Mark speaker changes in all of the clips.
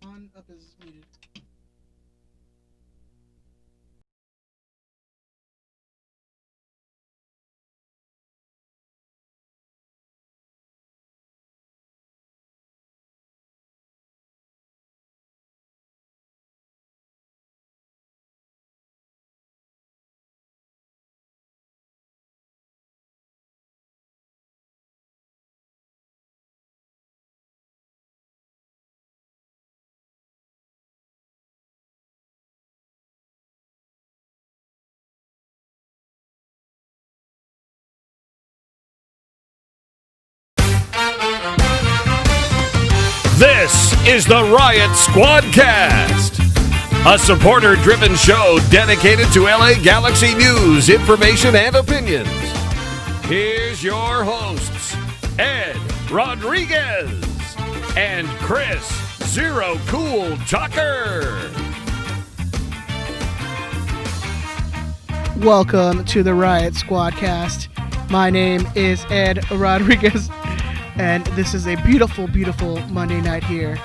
Speaker 1: On up is muted.
Speaker 2: This is the Riot Squadcast, a supporter-driven show dedicated to LA Galaxy news, information, and opinions. Here's your hosts, Ed Rodriguez and Chris Zero Cool Tucker.
Speaker 1: Welcome to the Riot Squadcast. My name is Ed Rodriguez, and this is a beautiful, beautiful Monday night here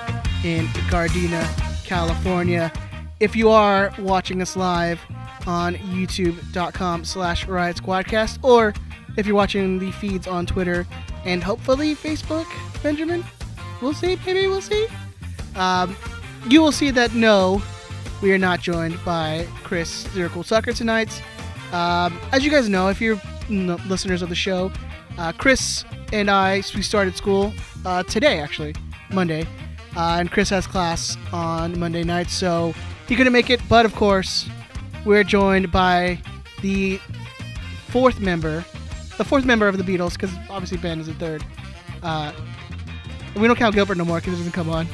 Speaker 1: in Gardena, California. If you are watching us live on youtube.com/Riot Squadcast, or if you're watching the feeds on Twitter and hopefully Facebook, Benjamin, we'll see, maybe we'll see. You will see that no, we are not joined by Chris Zero Cool Tucker tonight. As you guys know, if you're listeners of the show, Chris and we started school today, actually, Monday, and Chris has class on Monday night, so he couldn't make it. But of course, we're joined by the fourth member of the Beatles, because obviously Ben is the third. We don't count Gilbert no more because it doesn't come on.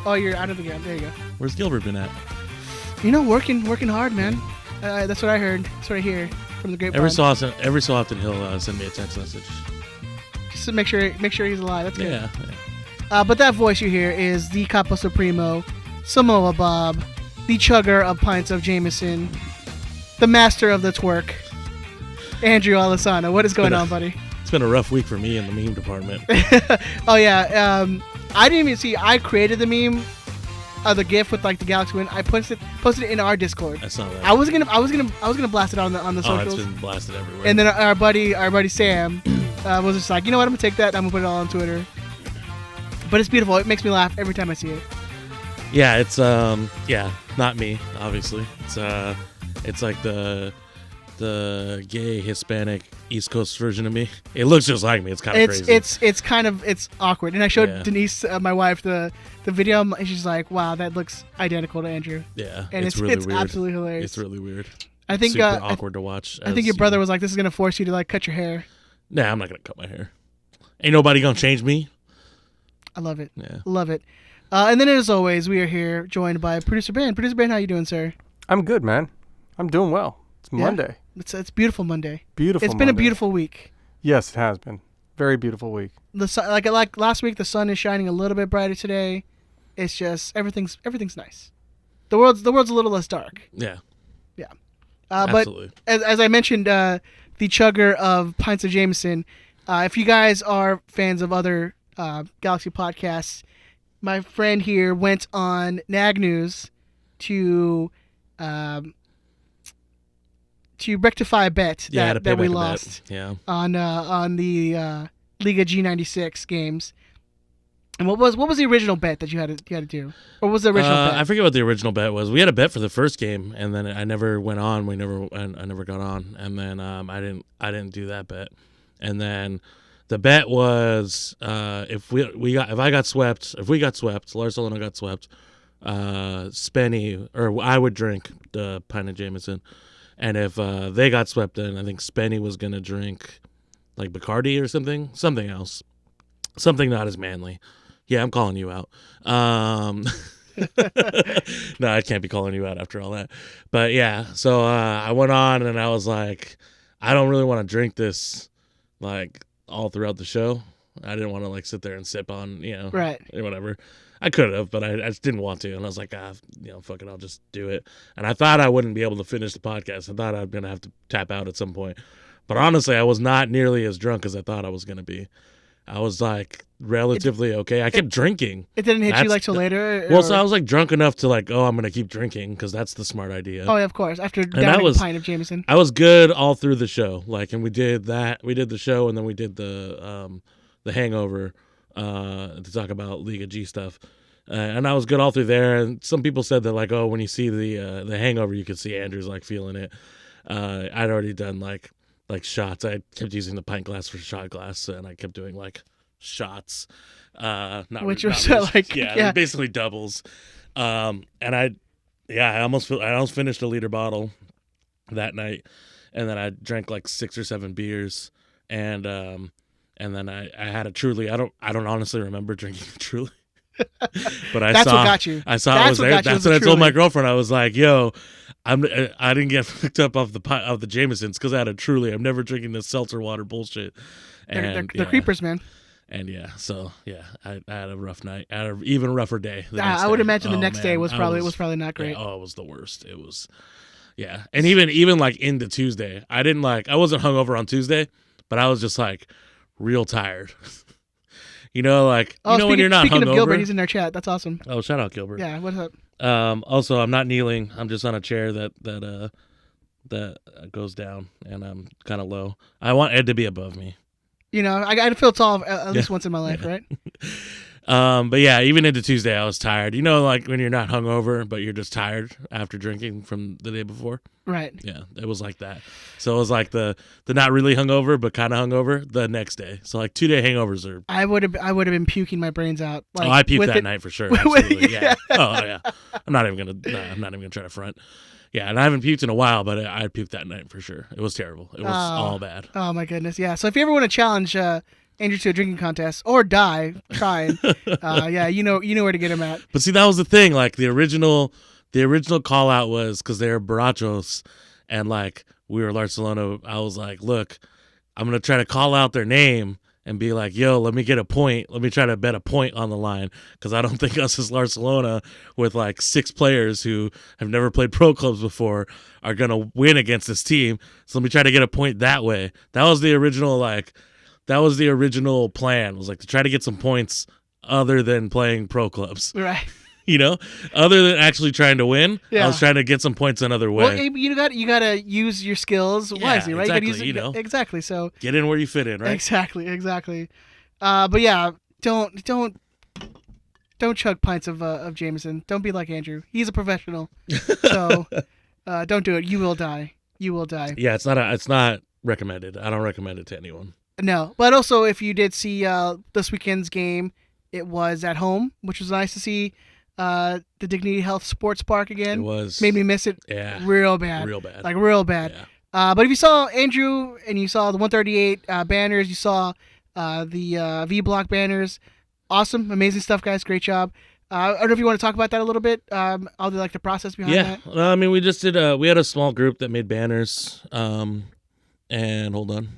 Speaker 1: Oh, you're out of the game. There you go.
Speaker 3: Where's Gilbert been at?
Speaker 1: You know, working hard, man. That's what I heard. That's what I hear from the grapevine.
Speaker 3: Every so often he'll send me a text message.
Speaker 1: Just to make sure he's alive. That's good.
Speaker 3: Yeah.
Speaker 1: But that voice you hear is the Capo Supremo, Samoa Bob, the chugger of pints of Jameson, the master of the twerk, Andrew Alessano. What is going on, buddy?
Speaker 3: It's been a rough week for me in the meme department.
Speaker 1: Oh yeah. I didn't even see. I created the meme. The GIF with like the Galaxy win. I posted it in our Discord.
Speaker 3: I saw that.
Speaker 1: I was gonna blast it on the socials.
Speaker 3: Oh, it's been blasted everywhere.
Speaker 1: And then our buddy Sam was just like, you know what? I'm gonna take that. I'm gonna put it all on Twitter. But it's beautiful. It makes me laugh every time I see it.
Speaker 3: Yeah, it's not me, obviously. It's like the gay Hispanic East Coast version of me. It looks just like me. It's kind of crazy.
Speaker 1: It's awkward. And I showed Denise, my wife, the video, and she's like, "Wow, that looks identical to Andrew."
Speaker 3: Yeah,
Speaker 1: and it's really weird. Absolutely hilarious.
Speaker 3: It's really weird.
Speaker 1: I think
Speaker 3: super awkward to watch.
Speaker 1: I think your brother was like, "This is gonna force you to like cut your hair."
Speaker 3: Nah, I'm not gonna cut my hair. Ain't nobody gonna change me.
Speaker 1: I love it.
Speaker 3: Yeah,
Speaker 1: love it. And then, as always, we are here joined by producer Ben. Producer Ben, how you doing, sir?
Speaker 4: I'm good, man. I'm doing well. It's Monday.
Speaker 1: It's beautiful Monday.
Speaker 4: Beautiful.
Speaker 1: It's been
Speaker 4: Monday.
Speaker 1: a beautiful week.
Speaker 4: Yes, it has been. Very beautiful week.
Speaker 1: The sun, like last week, the sun is shining a little bit brighter today. It's just everything's nice. The world's a little less dark.
Speaker 3: Yeah.
Speaker 1: Yeah.
Speaker 3: Absolutely.
Speaker 1: But as I mentioned, the chugger of pints of Jameson. If you guys are fans of other Galaxy podcasts, my friend here went on Nag News to rectify a bet that we lost on the Liga G96 games. And what was the original bet that you had to do? Or what was the original bet?
Speaker 3: I forget what the original bet was. We had a bet for the first game, and then I never went on. I never got on, and then I didn't do that bet. And then the bet was if we got swept, Lars Solano got swept, Spenny, or I would drink the pint of Jameson, and if they got swept, then I think Spenny was gonna drink like Bacardi or something else, something not as manly. Yeah, I'm calling you out. No, I can't be calling you out after all that. But yeah, so I went on and I was like, I don't really want to drink this like all throughout the show. I didn't want to like sit there and sip on,
Speaker 1: right,
Speaker 3: whatever. I could have, but I just didn't want to. And I was like, fuck it, I'll just do it. And I thought I wouldn't be able to finish the podcast. I thought I was going to have to tap out at some point. But honestly, I was not nearly as drunk as I thought I was going to be. I was like relatively okay. I kept drinking.
Speaker 1: It didn't hit you like till later?
Speaker 3: Well, so I was like drunk enough to like, I'm going to keep drinking because that's the smart idea.
Speaker 1: Oh, yeah, of course. After downing a pint of Jameson.
Speaker 3: I was good all through the show. Like, and we did that. We did the show and then we did the Hangover to talk about League of G stuff. And I was good all through there. And some people said that like, when you see the Hangover, you could see Andrew's like feeling it. I'd already done like shots. I kept using the pint glass for shot glass, and I kept doing like shots.
Speaker 1: Which was like
Speaker 3: basically doubles. And I almost finished a liter bottle that night, and then I drank like 6 or 7 beers, and then I had a Truly. I don't honestly remember drinking a Truly. But
Speaker 1: That's what got you.
Speaker 3: I saw it was there. That's what I told my girlfriend. I was like, "Yo, I didn't get picked up off the Jamesons because I had a Truly. I'm never drinking this seltzer water bullshit." And
Speaker 1: they're creepers, man.
Speaker 3: And I had a rough night. I had an even rougher day.
Speaker 1: I would imagine the next day was probably not great.
Speaker 3: Yeah, it was the worst. It was, and even like into Tuesday, I wasn't hungover on Tuesday, but I was just like real tired. When you're not hungover.
Speaker 1: Speaking of Gilbert, he's in our chat. That's awesome.
Speaker 3: Oh, shout out Gilbert.
Speaker 1: Yeah, what's up?
Speaker 3: Also, I'm not kneeling. I'm just on a chair that goes down, and I'm kind of low. I want Ed to be above me.
Speaker 1: I got to feel tall at least once in my life, right?
Speaker 3: But yeah, even into Tuesday, I was tired. Like when you're not hungover, but you're just tired after drinking from the day before.
Speaker 1: Right.
Speaker 3: Yeah, it was like that. So it was like the not really hungover, but kind of hungover the next day. So like 2-day hangovers are.
Speaker 1: I would have been puking my brains out. Like,
Speaker 3: I puked that night for sure. Absolutely. Yeah. Oh yeah. I'm not even gonna try to front. Yeah, and I haven't puked in a while, but I puked that night for sure. It was terrible. It was all bad.
Speaker 1: Oh my goodness. Yeah. So if you ever want to challenge Andrew to a drinking contest or die trying, you know where to get him at.
Speaker 3: But see, that was the thing. Like the original call out was because they were borrachos, and like we were Barcelona. I was like, look, I'm gonna try to call out their name and be like, yo, let me get a point. Let me try to bet a point on the line because I don't think us as Barcelona with like 6 players who have never played pro clubs before are gonna win against this team. So let me try to get a point that way. That was the original plan, was like to try to get some points other than playing pro clubs.
Speaker 1: Right.
Speaker 3: Other than actually trying to win,
Speaker 1: yeah.
Speaker 3: I was trying to get some points another way.
Speaker 1: Well, you gotta use your skills wisely, right?
Speaker 3: Exactly,
Speaker 1: exactly. So
Speaker 3: get in where you fit in, right?
Speaker 1: Exactly. But yeah, don't chug pints of Jameson. Don't be like Andrew. He's a professional. So don't do it. You will die.
Speaker 3: Yeah, it's not recommended. I don't recommend it to anyone.
Speaker 1: No, but also if you did see this weekend's game, it was at home, which was nice to see. The Dignity Health Sports Park again.
Speaker 3: It was.
Speaker 1: Made me miss it real bad. Like real bad.
Speaker 3: Yeah.
Speaker 1: But if you saw Andrew and you saw the 138 banners, you saw the V Block banners, awesome, amazing stuff, guys. Great job. I don't know if you want to talk about that a little bit. I'll do like the process behind that.
Speaker 3: Yeah. I mean, we just did. We had a small group that made banners. And hold on.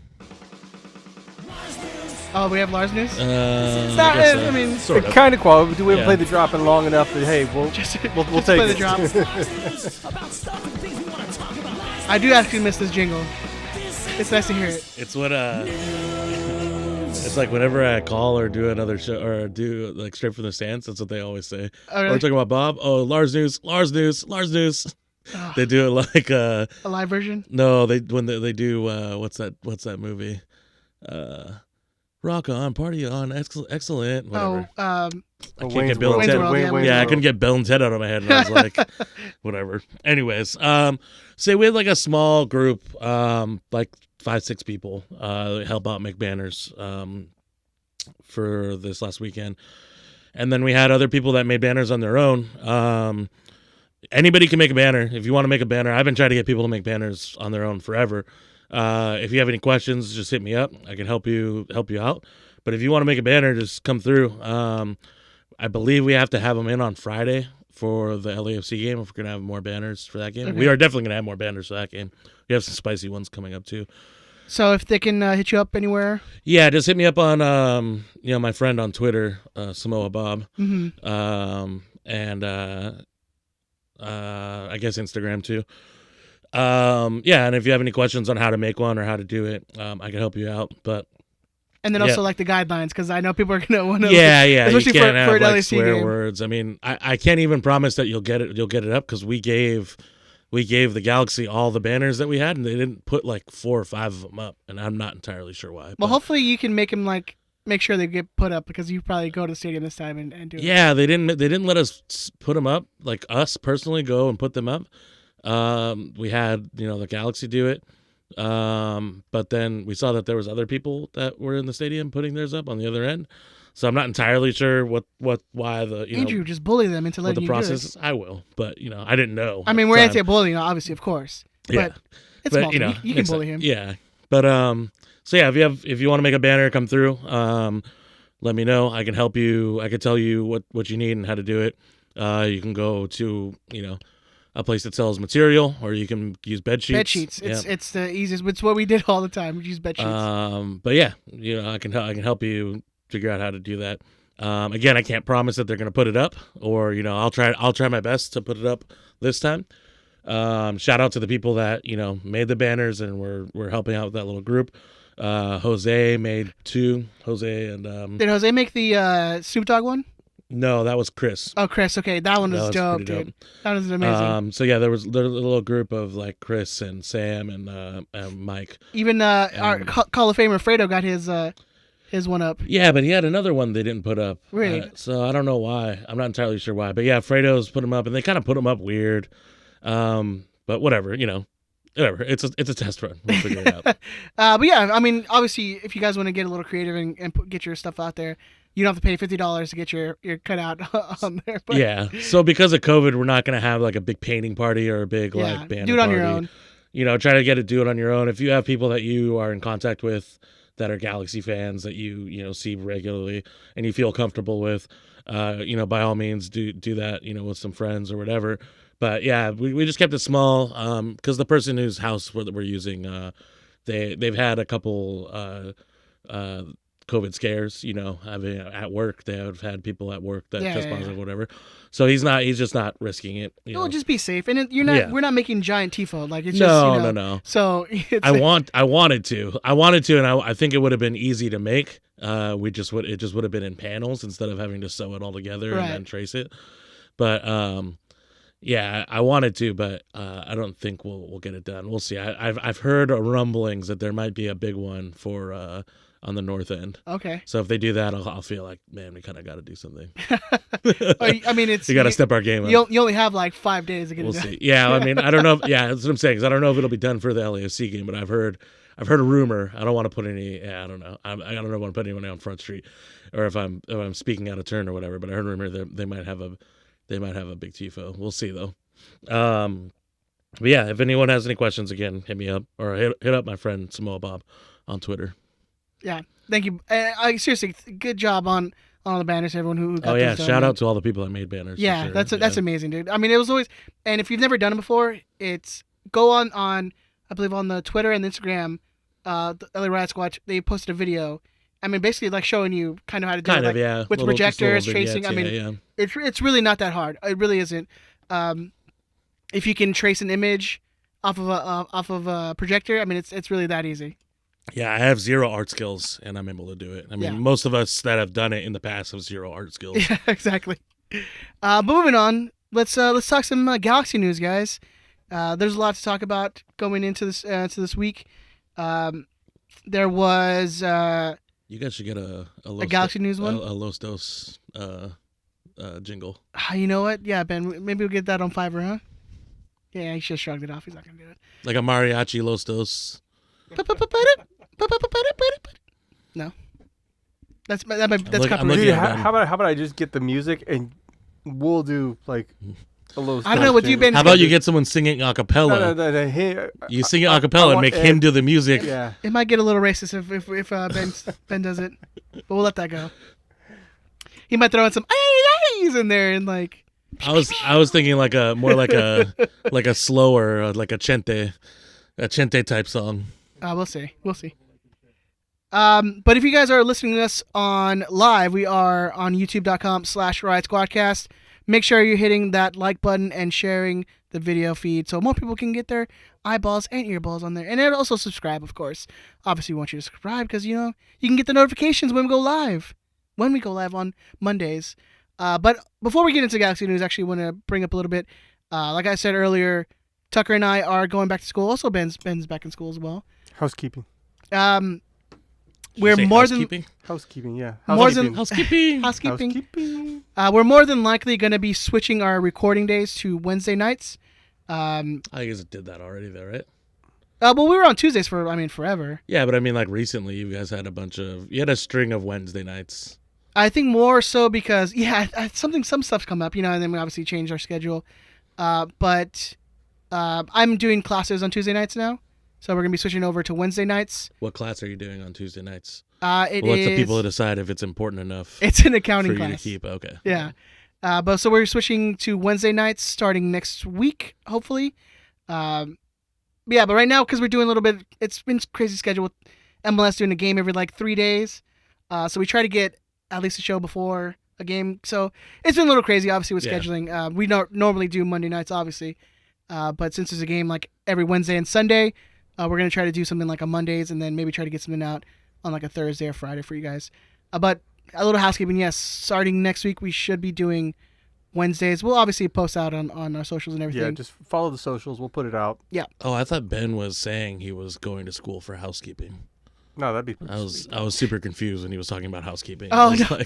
Speaker 1: Oh, we have Lars news?
Speaker 3: I mean, sort of.
Speaker 4: Kind of quality. Do we ever play the drop in long enough that, hey, we'll take
Speaker 1: play
Speaker 4: it.
Speaker 1: the drop. I do actually miss this jingle. It's nice to hear it.
Speaker 3: It's what, it's like whenever I call or do another show or do like Straight from the Stands, that's what they always say.
Speaker 1: Oh, really?
Speaker 3: We're talking about Bob. Oh, Lars news. Oh. They do it like
Speaker 1: a live version?
Speaker 3: No, they do what's that movie? Rock on, party on, excellent. Whatever.
Speaker 1: I
Speaker 3: can't get Bill and Ted. I couldn't get Bill and Ted out of my head, and I was like, whatever. Anyways, so we had like a small group, like 5-6 people, help out make banners, for this last weekend, and then we had other people that made banners on their own. Anybody can make a banner if you want to make a banner. I've been trying to get people to make banners on their own forever. If you have any questions, just hit me up. I can help you out. But if you want to make a banner, just come through. I believe we have to have them in on Friday for the LAFC game if we're going to have more banners for that game.
Speaker 1: Okay.
Speaker 3: We are definitely going to have more banners for that game. We have some spicy ones coming up too.
Speaker 1: So if they can hit you up anywhere?
Speaker 3: Yeah, just hit me up on my friend on Twitter, Samoa Bob.
Speaker 1: Mm-hmm.
Speaker 3: And I guess Instagram too. Yeah, and if you have any questions on how to make one or how to do it, I can help you out. But
Speaker 1: And then also like the guidelines, because I know people are gonna want to.
Speaker 3: yeah,
Speaker 1: especially
Speaker 3: you can't
Speaker 1: for
Speaker 3: have
Speaker 1: an
Speaker 3: like
Speaker 1: LAC
Speaker 3: swear
Speaker 1: game.
Speaker 3: words. I mean, I can't even promise that you'll get it up because we gave the Galaxy all the banners that we had, and they didn't put like 4 or 5 of them up, and I'm not entirely sure why.
Speaker 1: Well,
Speaker 3: but
Speaker 1: hopefully you can make them make sure they get put up, because you probably go to the stadium this time and do it.
Speaker 3: Yeah, they didn't let us put them up, like us personally go and put them up. We had the Galaxy do it, but then we saw that there was other people that were in the stadium putting theirs up on the other end. So I'm not entirely sure why
Speaker 1: Andrew, just bully them into
Speaker 3: what
Speaker 1: letting
Speaker 3: the
Speaker 1: you
Speaker 3: process
Speaker 1: do
Speaker 3: is. I will, but I didn't know.
Speaker 1: it. I mean, we're anti-bullying, obviously, of course.
Speaker 3: Yeah,
Speaker 1: But it's small. You can bully him.
Speaker 3: Yeah, but so yeah, if you want to make a banner come through, let me know. I can help you. I can tell you what you need and how to do it. You can go to a place that sells material, or you can use bed sheets.
Speaker 1: Bed sheets. It's the easiest. It's what we did all the time. We use bed sheets.
Speaker 3: But yeah, I can help you figure out how to do that. Again, I can't promise that they're going to put it up, or I'll try my best to put it up this time. Shout out to the people that made the banners and we're helping out with that little group. Jose made 2. Jose and
Speaker 1: Did Jose make the Snoop Dogg one?
Speaker 3: No, that was Chris.
Speaker 1: Oh, Chris. Okay, that one was
Speaker 3: was
Speaker 1: dope,
Speaker 3: pretty
Speaker 1: dude. That was amazing.
Speaker 3: So yeah, there was a little group of like Chris and Sam and Mike.
Speaker 1: Even our Hall of Famer Fredo got his one up.
Speaker 3: Yeah, but he had another one they didn't put up.
Speaker 1: Really?
Speaker 3: So I don't know why. I'm not entirely sure why. But yeah, Fredo's put them up, and they kind of put them up weird. But whatever, whatever. It's a test run. We'll figure it out.
Speaker 1: But yeah, I mean, obviously, if you guys want to get a little creative and get your stuff out there, you don't have to pay $50 to get your cutout on there. But
Speaker 3: Yeah. So because of COVID, we're not gonna have like a big painting party or a big like banner
Speaker 1: do it on
Speaker 3: party.
Speaker 1: your own.
Speaker 3: Try to do it on your own. If you have people that you are in contact with that are Galaxy fans that you see regularly and you feel comfortable with, by all means do that, with some friends or whatever. But yeah, we just kept it small because the person whose house we're using, they've had a couple COVID scares, having at work. They have had people at work that test positive, whatever. So he's just not risking it.
Speaker 1: Just be safe. And you're not.
Speaker 3: Yeah.
Speaker 1: We're not making giant tifo. Like it's
Speaker 3: no.
Speaker 1: So
Speaker 3: I wanted to, and I think it would have been easy to make. It just would have been in panels instead of having to sew it all together and then trace it. But yeah, I wanted to, but I don't think we'll get it done. We'll see. I've heard rumblings that there might be a big one for on the north end.
Speaker 1: Okay.
Speaker 3: So if they do that, I'll feel like, man, we kind of got to do something.
Speaker 1: I mean,
Speaker 3: we got to step our game up.
Speaker 1: You only have like 5 days to get it done.
Speaker 3: We'll see. Yeah, I mean, I don't know. That's what I'm saying. 'Cause I don't know if it'll be done for the LAFC game, but I've heard a rumor. I don't want to put any. Yeah, I don't know. I don't know if I want to put anyone on Front Street, or if I'm speaking out of turn or whatever. But I heard a rumor that they might have a big tifo. We'll see though. But yeah, if anyone has any questions, again, hit me up or hit up my friend Samoa Bob on Twitter.
Speaker 1: Yeah, thank you. Seriously, good job on all the banners. Everyone who got
Speaker 3: yeah,
Speaker 1: those done.
Speaker 3: shout out to all the people that made banners.
Speaker 1: Yeah,
Speaker 3: sure.
Speaker 1: that's amazing, dude. I mean, it was always, and if you've never done it before, it's go on I believe on the Twitter and Instagram, the LA Riot Squad. They posted a video. I mean, basically like showing you kind of how to do it,
Speaker 3: yeah,
Speaker 1: with projectors,
Speaker 3: vignettes,
Speaker 1: tracing. I mean, it's really not that hard. It really isn't. If you can trace an image off of a projector, I mean, it's really that easy.
Speaker 3: Yeah, I have 0 art skills, and I'm able to do it. I mean, most of us that have done it in the past have 0 art skills.
Speaker 1: Yeah, exactly. But moving on, let's talk some Galaxy news, guys. There's a lot to talk about going into this week. There was
Speaker 3: you guys should get a
Speaker 1: Galaxy news one,
Speaker 3: a Los Dos jingle.
Speaker 1: You know what? Yeah, Ben, maybe we'll get that on Fiverr, huh? Yeah, he just shrugged it off. He's not gonna do it.
Speaker 3: Like a mariachi Los Dos.
Speaker 1: No, that's copyrighted.
Speaker 4: Dude, how about I just get the music and we'll do like a little.
Speaker 1: I don't know what you've been.
Speaker 3: How about you get someone singing a cappella?
Speaker 4: No.
Speaker 3: You sing it a cappella and make him do the music.
Speaker 4: Yeah.
Speaker 1: It might get a little racist if Ben does it, but we'll let that go. He might throw in some ay's in there and like.
Speaker 3: I was thinking like a slower like a chente type song.
Speaker 1: We'll see. But if you guys are listening to us on live, we are on youtube.com/Riot Squadcast. make sure you're hitting that like button and sharing the video feed so more people can get their eyeballs and earballs on there. And then also subscribe, of course. Obviously, we want you to subscribe because, you can get the notifications when we go live. When we go live on Mondays. But before we get into Galaxy News, I actually want to bring up a little bit. Like I said earlier, Tucker and I are going back to school. Also, Ben's back in school as well.
Speaker 4: Housekeeping.
Speaker 1: We're more
Speaker 3: housekeeping?
Speaker 4: Housekeeping, yeah.
Speaker 1: More than
Speaker 3: Housekeeping.
Speaker 1: Housekeeping. We're more than likely going to be switching our recording days to Wednesday nights.
Speaker 3: I guess it did that already, though, right?
Speaker 1: Well, we were on Tuesdays forever.
Speaker 3: Yeah, but I mean, like recently, you guys had you had a string of Wednesday nights.
Speaker 1: I think more so because some stuff's come up, and then we obviously changed our schedule. But I'm doing classes on Tuesday nights now, so we're gonna be switching over to Wednesday nights.
Speaker 3: What class are you doing on Tuesday nights?
Speaker 1: Let
Speaker 3: the people decide if it's important enough.
Speaker 1: It's an accounting
Speaker 3: for
Speaker 1: class.
Speaker 3: You to keep. Okay.
Speaker 1: Yeah. But so we're switching to Wednesday nights starting next week, hopefully. But right now, because we're doing a little bit, it's been crazy schedule with MLS doing a game every 3 days. So we try to get at least a show before a game. So it's been a little crazy, obviously, with scheduling. We normally do Monday nights, obviously. But since there's a game every Wednesday and Sunday, we're going to try to do something on Mondays and then maybe try to get something out on a Thursday or Friday for you guys. But a little housekeeping, yes. Starting next week, we should be doing Wednesdays. We'll obviously post out on our socials and everything.
Speaker 4: Yeah, just follow the socials. We'll put it out.
Speaker 1: Yeah.
Speaker 3: Oh, I thought Ben was saying he was going to school for housekeeping.
Speaker 4: No, that'd be.
Speaker 3: I was super confused when he was talking about housekeeping.
Speaker 1: Oh,
Speaker 3: I was
Speaker 1: no.
Speaker 3: I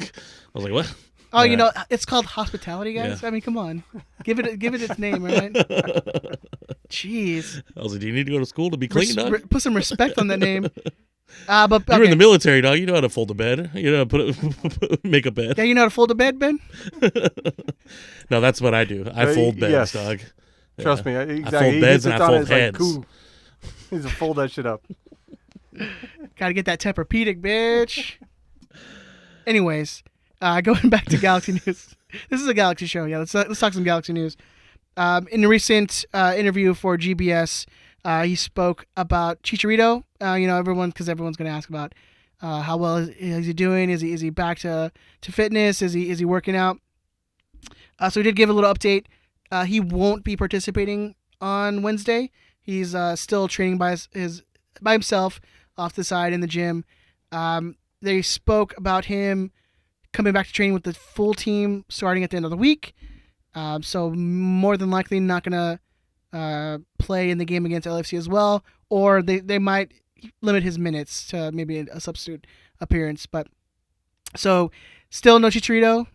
Speaker 3: was like, what?
Speaker 1: Oh, it's called hospitality, guys. Yeah. I mean, come on, give it its name, right? Jeez.
Speaker 3: I was like, do you need to go to school to be clean, dog?
Speaker 1: Put some respect on that name. But okay.
Speaker 3: You're in the military, dog. You know how to fold a bed. You know how to make a bed.
Speaker 1: Yeah, you know how to fold a bed, Ben?
Speaker 3: No, that's what I do. I fold beds, dog.
Speaker 4: Trust me. Exactly.
Speaker 3: I fold beds and I fold heads.
Speaker 4: Cool. He needs to fold that shit up.
Speaker 1: Gotta get that Tempur-Pedic, bitch. Anyways, going back to Galaxy News. This is a Galaxy show. Yeah, let's talk some Galaxy News. In a recent interview for GBS, he spoke about Chicharito. Everyone's going to ask about how well is he doing? Is he back to fitness? Is he working out? So he did give a little update. He won't be participating on Wednesday. He's still training by himself off the side in the gym. They spoke about him coming back to training with the full team starting at the end of the week. So more than likely not going to play in the game against LFC as well, or they might limit his minutes to maybe a substitute appearance. But so still no Chicharito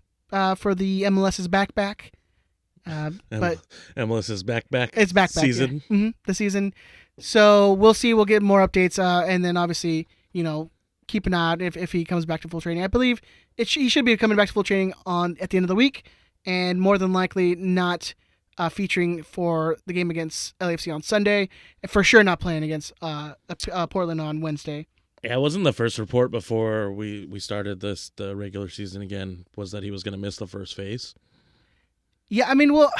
Speaker 1: for the MLS's back. But
Speaker 3: MLS's back.
Speaker 1: It's back
Speaker 3: season.
Speaker 1: Yeah. Mm-hmm, the season. So we'll see. We'll get more updates, and then obviously keep an eye out if he comes back to full training. I believe he should be coming back to full training at the end of the week, and more than likely not featuring for the game against LAFC on Sunday, and for sure not playing against Portland on Wednesday.
Speaker 3: Yeah, it wasn't the first report before we started the regular season again was that he was going to miss the first phase.
Speaker 1: Yeah, I mean, well,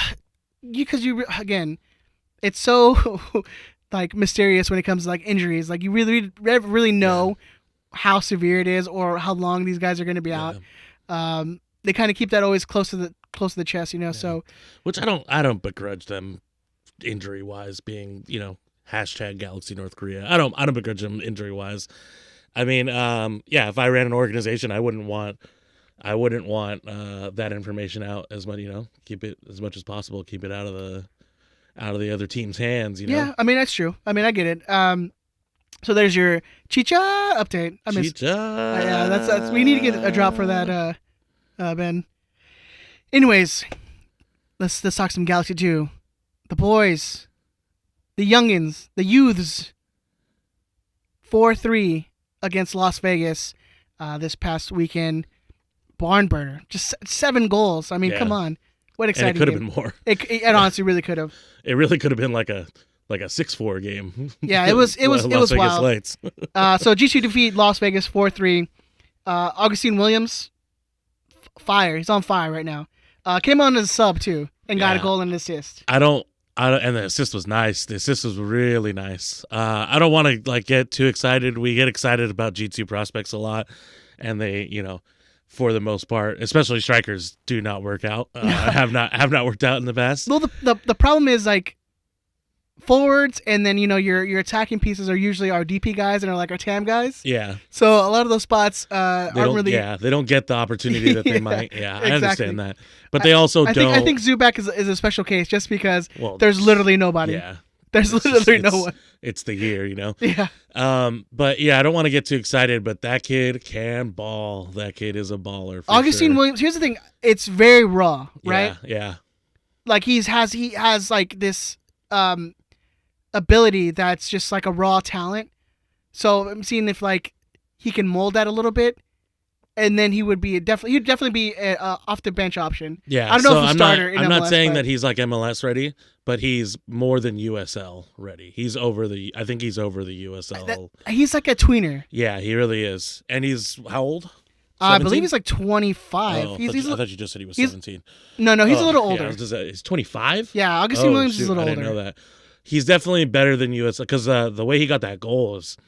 Speaker 1: because again, it's so mysterious when it comes to injuries. You really know how severe it is or how long these guys are going to be out. They kind of keep that always close to the chest,
Speaker 3: Yeah.
Speaker 1: So,
Speaker 3: which I don't begrudge them injury wise being hashtag Galaxy North Korea. I don't begrudge them injury wise. I mean, if I ran an organization, I wouldn't want that information out as much. Keep it as much as possible. Keep it out of the other team's hands.
Speaker 1: Yeah, I mean that's true. I mean I get it. So there's your Chicha update.
Speaker 3: Chicha.
Speaker 1: Yeah, that's we need to get a drop for that, Ben. Anyways, let's talk some Galaxy 2. The boys, the youngins, the youths. 4-3 against Las Vegas this past weekend. Barn burner. Just 7 goals. I mean, come on. What exciting
Speaker 3: game. It could have
Speaker 1: game.
Speaker 3: been more.
Speaker 1: It honestly really could have.
Speaker 3: It really could have been like a 6-4 game.
Speaker 1: Yeah, it was
Speaker 3: Las Vegas
Speaker 1: wild.
Speaker 3: Lights.
Speaker 1: So G2 defeat Las Vegas 4-3. Augustine Williams, fire. He's on fire right now. Came on as a sub too and got a goal and an assist.
Speaker 3: And the assist was nice. The assist was really nice. I don't want to get too excited. We get excited about G2 prospects a lot, and they for the most part. Especially strikers do not work out. Have not worked out in the past.
Speaker 1: Well, the problem is like forwards, and then your attacking pieces are usually our DP guys and are like our TAM guys.
Speaker 3: Yeah.
Speaker 1: So a lot of those spots aren't really.
Speaker 3: Yeah, they don't get the opportunity that they might. Yeah,
Speaker 1: exactly.
Speaker 3: I understand that, but they also don't.
Speaker 1: I think Zubak is a special case just because there's literally nobody.
Speaker 3: Yeah.
Speaker 1: There's literally no one.
Speaker 3: It's the year,
Speaker 1: Yeah.
Speaker 3: But yeah, I don't want to get too excited, but that kid can ball. That kid is a baller.
Speaker 1: Augustine Williams. Here's the thing: it's very raw, right?
Speaker 3: Yeah.
Speaker 1: Like he has like this ability that's just like a raw talent. So I'm seeing if like he can mold that a little bit, and then he'd definitely be a off the bench option.
Speaker 3: Yeah.
Speaker 1: I don't know if a starter.
Speaker 3: I'm not saying that he's like MLS ready, but he's more than USL ready. I think he's over the USL.
Speaker 1: He's like a tweener.
Speaker 3: Yeah, he really is. And he's how old?
Speaker 1: I believe he's like 25.
Speaker 3: Oh, I thought you just said he was 17.
Speaker 1: No, he's a little older.
Speaker 3: Yeah, he's 25?
Speaker 1: Yeah, Augustine Williams is a little older.
Speaker 3: I didn't know that. He's definitely better than USL because the way he got that goal is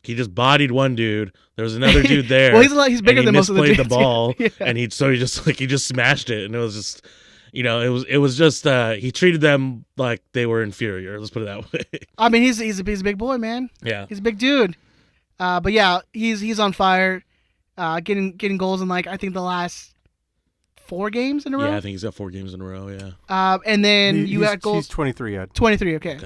Speaker 3: he just bodied one dude. There was another dude there.
Speaker 1: Well, he's bigger than most of the dudes.
Speaker 3: He misplayed the ball,
Speaker 1: yeah.
Speaker 3: and he just smashed it, and it was just, it was just he treated them like they were inferior. Let's put it that way.
Speaker 1: I mean, he's a big boy, man.
Speaker 3: Yeah,
Speaker 1: he's a big dude. But yeah, he's on fire, getting goals in like I think the last 4 games in a row.
Speaker 3: Yeah, I think he's got 4 games in a row. Yeah.
Speaker 1: And then you got goals.
Speaker 4: He's 23 yet.
Speaker 1: 23. Okay.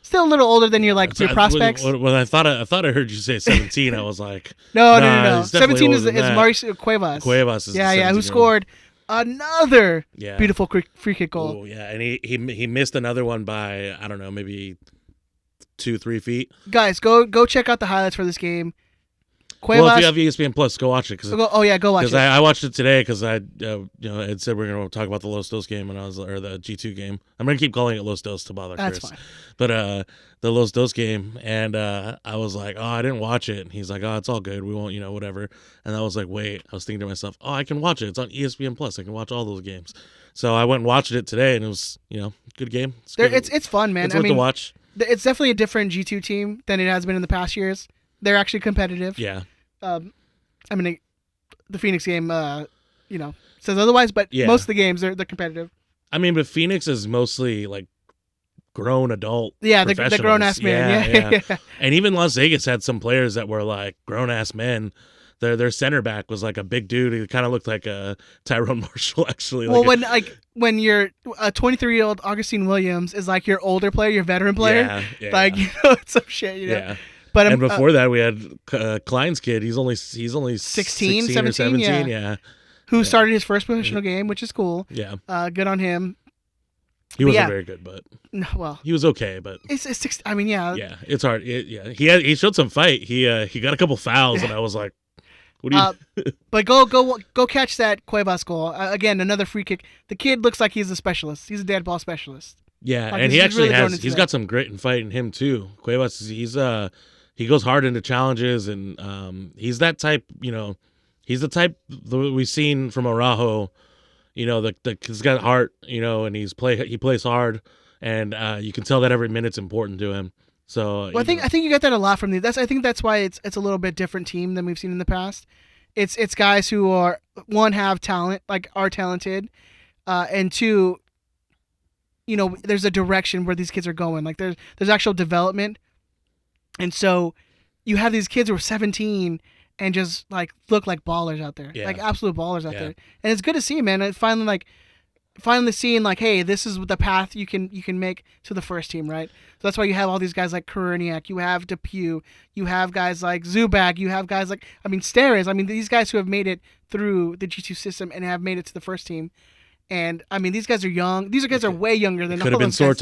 Speaker 1: Still a little older than your prospects.
Speaker 3: When I thought I heard you say 17, I was like,
Speaker 1: no. 17 is Mauricio Cuevas.
Speaker 3: Cuevas is
Speaker 1: who scored another beautiful free kick goal.
Speaker 3: Oh yeah, and he missed another one by I don't know, maybe 2-3 feet.
Speaker 1: Guys, go check out the highlights for this game. Cuevas,
Speaker 3: well, if you have ESPN Plus, go watch it.
Speaker 1: Go watch it. Because
Speaker 3: I watched it today because I it said we're going to talk about the Los Dos game or the G2 game. I'm going to keep calling it Los Dos to bother Chris.
Speaker 1: That's fine.
Speaker 3: But the Los Dos game, and I was like, I didn't watch it. And he's like, it's all good. We won't, whatever. And I was like, wait. I was thinking to myself, I can watch it. It's on ESPN Plus. I can watch all those games. So I went and watched it today, and it was, good game.
Speaker 1: It's fun, man.
Speaker 3: It's worth to watch.
Speaker 1: It's definitely a different G2 team than it has been in the past years. They're actually competitive.
Speaker 3: Yeah.
Speaker 1: I mean, the Phoenix game, says otherwise, but most of the games they're competitive.
Speaker 3: I mean, but Phoenix is mostly like grown adult.
Speaker 1: Yeah, the grown ass man. Yeah.
Speaker 3: And even Las Vegas had some players that were like grown ass men. Their center back was like a big dude. He kind of looked like a Tyrone Marshall, actually.
Speaker 1: Well, when you're a 23-year-old Augustine Williams is like your older player, your veteran player.
Speaker 3: Yeah.
Speaker 1: Like it's some shit.
Speaker 3: Yeah.
Speaker 1: But
Speaker 3: and before that, we had Klein's kid. He's only 16
Speaker 1: 17,
Speaker 3: or 17. Yeah.
Speaker 1: Who started his first professional game, which is cool.
Speaker 3: Yeah.
Speaker 1: Good on him.
Speaker 3: He wasn't very good, but
Speaker 1: well,
Speaker 3: he was okay. But
Speaker 1: it's 6. I mean, yeah.
Speaker 3: Yeah, it's hard. He showed some fight. He got a couple fouls, and I was like, "What do you?"
Speaker 1: But go catch that Cuevas goal again. Another free kick. The kid looks like he's a specialist. He's a dead ball specialist.
Speaker 3: Yeah, and he actually has. He's got some grit and fight in him too. Cuevas, he goes hard into challenges, and he's that type. He's the type that we've seen from Araujo. He's got heart. And he plays hard, and you can tell that every minute's important to him. So
Speaker 1: I think you get that a lot from these. I think that's why it's a little bit different team than we've seen in the past. It's guys who are have talent, like are talented, and 2, there's a direction where these kids are going. Like there's actual development. And so you have these kids who are 17 and just like look like ballers out there, like absolute ballers out there. And it's good to see, man. And finally seeing like, hey, this is the path you can make to the first team, right? So that's why you have all these guys like Kurniak, you have Depew, you have guys like Zubak, you have guys like Steres. These guys who have made it through the G2 system and have made it to the first team. And these guys are young. These guys are way younger than all those guys.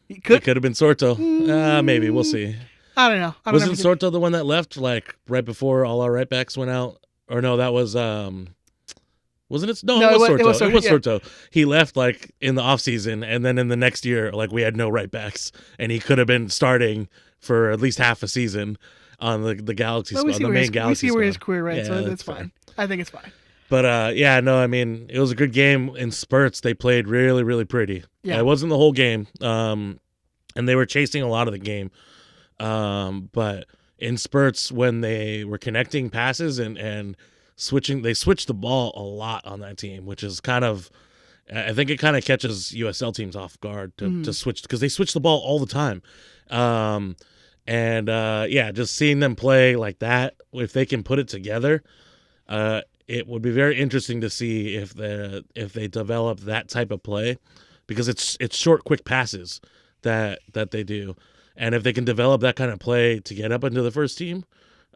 Speaker 3: It could have been Sorto. Maybe we'll see.
Speaker 1: I don't know.
Speaker 3: Wasn't Sorto the one that left like right before all our right backs went out? Or no, that was wasn't it? No, it was Sorto. It was Sorto. He left like in the off season, and then in the next year, like we had no right backs, and he could have been starting for at least half a season on the Galaxy squad, the main Galaxy squad.
Speaker 1: We see where his career went, so that's fine. I think it's fine.
Speaker 3: But it was a good game in spurts. They played really, really pretty.
Speaker 1: Yeah,
Speaker 3: it wasn't the whole game, and they were chasing a lot of the game. But in spurts when they were connecting passes and They switch the ball a lot on that team, which is kind of, I think it kind of catches USL teams off guard to switch, because they switch the ball all the time. Just seeing them play like that, if they can put it together, it would be very interesting to see if they develop that type of play, because it's short, quick passes that they do, and if they can develop that kind of play to get up into the first team,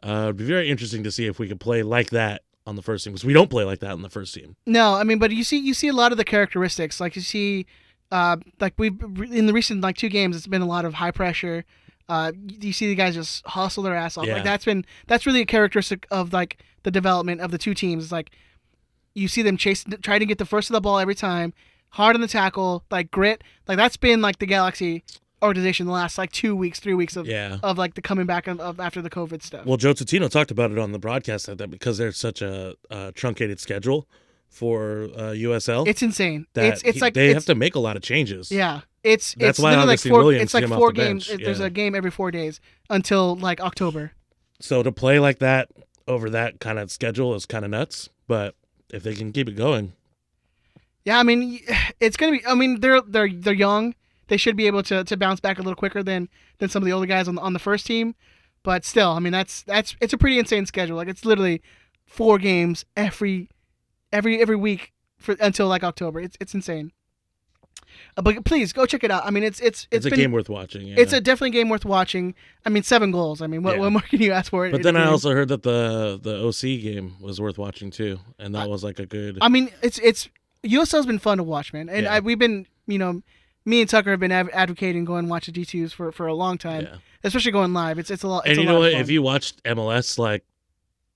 Speaker 3: it'd be very interesting to see if we could play like that on the first team, because we don't play like that on the first team.
Speaker 1: No, I mean, but you see a lot of the characteristics. Like you see, like we've in the recent 2 games, it's been a lot of high pressure. You see the guys just hustle their ass off.
Speaker 3: Yeah.
Speaker 1: Like that's really a characteristic of like the development of the 2 teams. It's like you see them trying to get the first of the ball every time, hard on the tackle, like grit. Like that's been like the Galaxy organization the last 2 weeks, 3 weeks of like the coming back of after the COVID stuff.
Speaker 3: Well, Joe Tutino talked about it on the broadcast that because there's such a truncated schedule for USL,
Speaker 1: it's insane.
Speaker 3: That they have to make a lot of changes.
Speaker 1: Yeah,
Speaker 3: that's why
Speaker 1: literally
Speaker 3: Augustine Williams
Speaker 1: it's like
Speaker 3: came
Speaker 1: 4
Speaker 3: off the
Speaker 1: games.
Speaker 3: bench.
Speaker 1: There's a game every 4 days until like October.
Speaker 3: So to play like that over that kind of schedule is kind of nuts. But if they can keep it going,
Speaker 1: yeah, I mean, it's gonna be. I mean, they're young. They should be able to bounce back a little quicker than some of the older guys on the first team. But still, I mean, it's a pretty insane schedule. Like it's literally 4 games every week until like October. It's insane. But please go check it out. I mean, it's
Speaker 3: a game worth watching. Yeah.
Speaker 1: It's a definitely game worth watching. I mean, 7 goals. I mean, what more can you ask for?
Speaker 3: But then I also heard that the OC game was worth watching too, and that was like a good.
Speaker 1: I mean, it's USL's been fun to watch, man, and we've been, me and Tucker have been advocating going and watch the D2s for a long time, especially going live. It's a lot.
Speaker 3: And
Speaker 1: you
Speaker 3: know what?
Speaker 1: Fun.
Speaker 3: If you watched MLS like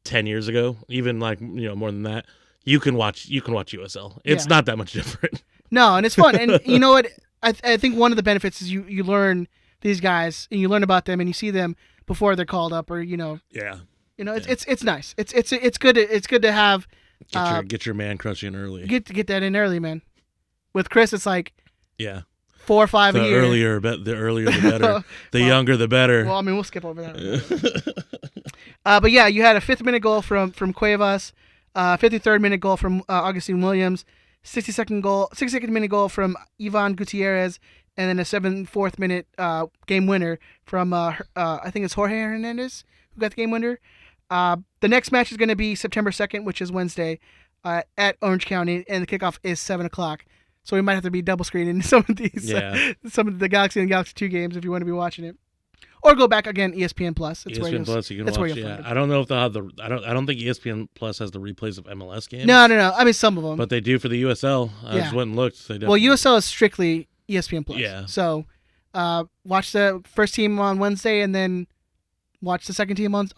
Speaker 3: 10 years ago, even like more than that, you can watch USL. It's not that much different. No,
Speaker 1: and it's fun. And you know what? I think one of the benefits is you learn these guys and you learn about them and you see them before they're called up or it's nice. It's good. It's good to have.
Speaker 3: Get your man crush in early.
Speaker 1: Get that in early, man. With Chris, it's like
Speaker 3: 4
Speaker 1: or 5 a year.
Speaker 3: The earlier the better. The younger the better.
Speaker 1: Well, I mean, we'll skip over that. But yeah, you had a 5th minute goal from Cuevas, 53rd minute goal from Augustine Williams, 62nd minute goal from Ivan Gutierrez, and then a 74th minute game winner from I think it's Jorge Hernandez who got the game winner. The next match is going to be September 2nd, which is Wednesday, at Orange County, and the kickoff is 7:00. So we might have to be double screening some of these, some of the Galaxy and Galaxy 2 games if you want to be watching it, or go back again ESPN Plus. It's
Speaker 3: ESPN Plus, you can watch. Yeah, I don't know if they'll have the. I don't think ESPN Plus has the replays of MLS games.
Speaker 1: No. I mean some of them,
Speaker 3: but they do for the USL. I just went and looked. They
Speaker 1: well, USL is strictly ESPN Plus.
Speaker 3: Yeah.
Speaker 1: So, watch the first team on Wednesday, and then watch the second team on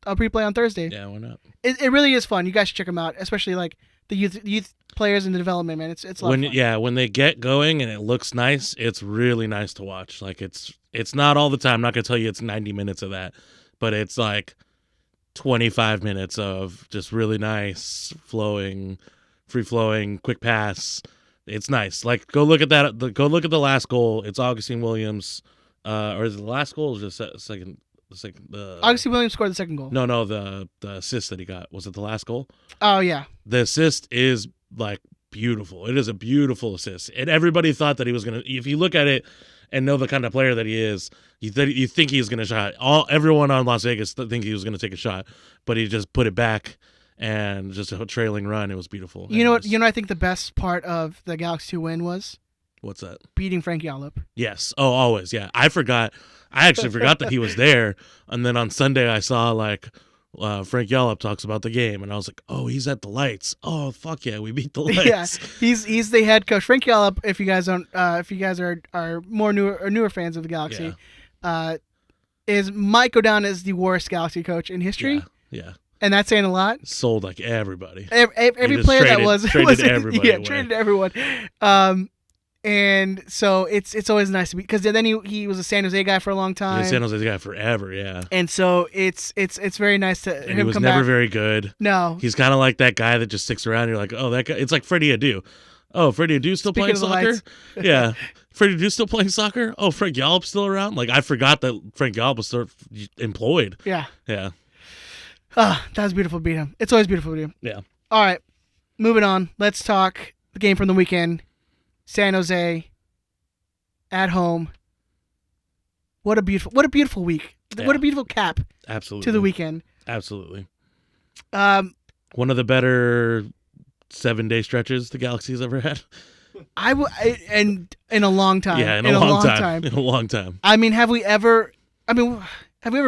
Speaker 1: a replay on Thursday.
Speaker 3: Yeah, why not?
Speaker 1: It really is fun. You guys should check them out, especially like the youth players in the development, man. It's a lot of fun.
Speaker 3: Yeah, when they get going and it looks nice, it's really nice to watch. Like it's not all the time. I'm not gonna tell you it's 90 minutes of that, but it's like 25 minutes of just really nice, free flowing, quick pass. It's nice. Like go look at that. Go look at the last goal. It's Augustine Williams, or is it the last goal? Or just second.
Speaker 1: Augustine Williams scored the second goal.
Speaker 3: No, the assist that he got. Was it the last goal?
Speaker 1: Oh yeah.
Speaker 3: The assist is like beautiful. It is a beautiful assist, and everybody thought that he was gonna. If you look at it and know the kind of player that he is, you think he's gonna shot. Everyone on Las Vegas think he was gonna take a shot, but he just put it back and just a trailing run. It was beautiful.
Speaker 1: You know what? I think the best part of the Galaxy 2 win was.
Speaker 3: What's that?
Speaker 1: Beating Frank Yallop.
Speaker 3: Yes. Oh, always. Yeah. I actually forgot that he was there. And then on Sunday, I saw like Frank Yallop talks about the game, and I was like, oh, he's at the Lights. Oh, fuck yeah, we beat the Lights.
Speaker 1: Yeah, he's the head coach. Frank Yallop, if you guys are more newer fans of the Galaxy, might go down as the worst Galaxy coach in history.
Speaker 3: Yeah.
Speaker 1: And that's saying a lot.
Speaker 3: Sold like everybody.
Speaker 1: Every player that was
Speaker 3: traded everybody.
Speaker 1: Yeah, traded everyone. And so it's always nice to be, because then he was a San Jose guy for a long time.
Speaker 3: He was a San Jose guy forever, yeah.
Speaker 1: And so it's very nice to
Speaker 3: and
Speaker 1: him
Speaker 3: he was
Speaker 1: come
Speaker 3: never
Speaker 1: back.
Speaker 3: very good.
Speaker 1: No,
Speaker 3: he's kind of like that guy that just sticks around. You're like, oh, that guy. It's like Freddie Adu. Oh, Freddie Adu still playing soccer? Yeah. Freddie Adu still playing soccer? Oh, Frank Yallop's still around? Like, I forgot that Frank Yallop was sort of employed.
Speaker 1: Yeah.
Speaker 3: Yeah.
Speaker 1: Ah, that was beautiful to beat him. It's always beautiful to beat him.
Speaker 3: Yeah.
Speaker 1: All right, moving on. Let's talk the game from the weekend. San Jose at home. What a beautiful week.
Speaker 3: Yeah.
Speaker 1: What a beautiful cap
Speaker 3: Absolutely.
Speaker 1: to the weekend.
Speaker 3: Absolutely.
Speaker 1: One
Speaker 3: of the better 7-day stretches the Galaxy's ever had.
Speaker 1: And in a long time.
Speaker 3: Yeah, in a long time. In a long time.
Speaker 1: I mean, have we ever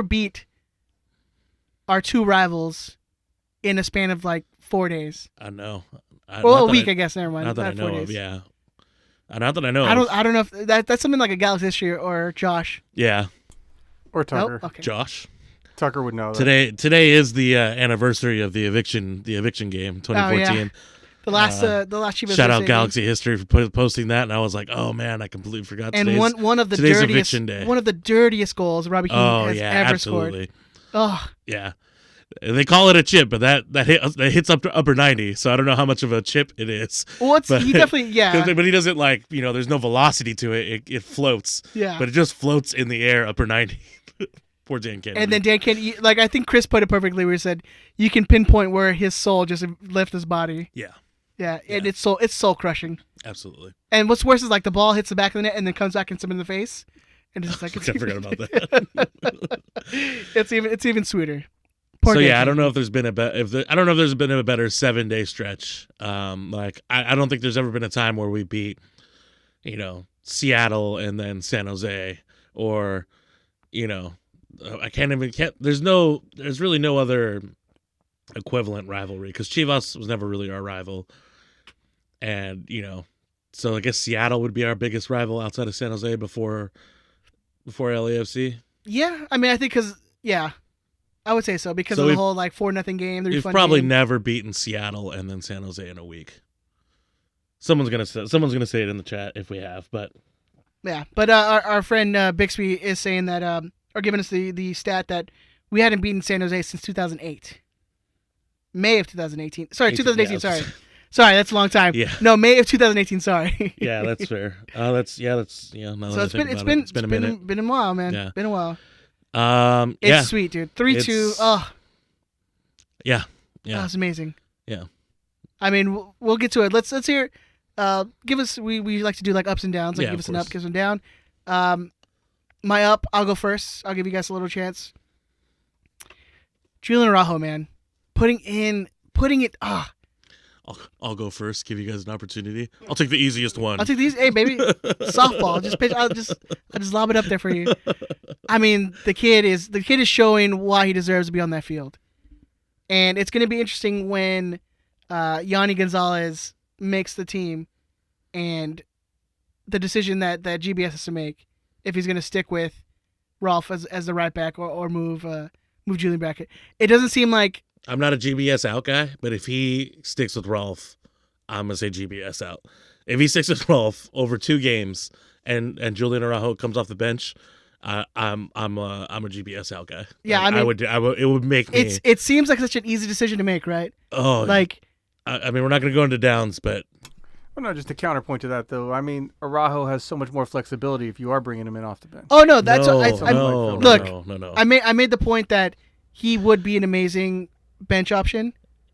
Speaker 1: beat our two rivals in a span of like 4 days?
Speaker 3: I know.
Speaker 1: Well, a week, I guess. Never mind.
Speaker 3: Not that I know
Speaker 1: 4
Speaker 3: of.
Speaker 1: days.
Speaker 3: Yeah. Not that I know.
Speaker 1: I don't know if that's something like a Galaxy history or Josh.
Speaker 3: Yeah.
Speaker 4: Or Tucker.
Speaker 1: Nope? Okay.
Speaker 3: Josh.
Speaker 4: Tucker would know that.
Speaker 3: Today is the anniversary of the eviction game 2014.
Speaker 1: Oh, yeah. The last Chivas.
Speaker 3: Shout out Galaxy History for posting that, and I was like, oh man, I completely forgot.
Speaker 1: And one of the
Speaker 3: today's
Speaker 1: dirtiest
Speaker 3: eviction day.
Speaker 1: one of the dirtiest goals Robbie Keane has ever
Speaker 3: absolutely.
Speaker 1: scored. Oh
Speaker 3: Yeah. They call it a chip, but that hits up to upper 90, so I don't know how much of a chip it is.
Speaker 1: well,
Speaker 3: But,
Speaker 1: he definitely
Speaker 3: but he doesn't there's no velocity to it. It floats.
Speaker 1: Yeah.
Speaker 3: But it just floats in the air upper 90. Poor Dan Kennedy.
Speaker 1: And then Dan Kennedy, I think Chris put it perfectly where he said you can pinpoint where his soul just left his body.
Speaker 3: Yeah.
Speaker 1: Yeah, and it's soul crushing.
Speaker 3: Absolutely.
Speaker 1: And what's worse is the ball hits the back of the net and then comes back and hits him in the face, and it's just like
Speaker 3: I forgot about that.
Speaker 1: it's even sweeter. Poor
Speaker 3: So
Speaker 1: Dan
Speaker 3: yeah, I don't
Speaker 1: Kennedy.
Speaker 3: know if there's been I don't know if there's been a better 7-day stretch. I don't think there's ever been a time where we beat, Seattle and then San Jose, or, there's really no other equivalent rivalry because Chivas was never really our rival, and so I guess Seattle would be our biggest rival outside of San Jose before LAFC.
Speaker 1: Yeah, I mean, I think I would say so because
Speaker 3: So
Speaker 1: of the
Speaker 3: we've-
Speaker 1: whole 4-0 game.
Speaker 3: We've probably never beaten Seattle and then San Jose in a week. Someone's gonna say it in the chat if we have, but
Speaker 1: Yeah, but our friend Bixby is saying that or giving us the stat that we hadn't beaten San Jose since 2008. May of 2018. Sorry, 2018.
Speaker 3: Yeah.
Speaker 1: Sorry, that's a long time.
Speaker 3: Yeah.
Speaker 1: No, May of 2018. Sorry.
Speaker 3: Yeah, that's fair. Now
Speaker 1: So
Speaker 3: that I think about it, it's been a minute.
Speaker 1: Been a while, man.
Speaker 3: Yeah.
Speaker 1: Been a while.
Speaker 3: Yeah.
Speaker 1: It's sweet, dude. 3-2.
Speaker 3: It's-
Speaker 1: Oh,
Speaker 3: Yeah.
Speaker 1: that's amazing.
Speaker 3: Yeah.
Speaker 1: I mean, we'll get to it. Let's hear. Give us. We like to do ups and downs.
Speaker 3: Yeah,
Speaker 1: Give
Speaker 3: of
Speaker 1: us an up,
Speaker 3: course.
Speaker 1: give us a down. My up. I'll go first. I'll give you guys a little chance. Julian Araujo, man, putting it.
Speaker 3: I'll go first. Give you guys an opportunity. I'll take the easiest one.
Speaker 1: I'll take these. Hey, baby, softball. Just pitch. I'll just lob it up there for you. I mean, the kid is showing why he deserves to be on that field, and it's going to be interesting when Yanni Gonzalez makes the team, and the decision that GBS has to make if he's going to stick with Rolf as the right back or move Julian back. It doesn't seem like.
Speaker 3: I'm not a GBS out guy, but if he sticks with Rolf, I'm gonna say GBS out. If he sticks with Rolf over 2 games and Julian Araujo comes off the bench, I'm a GBS out guy.
Speaker 1: Yeah,
Speaker 3: I would. It would make me.
Speaker 1: It seems like such an easy decision to make, right?
Speaker 3: Oh,
Speaker 1: Like,
Speaker 3: I mean, we're not gonna go into downs, but
Speaker 4: Well, no, just a counterpoint to that, though. I mean, Araujo has so much more flexibility if you are bringing him in off the bench.
Speaker 1: oh no, that's
Speaker 3: no,
Speaker 1: what
Speaker 3: no.
Speaker 1: I made the point that he would be an amazing bench option,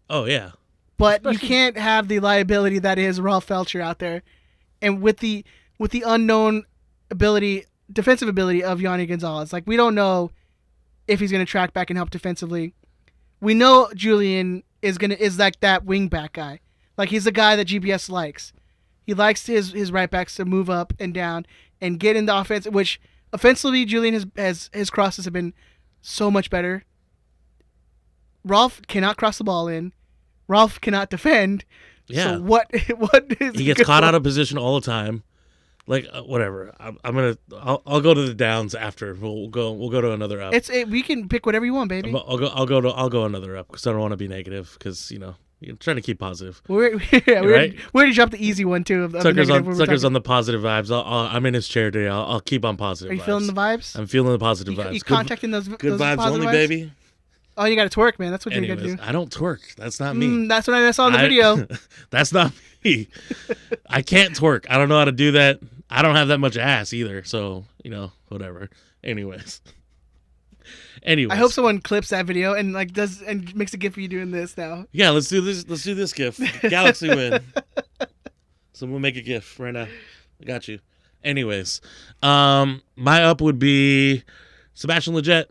Speaker 3: Oh yeah,
Speaker 1: but you can't have the liability that is Rolf Felcher out there, and with the unknown defensive ability of Yanni Gonzalez. Like, we don't know if he's going to track back and help defensively. We know Julian is like that wing back guy. Like, he's the guy that GBS likes. He likes his right backs to move up and down and get in the offense, which offensively Julian his crosses have been so much better. Rolf cannot cross the ball in. Rolf cannot defend.
Speaker 3: yeah.
Speaker 1: So what is
Speaker 3: He gets caught out of position all the time. Like whatever. I'll go to the downs after. We'll go to another up.
Speaker 1: We can pick whatever you want, baby.
Speaker 3: I'll go another up because I don't want to be negative because you're trying to keep positive.
Speaker 1: We're
Speaker 3: Right?
Speaker 1: going to drop the easy one too. Of the negative when we're
Speaker 3: Tucker's
Speaker 1: talking.
Speaker 3: on the positive vibes. I'm in his chair today. I'll keep on positive.
Speaker 1: Are you
Speaker 3: vibes.
Speaker 1: feeling the vibes?
Speaker 3: I'm feeling the positive vibes.
Speaker 1: You
Speaker 3: Good-
Speaker 1: contacting those
Speaker 3: Good
Speaker 1: those
Speaker 3: vibes
Speaker 1: positive
Speaker 3: only,
Speaker 1: vibes?
Speaker 3: baby.
Speaker 1: Oh, you got to twerk, man. That's what you got to
Speaker 3: Anyways,
Speaker 1: do.
Speaker 3: I don't twerk. That's not me.
Speaker 1: That's what I saw in the video.
Speaker 3: That's not me. I can't twerk. I don't know how to do that. I don't have that much ass either. So, whatever. Anyways. Anyways.
Speaker 1: I hope someone clips that video and like does and makes a gif of you doing this now.
Speaker 3: Yeah, let's do this. Let's do this GIF. Galaxy win. So we'll make a GIF right now. I got you. Anyways, my up would be Sebastian Lletget.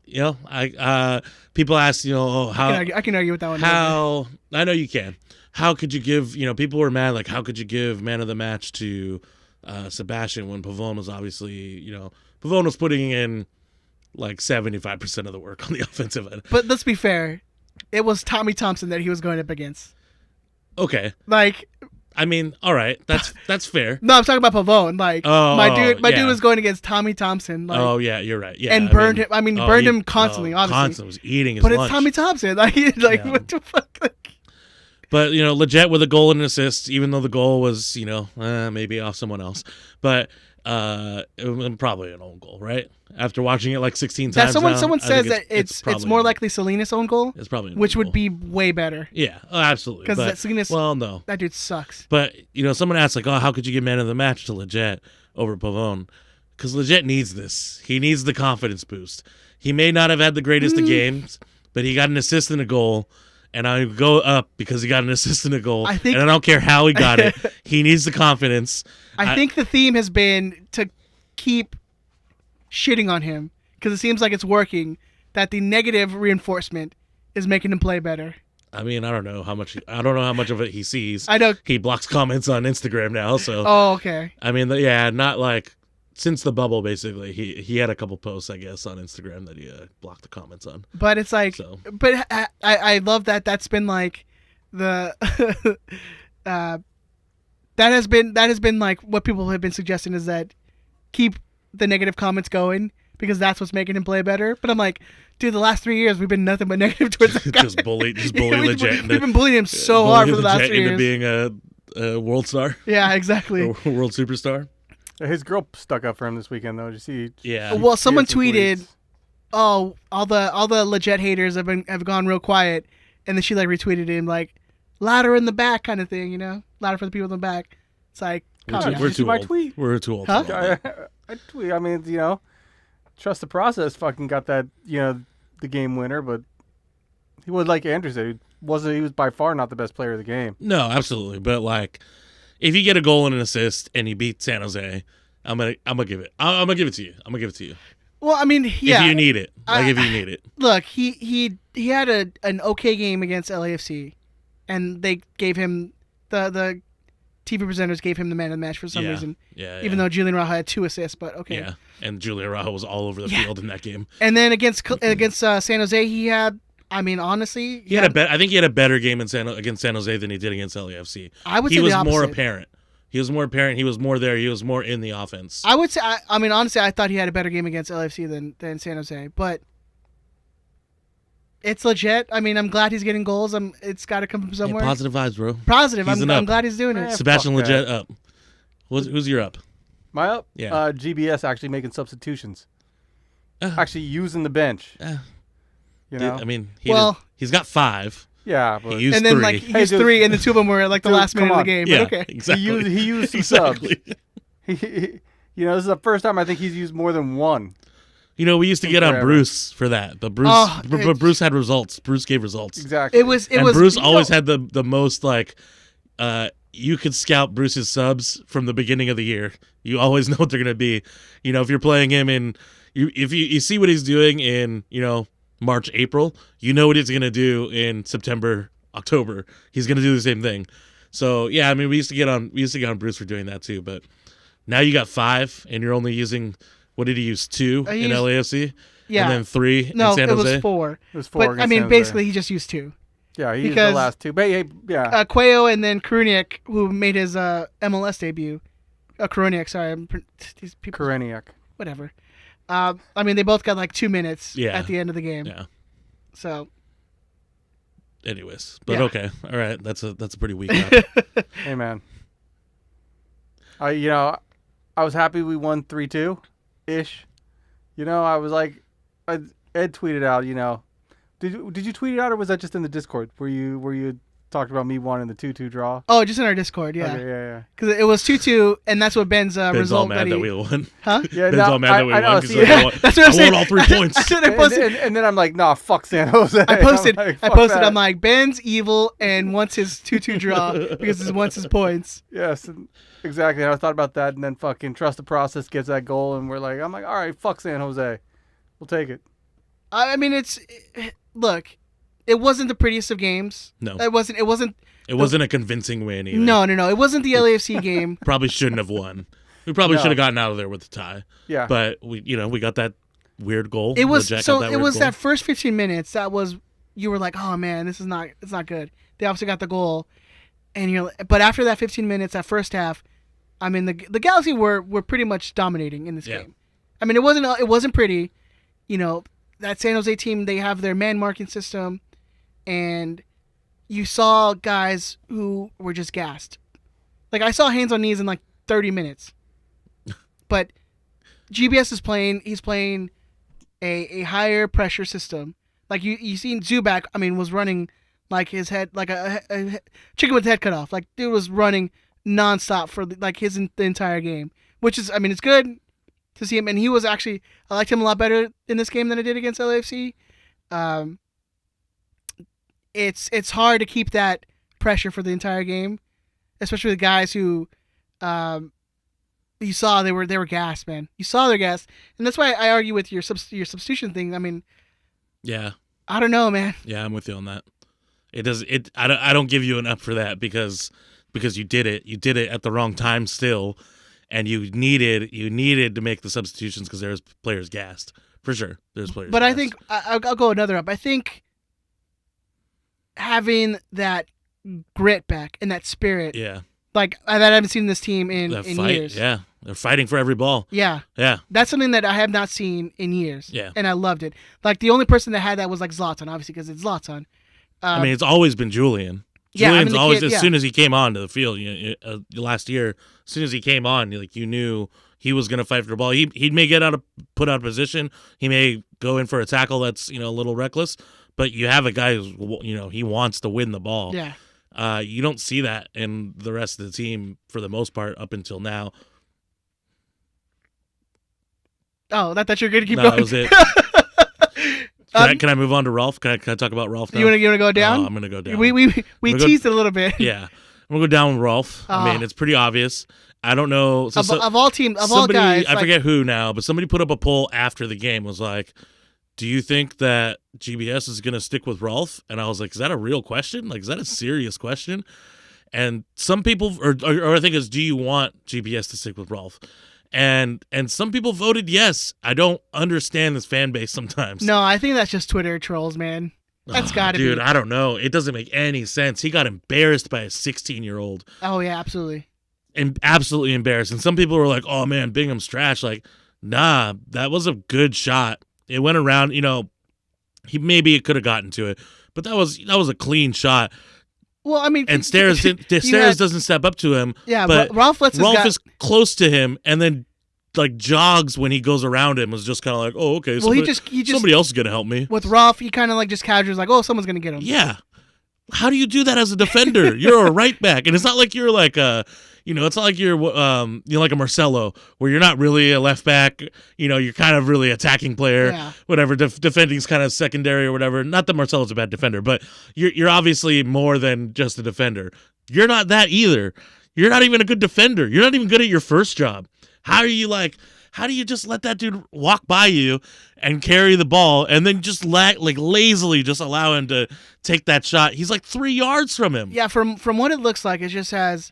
Speaker 3: You know, people ask, you know, how
Speaker 1: I can argue with that one.
Speaker 3: how I know you can. How could you give? You know, people were mad. Like, how could you give man of the match to Sebastian when Pavone was obviously, you know, Pavone was putting in like 75% of the work on the offensive end.
Speaker 1: But let's be fair, it was Tommy Thompson that he was going up against.
Speaker 3: Okay,
Speaker 1: Like,
Speaker 3: I mean, all right, that's fair.
Speaker 1: no, I'm talking about Pavone. Like, my dude
Speaker 3: yeah.
Speaker 1: was going against Tommy Thompson. Like,
Speaker 3: Oh yeah, you're right. Yeah,
Speaker 1: and burned him. I mean, burned him constantly. Obviously,
Speaker 3: constantly was eating his
Speaker 1: but
Speaker 3: lunch.
Speaker 1: it's Tommy Thompson. Like, like
Speaker 3: Yeah.
Speaker 1: what the fuck? Like,
Speaker 3: But, you know, Lletget with a goal and an assist, even though the goal was, you know, maybe off someone else. But it was probably an own goal, right? After watching it like 16 times
Speaker 1: someone
Speaker 3: now, I
Speaker 1: says
Speaker 3: think
Speaker 1: that it's
Speaker 3: probably
Speaker 1: more
Speaker 3: an-
Speaker 1: likely Salinas' own goal,
Speaker 3: It's probably an
Speaker 1: which
Speaker 3: own
Speaker 1: would
Speaker 3: goal.
Speaker 1: be way better.
Speaker 3: Yeah, absolutely.
Speaker 1: Because
Speaker 3: But-
Speaker 1: Salinas,
Speaker 3: well, no.
Speaker 1: that dude sucks.
Speaker 3: But, you know, someone asked, like, oh, how could you give man of the match to Lletget over Pavone? Because Lletget needs this. He needs the confidence boost. He may not have had the greatest of games, but he got an assist and a goal. And I go up because he got an assist and a goal.
Speaker 1: I think-
Speaker 3: and I don't care how he got it. He needs the confidence.
Speaker 1: I think the theme has been to keep shitting on him because it seems like it's working. That the negative reinforcement is making him play better.
Speaker 3: I mean, I don't know how much of it he sees.
Speaker 1: I know.
Speaker 3: He blocks comments on Instagram now, so
Speaker 1: Oh, okay.
Speaker 3: I mean, yeah, not like since the bubble. Basically, he had a couple posts, I guess, on Instagram that he blocked the comments on.
Speaker 1: But it's like,
Speaker 3: So.
Speaker 1: but I love that. That's been like the that has been like what people have been suggesting is that keep the negative comments going because that's what's making him play better. But I'm like, dude, the last 3 years we've been nothing but negative towards that guy.
Speaker 3: just bully
Speaker 1: we've
Speaker 3: Lletget.
Speaker 1: been bullying him so hard for the last 3
Speaker 3: into
Speaker 1: years.
Speaker 3: being a world star,
Speaker 1: Yeah, exactly.
Speaker 3: a world superstar.
Speaker 4: His girl stuck up for him this weekend, though. Did you see?
Speaker 3: Yeah.
Speaker 1: Well, someone
Speaker 4: some
Speaker 1: tweeted,
Speaker 4: tweets.
Speaker 1: "Oh, all the Lletget haters have gone real quiet," and then she like retweeted him like, "Louder in the back," kind of thing, you know, louder for the people in the back. It's like, calm
Speaker 4: Did
Speaker 1: down.
Speaker 4: you
Speaker 3: We're
Speaker 4: see
Speaker 3: too
Speaker 4: my
Speaker 3: old.
Speaker 4: tweet?
Speaker 3: We're too old.
Speaker 1: Huh?
Speaker 3: for all that.
Speaker 4: I tweet. I mean, you know, trust the process. Fucking got that. You know, the game winner, but he was like Andrew said. He was by far not the best player of the game.
Speaker 3: No, absolutely. But like, if you get a goal and an assist and you beat San Jose, I'm gonna give it. I'm gonna give it to you. I'm gonna give it to you.
Speaker 1: Well, I mean, yeah.
Speaker 3: If you need it, like if you need it.
Speaker 1: Look, he had an okay game against LAFC, and they gave him the TV presenters gave him the man of the match for some reason.
Speaker 3: Yeah.
Speaker 1: Even though Julian Raja had 2 assists, but okay.
Speaker 3: Yeah, and Julian Rajo was all over the field in that game.
Speaker 1: And then against San Jose, he had. I mean, honestly,
Speaker 3: He had I think he had a better game against San Jose than he did against LAFC.
Speaker 1: I would
Speaker 3: he
Speaker 1: say
Speaker 3: was
Speaker 1: the
Speaker 3: more
Speaker 1: opposite.
Speaker 3: apparent. He was more apparent. He was more there. He was more in the offense.
Speaker 1: I would say. I mean, honestly, I thought he had a better game against LAFC than San Jose, but it's legit. I mean, I'm glad he's getting goals. It's got to come from
Speaker 3: Yeah,
Speaker 1: somewhere.
Speaker 3: positive vibes, bro.
Speaker 1: Positive.
Speaker 3: He's an
Speaker 1: I'm
Speaker 3: up.
Speaker 1: glad he's doing
Speaker 4: Yeah.
Speaker 1: it.
Speaker 3: Sebastian
Speaker 4: fuck
Speaker 3: Lletget
Speaker 4: that.
Speaker 3: up. Who's your up?
Speaker 4: My up.
Speaker 3: Yeah.
Speaker 4: GBS actually making substitutions.
Speaker 3: Uh.
Speaker 4: Actually using the bench. You know.
Speaker 3: I mean, he's got 5.
Speaker 4: yeah, but
Speaker 3: He used
Speaker 1: And then
Speaker 3: 3.
Speaker 1: like he
Speaker 4: Hey,
Speaker 1: used
Speaker 4: dude.
Speaker 1: 3, and the 2 of them were like the
Speaker 4: Dude,
Speaker 1: last minute
Speaker 4: come
Speaker 1: of the
Speaker 4: on.
Speaker 1: game.
Speaker 3: yeah,
Speaker 1: But okay.
Speaker 3: exactly.
Speaker 4: he used some
Speaker 3: exactly.
Speaker 4: subs. You know, this is the first time I think he's used more than one.
Speaker 3: You know, we used to get on
Speaker 4: Forever.
Speaker 3: Bruce for that, but Bruce,
Speaker 1: Oh,
Speaker 3: but Bruce had results. Bruce gave results.
Speaker 4: Exactly.
Speaker 1: It was
Speaker 3: Bruce
Speaker 1: you
Speaker 3: always
Speaker 1: know,
Speaker 3: had the most like. You could scout Bruce's subs from the beginning of the year. You always know what they're gonna be. You know, if you're playing him if you see what he's doing in March, April, you know what he's gonna do in September, October. He's gonna do the same thing. So yeah, I mean, we used to get on Bruce for doing that too, but now you got 5, and you're only using. What did he use? 2
Speaker 1: He
Speaker 3: in
Speaker 1: used-
Speaker 3: LAFC,
Speaker 1: Yeah.
Speaker 3: and then 3
Speaker 1: No,
Speaker 3: in San
Speaker 1: it
Speaker 3: Jose.
Speaker 1: was 4.
Speaker 4: It was 4
Speaker 1: But I
Speaker 4: against
Speaker 1: mean,
Speaker 4: San Jose.
Speaker 1: basically, he just used 2.
Speaker 4: Yeah, he used
Speaker 1: because-
Speaker 4: the last 2. But yeah.
Speaker 1: Cuello and then Kruniak, who made his MLS debut. Kruniak, sorry. These people,
Speaker 4: Koreniak.
Speaker 1: whatever. I mean, they both got like 2 minutes
Speaker 3: Yeah.
Speaker 1: at the end of the game.
Speaker 3: Yeah.
Speaker 1: So,
Speaker 3: Anyways, but
Speaker 1: Yeah.
Speaker 3: okay, all right. That's a pretty weak. Up.
Speaker 4: Hey man. I was happy we won 3-2 ish. I was like Ed tweeted out, did you tweet it out or was that just in the Discord? Were you talked about me wanting the 2-2 draw.
Speaker 1: Oh, just in our Discord, yeah.
Speaker 4: Okay, yeah.
Speaker 1: Because it was 2-2, and that's what Ben's
Speaker 3: Ben's
Speaker 1: result
Speaker 3: all mad that we won.
Speaker 1: Huh?
Speaker 4: Yeah,
Speaker 3: Ben's all mad that we won because
Speaker 1: That's what I'm
Speaker 3: I
Speaker 1: saying.
Speaker 3: want all 3 points.
Speaker 1: That's what I posted.
Speaker 4: And then I'm like, nah, fuck San Jose.
Speaker 1: I posted.
Speaker 4: I'm like, fuck that.
Speaker 1: I'm like, Ben's evil and wants his 2-2 draw because he wants his points.
Speaker 4: Yes, exactly. And I thought about that, and then fucking trust the process gets that goal, and I'm like, all right, fuck San Jose, we'll take it.
Speaker 1: I mean, look, it wasn't the prettiest of games.
Speaker 3: No,
Speaker 1: it wasn't.
Speaker 3: It wasn't a convincing win either.
Speaker 1: No. It wasn't the LAFC game.
Speaker 3: Probably shouldn't have won. We probably should have gotten out of there with a tie.
Speaker 4: Yeah,
Speaker 3: but we got that weird goal.
Speaker 1: It was
Speaker 3: that
Speaker 1: that first 15 minutes that was you were like, oh man, it's not good. They obviously got the goal, and but after that 15 minutes, that first half, I mean the Galaxy were pretty much dominating in this game. I mean it wasn't pretty, that San Jose team, they have their man marking system, and you saw guys who were just gassed. Like I saw hands on knees in like 30 minutes. But GBS is playing a higher pressure system. Like you seen Zubak, I mean, was running like his head, like a chicken with his head cut off. Like dude was running nonstop for like the entire game, which is, I mean, it's good to see him. And he was actually, I liked him a lot better in this game than I did against LAFC. It's hard to keep that pressure for the entire game, especially the guys who, you saw they were gassed, man. You saw their gas, and that's why I argue with your substitution thing. I mean,
Speaker 3: yeah,
Speaker 1: I don't know, man.
Speaker 3: Yeah, I'm with you on that. I don't give you an up for that because you did it. You did it at the wrong time still, and you needed to make the substitutions because there's players gassed for sure. There's players.
Speaker 1: But
Speaker 3: gassed.
Speaker 1: I think I'll go another up. I think having that grit back and that spirit, like that I haven't seen this team in years.
Speaker 3: Yeah, they're fighting for every ball.
Speaker 1: Yeah, that's something that I have not seen in years.
Speaker 3: Yeah,
Speaker 1: and I loved it. Like the only person that had that was like Zlatan, obviously because it's Zlatan.
Speaker 3: I mean, it's always been Julian. Julian's always, as soon as he came onto the field, last year, as soon as he came on, you knew he was going to fight for the ball. He may put out of position. He may go in for a tackle that's a little reckless, but you have a guy who's he wants to win the ball.
Speaker 1: Yeah.
Speaker 3: You don't see that in the rest of the team for the most part up until now.
Speaker 1: Oh, I thought you were going to keep
Speaker 3: going.
Speaker 1: That
Speaker 3: was it. Can I move on to Rolf? Can I talk about Rolf now?
Speaker 1: You want to go down?
Speaker 3: I'm going to go down.
Speaker 1: We teased it a little bit.
Speaker 3: Yeah. I'm going to go down with Rolf. I mean, it's pretty obvious. I don't know.
Speaker 1: Of all guys.
Speaker 3: I forget who now, but somebody put up a poll after the game, was like, do you think that GBS is going to stick with Rolf? And I was like, is that a real question? Like, is that a serious question? And some people, or I think it's, do you want GBS to stick with Rolf? And some people voted yes. I don't understand this fan base sometimes.
Speaker 1: No, I think that's just Twitter trolls, man. That's got to be.
Speaker 3: Dude, I don't know. It doesn't make any sense. He got embarrassed by a 16-year-old.
Speaker 1: Oh, yeah, absolutely.
Speaker 3: And absolutely embarrassed. And some people were like, oh, man, Bingham's trash. Like, nah, that was a good shot. It went around, it could have gotten to it. But that was a clean shot.
Speaker 1: Well, I mean,
Speaker 3: and Stairs doesn't step up to him.
Speaker 1: Yeah, but Rolf
Speaker 3: is close to him, and then like jogs when he goes around him. Was just kind of like, oh, okay.
Speaker 1: Well,
Speaker 3: somebody else is gonna help me.
Speaker 1: With Rolf, he kind of like just casually like, oh, someone's gonna get him.
Speaker 3: Yeah. How do you do that as a defender? You're a right back, and it's not like you're like a. It's not like you're like a Marcelo, where you're not really a left back. You're kind of really attacking player, whatever. Defending's kind of secondary or whatever. Not that Marcelo's a bad defender, but you're obviously more than just a defender. You're not that either. You're not even a good defender. You're not even good at your first job. How do you just let that dude walk by you and carry the ball and then just lazily just allow him to take that shot? He's like 3 yards from him.
Speaker 1: Yeah, from what it looks like, it just has.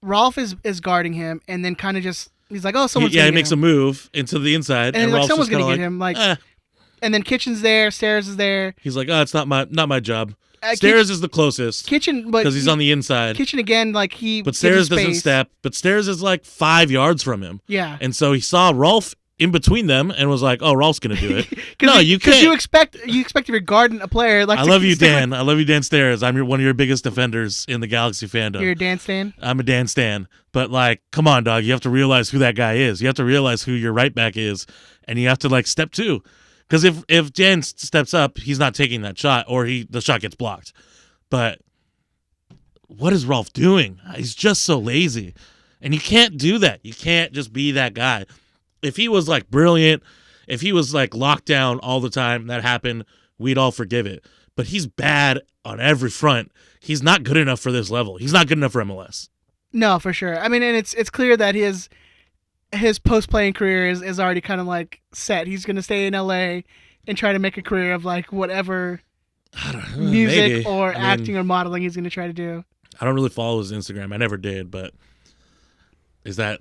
Speaker 1: Rolf is guarding him, and then kind of just he's like, oh, someone's gonna
Speaker 3: he
Speaker 1: get
Speaker 3: makes
Speaker 1: him.
Speaker 3: a move into the inside,
Speaker 1: and
Speaker 3: Rolf's
Speaker 1: someone's
Speaker 3: gonna
Speaker 1: get him. And then Kitchen's there, Stairs is there.
Speaker 3: He's like, oh, it's not my job. Stairs is the closest.
Speaker 1: Kitchen, but
Speaker 3: because he's on the inside.
Speaker 1: Kitchen again,
Speaker 3: But Stairs doesn't step. But Stairs is like 5 yards from him.
Speaker 1: Yeah,
Speaker 3: and so he saw Rolf in between them and was like, "Oh, Rolf's gonna do it." No, you can't.
Speaker 1: Because you expect if you're guarding a player like.
Speaker 3: I love you, Dan. I love you, Dan Stairs. I'm one of your biggest defenders in the Galaxy fandom.
Speaker 1: You're a Dan Stan.
Speaker 3: I'm a Dan Stan, but come on, dog. You have to realize who that guy is. You have to realize who your right back is, and you have to step to. Because if Dan steps up, he's not taking that shot, or the shot gets blocked. But what is Rolf doing? He's just so lazy. And you can't do that. You can't just be that guy. If he was like brilliant, if he was like locked down all the time, that happened, we'd all forgive it. But he's bad on every front. He's not good enough for this level. He's not good enough for MLS.
Speaker 1: No, for sure. I mean, and it's clear that his post-playing career is already kind of like set. He's going to stay in LA and try to make a career of like whatever music or acting or modeling he's going to try to do.
Speaker 3: I don't really follow his Instagram. I never did, but is that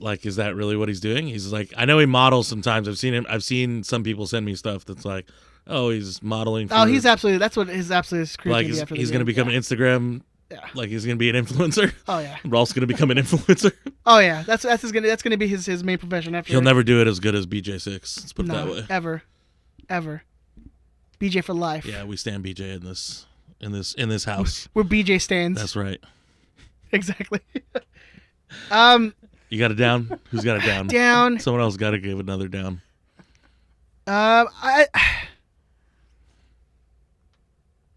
Speaker 3: really what he's doing? He's like, I know he models sometimes. I've seen some people send me stuff that's like, oh, he's modeling.
Speaker 1: He's absolutely. That's what his absolute career
Speaker 3: like he's going to become an Instagram. Yeah. Like he's going to be an influencer.
Speaker 1: Oh yeah.
Speaker 3: Rolf's going to become an influencer.
Speaker 1: Oh yeah. That's going to be his main profession after.
Speaker 3: He'll never do it as good as BJ6. Let's put it that way.
Speaker 1: Ever. BJ for life.
Speaker 3: Yeah, we stand BJ in this house.
Speaker 1: We're BJ stands.
Speaker 3: That's right.
Speaker 1: Exactly.
Speaker 3: You got a down? Who's got a down?
Speaker 1: Down.
Speaker 3: Someone else got to give another down.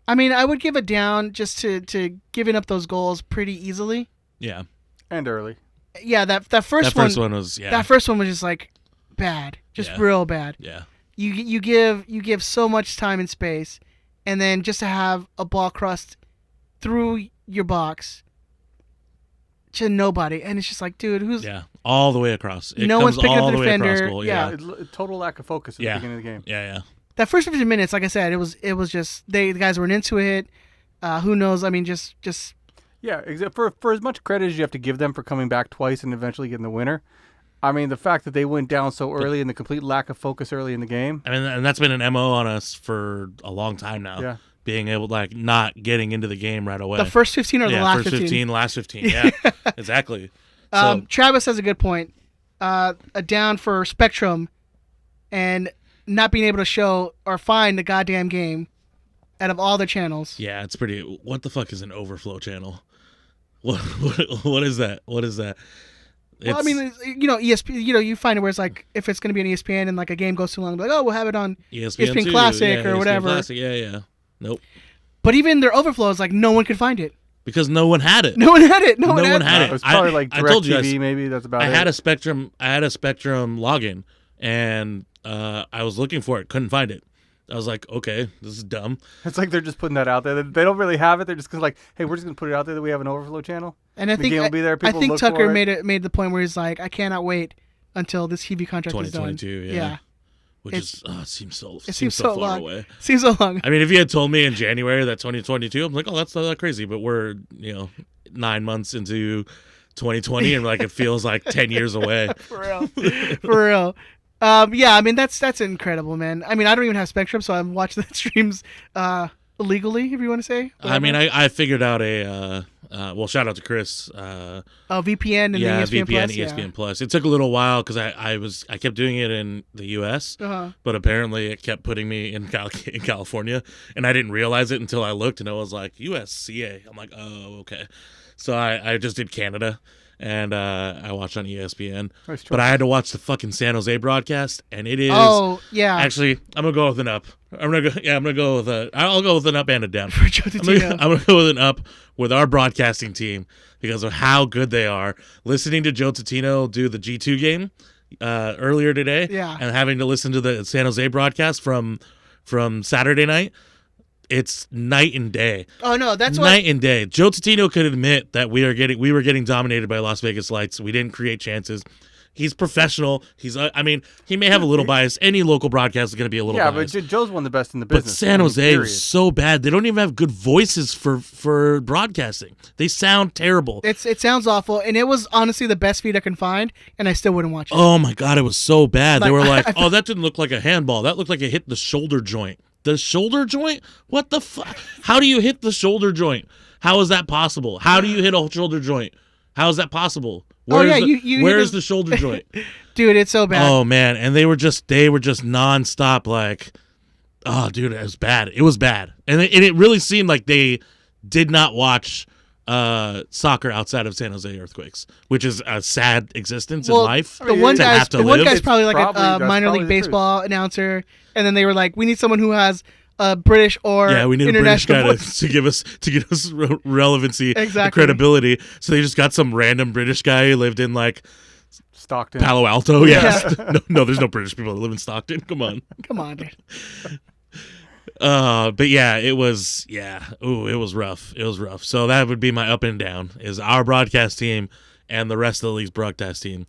Speaker 1: I mean, I would give a down just to giving up those goals pretty easily.
Speaker 3: Yeah.
Speaker 4: And early.
Speaker 1: Yeah, that first one
Speaker 3: was
Speaker 1: That first one was just like bad, just real bad.
Speaker 3: Yeah.
Speaker 1: You give so much time and space, and then just to have a ball crossed through your box to nobody, and it's just like, dude, who's
Speaker 3: all the way across.
Speaker 1: No one's picking up the defender. Yeah.
Speaker 4: Total lack of focus at the beginning of the game.
Speaker 3: Yeah.
Speaker 1: That first 15 minutes, like I said, it was just the guys weren't into it. Who knows? I mean, just
Speaker 4: yeah. For as much credit as you have to give them for coming back twice and eventually getting the winner, I mean, the fact that they went down so early and the complete lack of focus early in the game.
Speaker 3: I mean, and that's been an MO on us for a long time now. Yeah. Being able to like not getting into the game right away.
Speaker 1: The first 15 or the last 15?
Speaker 3: Last 15. Yeah, exactly.
Speaker 1: Travis has a good point. A down for Spectrum and not being able to show or find the goddamn game out of all the channels.
Speaker 3: Yeah, it's pretty. What the fuck is an overflow channel? What is that? What is that?
Speaker 1: Well, I mean, ESPN. You find it where it's like if it's going to be on ESPN and like a game goes too long, like we'll have it on ESPN Classic or whatever.
Speaker 3: Classic. Yeah. Nope.
Speaker 1: But even their overflow is like no one could find it.
Speaker 3: Because no one had it.
Speaker 1: No one had it. No one had it.
Speaker 4: It was probably like DirecTV, maybe. That's about it.
Speaker 3: I had a Spectrum login, and I was looking for it. Couldn't find it. I was like, okay, this is dumb.
Speaker 4: It's like they're just putting that out there. They don't really have it. They're just like, hey, we're just going to put it out there that we have an overflow channel.
Speaker 1: And I think
Speaker 4: the game will be there. People look
Speaker 1: Tucker
Speaker 4: for it.
Speaker 1: made the point where he's like, I cannot wait until this TV contract is done.
Speaker 3: 2022, yeah. Which it seems so far away.
Speaker 1: Seems so long.
Speaker 3: I mean, if you had told me in January that 2022, I'm like, oh, that's not that crazy. But we're 9 months into 2020, and like it feels like 10 years away.
Speaker 1: For real. Yeah, I mean that's incredible, man. I mean, I don't even have Spectrum, so I'm watching the streams illegally, if you want to say. Whatever.
Speaker 3: I mean, I figured out a shout out to Chris.
Speaker 1: VPN and ESPN
Speaker 3: VPN,
Speaker 1: Plus.
Speaker 3: ESPN Plus. It took a little while because I kept doing it in the U.S., but apparently it kept putting me in California, and I didn't realize it until I looked, and I was like USCA. I'm like, oh, okay. So I just did Canada. And I watched on ESPN, but I had to watch the fucking San Jose broadcast, and it is.
Speaker 1: Oh yeah.
Speaker 3: Actually, I'm gonna go with an up. I'll go with an up and a down.
Speaker 1: For Joe Totino.
Speaker 3: I'm gonna go with an up with our broadcasting team because of how good they are. Listening to Joe Totino do the G2 game earlier today, and having to listen to the San Jose broadcast from Saturday night. It's night and day.
Speaker 1: Oh no, that's
Speaker 3: night and day. Joe Totino could admit that we were getting dominated by Las Vegas Lights. We didn't create chances. He's professional. I mean, he may have a little bias. Any local broadcast is going to be a little biased.
Speaker 4: Yeah, but Joe's one of the best in the business.
Speaker 3: But San Jose is so bad. They don't even have good voices for broadcasting. They sound terrible.
Speaker 1: It sounds awful, and it was honestly the best feed I can find, and I still wouldn't watch it.
Speaker 3: Oh my God, it was so bad. They were like, oh, that didn't look like a handball. That looked like it hit the shoulder joint. The shoulder joint? What the fuck? How do you hit the shoulder joint? How is that possible? How do you hit a shoulder joint? How is that possible? Where is the shoulder joint?
Speaker 1: Dude, it's so bad.
Speaker 3: Oh man, and they were just nonstop like, oh dude, it was bad. It was bad. And it really seemed like they did not watch soccer outside of San Jose Earthquakes, which is a sad existence in life.
Speaker 1: The one guy's probably like a minor league baseball announcer, and then they were like, we need someone who has a British or
Speaker 3: Yeah, we need a British
Speaker 1: international
Speaker 3: guy
Speaker 1: voice.
Speaker 3: to give us relevancy,
Speaker 1: Exactly.
Speaker 3: and credibility. So they just got some random British guy who lived in like
Speaker 4: Stockton.
Speaker 3: Palo Alto.
Speaker 1: Yeah.
Speaker 3: No, there's no British people that live in Stockton. Come on.
Speaker 1: Come on, dude.
Speaker 3: But yeah, it was it was rough. It was rough. So that would be my up and down is our broadcast team and the rest of the league's broadcast team.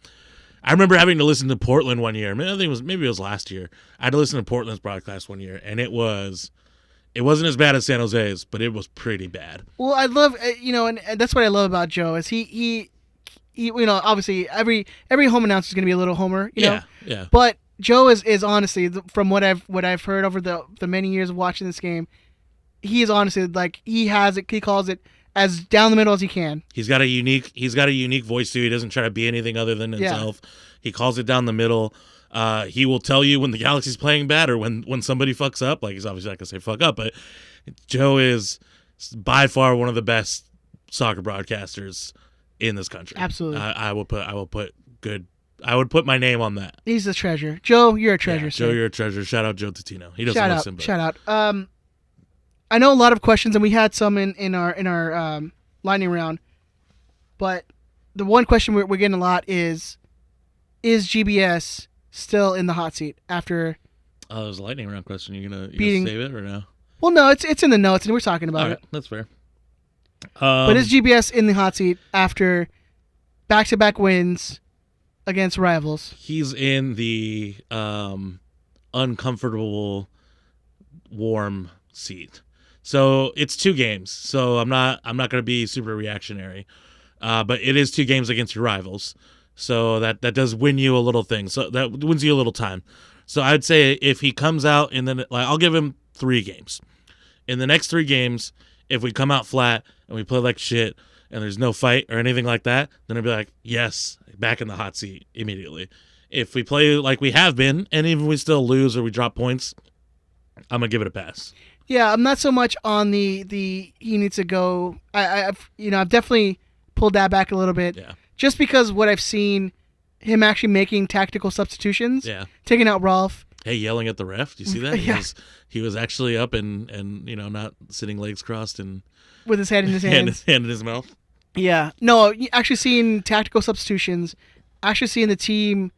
Speaker 3: I remember having to listen to Portland one year. Maybe it was last year. I had to listen to Portland's broadcast one year, and it wasn't as bad as San Jose's, but it was pretty bad.
Speaker 1: Well, I love and that's what I love about Joe is he obviously every home announcer is going to be a little homer, know.
Speaker 3: Yeah.
Speaker 1: But Joe is honestly from what I've heard over the many years of watching this game, he is honestly like he calls it as down the middle as he can.
Speaker 3: He's got a unique voice too. He doesn't try to be anything other than himself. He calls it down the middle. He will tell you when the Galaxy's playing bad or when somebody fucks up. Like he's obviously not gonna say fuck up, but Joe is by far one of the best soccer broadcasters in this country.
Speaker 1: Absolutely.
Speaker 3: I would put my name on that.
Speaker 1: He's a treasure. Joe, you're a treasure.
Speaker 3: Yeah, Joe, you're a treasure. Shout out Joe Totino. He doesn't listen, but
Speaker 1: Shout out. I know a lot of questions, and we had some in our lightning round. But the one question we're getting a lot is GBS still in the hot seat after?
Speaker 3: Oh, there's a lightning round question. You gonna
Speaker 1: beating-
Speaker 3: save it or no?
Speaker 1: Well, no, it's in the notes, and we're talking about
Speaker 3: All right,
Speaker 1: it.
Speaker 3: that's fair.
Speaker 1: But is GBS in the hot seat after back-to-back wins against rivals?
Speaker 3: He's in the uncomfortable, warm seat. So it's 2 games. So I'm not going to be super reactionary, but it is 2 games against your rivals. So that does win you a little thing. So that wins you a little time. So I'd say if he comes out and then I'll give him 3 games. In the next 3 games, if we come out flat and we play like shit and there's no fight or anything like that, then I'd be like, yes, back in the hot seat immediately. If we play like we have been and even we still lose or we drop points, I'm going to give it a pass.
Speaker 1: Yeah, I'm not so much on the he needs to go. I've definitely pulled that back a little bit.
Speaker 3: Yeah.
Speaker 1: Just because what I've seen him actually making tactical substitutions.
Speaker 3: Yeah.
Speaker 1: Taking out Rolf.
Speaker 3: Hey, yelling at the ref. Do you see that?
Speaker 1: Yeah.
Speaker 3: He was actually up and not sitting legs crossed and
Speaker 1: With his head in his hands.
Speaker 3: hand in his mouth.
Speaker 1: Yeah. No, actually seeing tactical substitutions, actually seeing the team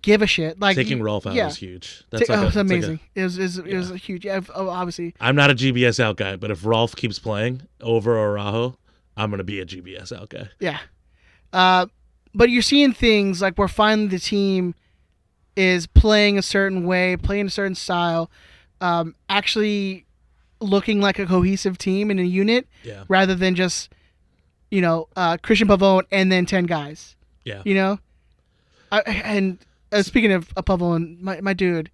Speaker 1: give a shit. Like
Speaker 3: Taking Rolf out was huge. That's
Speaker 1: it was amazing. It was huge. Yeah, obviously.
Speaker 3: I'm not a GBS out guy, but if Rolf keeps playing over Araujo, I'm going to be a GBS out guy.
Speaker 1: Yeah. But you're seeing things like where finally the team is playing a certain way, playing a certain style, actually looking like a cohesive team in a unit rather than just, Christian Pavone and then 10 guys.
Speaker 3: Yeah.
Speaker 1: Speaking of Pavone, my dude,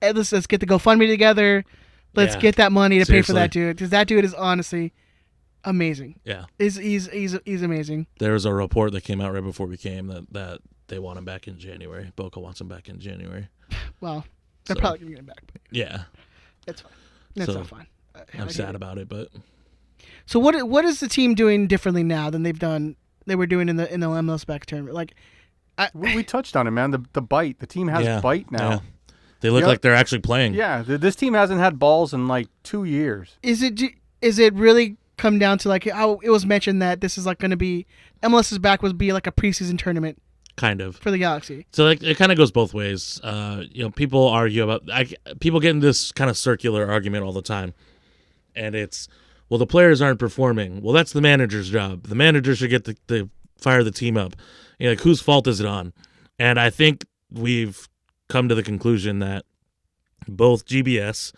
Speaker 1: let's get the GoFundMe together. Let's get that money to pay for that dude because that dude is honestly amazing.
Speaker 3: Yeah.
Speaker 1: He's amazing.
Speaker 3: There was a report that came out right before we came that they want him back in January. Boca wants him back in January.
Speaker 1: Well, they're probably going to get him back. But
Speaker 3: yeah.
Speaker 1: That's fine. That's all fine.
Speaker 3: I'm sad about it, but
Speaker 1: so what is the team doing differently now than they were doing in the MLS back tournament? Like
Speaker 4: we touched on it, man. The bite. The team has bite now.
Speaker 3: Yeah. They look like they're actually playing.
Speaker 4: Yeah, this team hasn't had balls in like 2 years.
Speaker 1: Is it really come down to like how it was mentioned that this is like going to be MLS's back would be like a preseason tournament?
Speaker 3: Kind of.
Speaker 1: For the Galaxy.
Speaker 3: So it kind of goes both ways. People argue about people get in this kind of circular argument all the time. And it's, well, the players aren't performing. Well, that's the manager's job. The manager should get the fire the team up. Like, whose fault is it on? And I think we've come to the conclusion that both GBS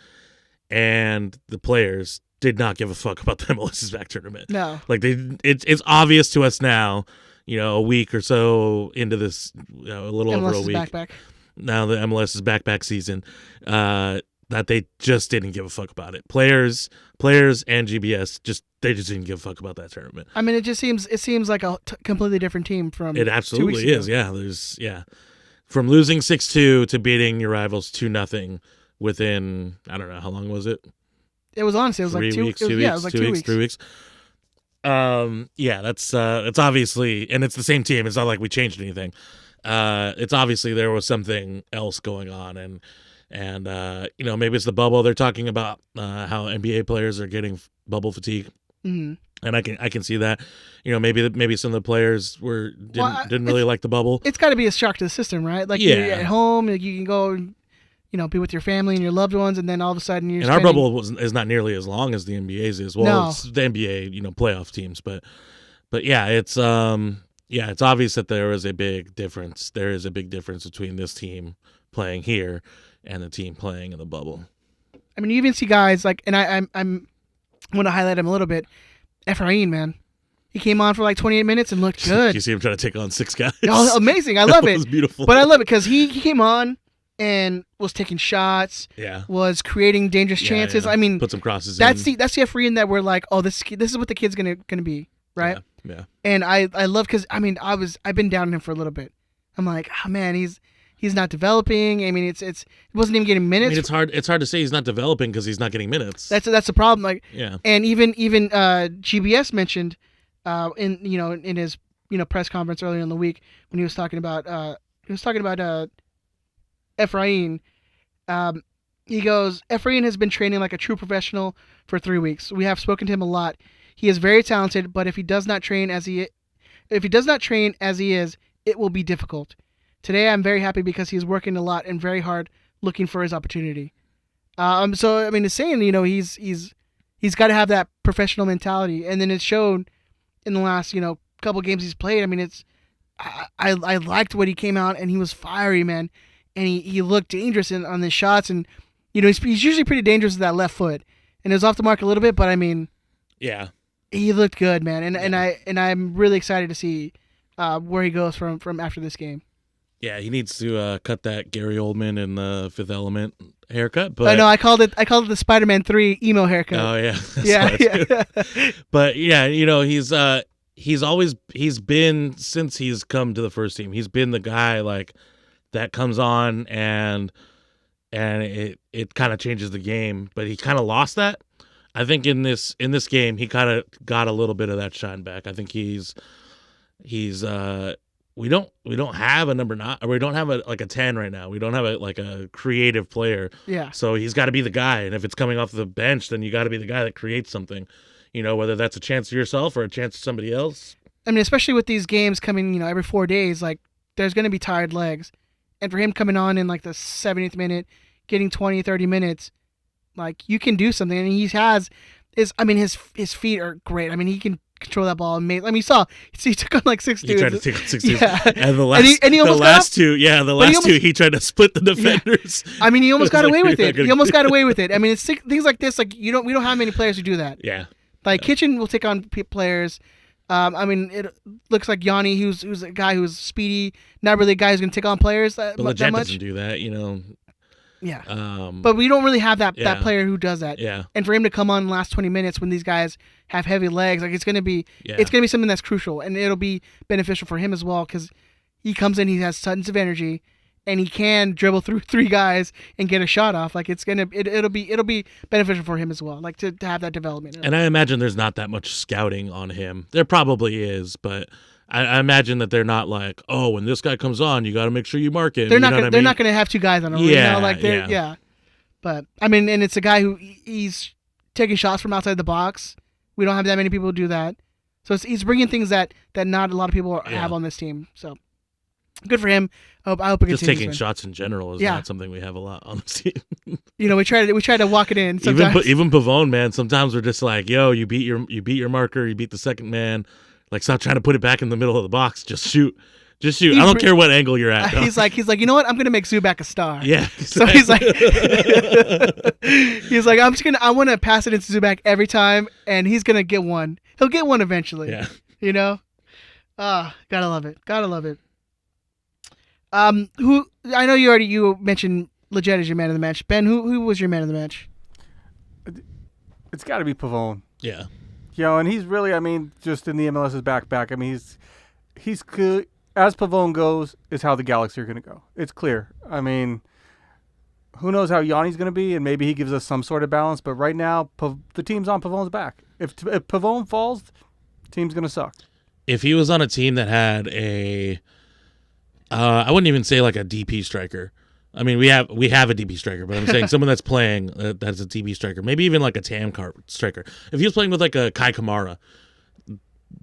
Speaker 3: and the players did not give a fuck about the MLS's back tournament.
Speaker 1: No.
Speaker 3: Like it's obvious to us now, a week or so into this, a little
Speaker 1: MLS's
Speaker 3: over a week.
Speaker 1: Back.
Speaker 3: Now the MLS's back season, that they just didn't give a fuck about it. Players and GBS they just didn't give a fuck about that tournament.
Speaker 1: I mean, it seems like a completely different team from.
Speaker 3: It absolutely is. Yeah, from losing 6-2 to beating your rivals 2-0 within, I don't know, how long was it?
Speaker 1: It was honestly, it was
Speaker 3: 3
Speaker 1: like 2
Speaker 3: weeks.
Speaker 1: weeks. Yeah, it was like 2 weeks.
Speaker 3: 3 weeks. It's obviously, and it's the same team. It's not like we changed anything. It's obviously there was something else going on, and And maybe it's the bubble. They're talking about how NBA players are getting bubble fatigue.
Speaker 1: Mm-hmm.
Speaker 3: And I can see that. Maybe some of the players didn't really like the bubble.
Speaker 1: It's got to be a shock to the system, right? Like you're at home, like you can go and be with your family and your loved ones, and then all of a sudden you're.
Speaker 3: And our bubble is not nearly as long as the NBA's is. Well, it's the NBA, playoff teams, but yeah, it's it's obvious that there is a big difference. There is a big difference between this team playing here and the team playing in the bubble.
Speaker 1: I mean, you even see guys like, and I'm want to highlight him a little bit. Efrain, man, he came on for like 28 minutes and looked good.
Speaker 3: You see him trying to take on 6 guys.
Speaker 1: Oh, amazing! I love it.
Speaker 3: It was beautiful.
Speaker 1: But I love it because he came on and was taking shots.
Speaker 3: Yeah.
Speaker 1: Was creating dangerous chances.
Speaker 3: Yeah.
Speaker 1: I mean,
Speaker 3: put some crosses.
Speaker 1: That's the Efrain that we're like, oh, this is what the kid's gonna be, right?
Speaker 3: Yeah.
Speaker 1: And I love because I've been down on him for a little bit. I'm like, oh man, he's not developing. I mean, it wasn't even getting minutes.
Speaker 3: I mean, it's hard to say he's not developing because he's not getting minutes.
Speaker 1: That's the problem. Like,
Speaker 3: yeah.
Speaker 1: And even GBS mentioned, in his press conference earlier in the week when he was talking about Efrain. He goes, Efrain has been training like a true professional for 3 weeks. We have spoken to him a lot. He is very talented, but if he does not train as he is, it will be difficult. Today, I'm very happy because he's working a lot and very hard looking for his opportunity. So I mean, it's saying, he's got to have that professional mentality, and then it's shown in the last, couple games he's played. I mean, I liked what he came out and he was fiery, man, and he looked dangerous on the shots, and he's usually pretty dangerous with that left foot, and it was off the mark a little bit, but I mean,
Speaker 3: yeah,
Speaker 1: he looked good, man, and I'm really excited to see where he goes from after this game.
Speaker 3: Yeah, he needs to cut that Gary Oldman and the Fifth Element haircut. But
Speaker 1: I know I called it the Spider-Man 3 emo haircut.
Speaker 3: Oh yeah,
Speaker 1: yeah.
Speaker 3: But yeah, he's been, since he's come to the first team, he's been the guy like that comes on and it kind of changes the game. But he kind of lost that. I think in this game he kind of got a little bit of that shine back. I think he's we don't have a number 9, or we don't have a 10 right now. We don't have a creative player.
Speaker 1: Yeah.
Speaker 3: So he's got to be the guy, and if it's coming off the bench, then you got to be the guy that creates something. Whether that's a chance to yourself or a chance to somebody else.
Speaker 1: I mean, especially with these games coming, every 4 days, like there's going to be tired legs, and for him coming on in like the 70th minute, getting 20, 30 minutes, like you can do something, and his feet are great. I mean, he can control that ball. You saw he took on like 6 dudes.
Speaker 3: He tried to take on 6 dudes.
Speaker 1: Yeah.
Speaker 3: And the last two, he tried to split the defenders.
Speaker 1: Yeah. I mean, he almost got away with it. He almost got away with it. I mean, it's things like this. Like we don't have many players who do that.
Speaker 3: Yeah.
Speaker 1: Like Kitchen will take on players. I mean, it looks like Yanni, who's a guy who's speedy, not really a guy who's going to take on players that much.
Speaker 3: Doesn't do that,
Speaker 1: Yeah. But we don't really have that player who does that.
Speaker 3: Yeah.
Speaker 1: And for him to come on in the last 20 minutes when these guys have heavy legs, like it's going to be something that's crucial, and it'll be beneficial for him as well because he comes in, he has tons of energy, and he can dribble through 3 guys and get a shot off. Like it'll be beneficial for him as well, like to have that development.
Speaker 3: And I imagine there's not that much scouting on him. There probably is, but I imagine that they're not like, oh, when this guy comes on, you got to make sure you mark him.
Speaker 1: They're not going to have 2 guys on him.
Speaker 3: Yeah,
Speaker 1: yeah. But I mean, and it's a guy who he's taking shots from outside the box. We don't have that many people who do that. So he's bringing things that not a lot of people have on this team. So good for him. I hope it continues.
Speaker 3: Just taking shots in general is not something we have a lot on this team.
Speaker 1: We try to walk it in sometimes.
Speaker 3: Even Pavone, man, sometimes we're just like, yo, you beat your marker, you beat the second man. Like, stop trying to put it back in the middle of the box. Just shoot. I don't care what angle you're at.
Speaker 1: He's like, you know what? I'm gonna make Zubac a star.
Speaker 3: Yeah. Exactly.
Speaker 1: So he's like, I want to pass it into Zubac every time, and he's gonna get one. He'll get one eventually.
Speaker 3: Yeah.
Speaker 1: Gotta love it. Gotta love it. Who I know you mentioned Leggett as your man of the match. Ben, who was your man of the match?
Speaker 4: It's got to be Pavone.
Speaker 3: Yeah.
Speaker 4: And he's really, just in the MLS's back. I mean, he's good. As Pavone goes, is how the Galaxy are going to go. It's clear. I mean, who knows how Yanni's going to be, and maybe he gives us some sort of balance. But right now, the team's on Pavone's back. If Pavone falls, the team's going to suck.
Speaker 3: If he was on a team that had I wouldn't even say like a DP striker, I mean, we have a DB striker, but I'm saying someone that's playing that's a DB striker, maybe even like a TAM striker. If he was playing with like a Kai Kamara,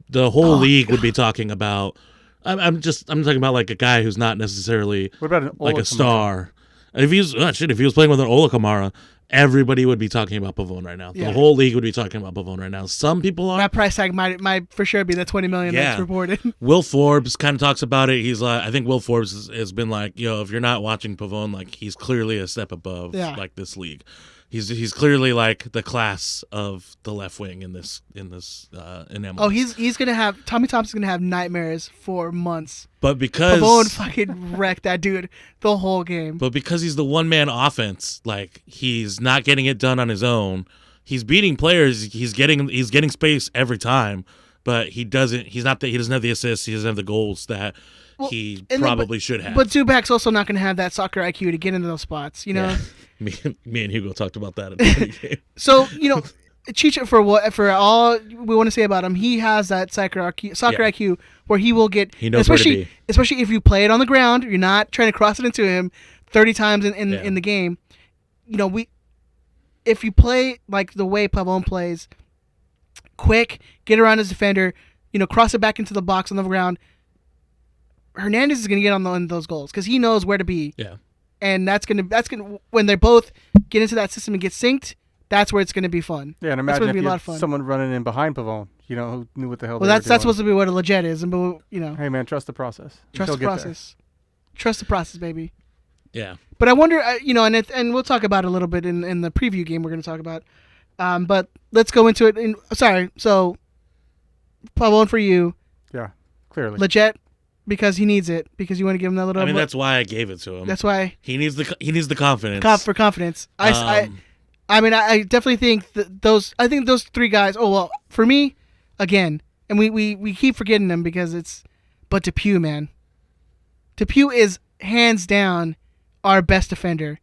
Speaker 3: the whole league would be talking about. I'm talking about like a guy who's not necessarily
Speaker 4: What about
Speaker 3: like a star. If he was playing with an Ola Kamara, everybody would be talking about Pavone right now.
Speaker 1: Yeah.
Speaker 3: The whole league would be talking about Pavone right now. Some people are.
Speaker 1: That price tag might for sure be the $20 million that's reported.
Speaker 3: Will Forbes kind of talks about it. He's like, I think Will Forbes has been like, if you're not watching Pavone, like he's clearly a step above like this league. He's clearly like the class of the left wing in MLS.
Speaker 1: Oh, he's gonna have Tommy Thompson's gonna have nightmares for months.
Speaker 3: But because
Speaker 1: Pavone fucking wrecked that dude the whole game.
Speaker 3: But because he's the one man offense, like he's not getting it done on his own. He's beating players. He's getting space every time. But he doesn't have the assists. He doesn't have the goals that he probably should have.
Speaker 1: But Zubac's also not gonna have that soccer IQ to get into those spots. You know.
Speaker 3: Yeah. Me and Hugo talked about that in the game.
Speaker 1: So Chicha, for all we want to say about him, he has that soccer IQ where he will get.
Speaker 3: He knows where to be.
Speaker 1: Especially if you play it on the ground, you're not trying to cross it into him 30 times in the game. If you play like the way Pavone plays, quick, get around his defender, cross it back into the box on the ground. Hernandez is going to get on those goals because he knows where to be.
Speaker 3: Yeah.
Speaker 1: And that's gonna when they both get into that system and get synced, that's where it's gonna be fun.
Speaker 4: Yeah, and imagine if you had someone running in behind Pavone, who knew what the hell.
Speaker 1: Well, that's supposed to be what a legit is, and
Speaker 4: Hey man, trust the process.
Speaker 1: Trust the process. Trust the process, baby.
Speaker 3: Yeah.
Speaker 1: But I wonder, and we'll talk about it a little bit in the preview game we're gonna talk about. But let's go into it. So Pavone for you.
Speaker 4: Yeah, clearly
Speaker 1: legit. Because he needs it. Because you want to give him that little.
Speaker 3: I mean, that's why I gave it to him.
Speaker 1: That's why
Speaker 3: he needs the confidence.
Speaker 1: For confidence. I definitely think those three guys. Oh well, for me, again, and we keep forgetting them because but Depew, man, Depew is hands down our best defender,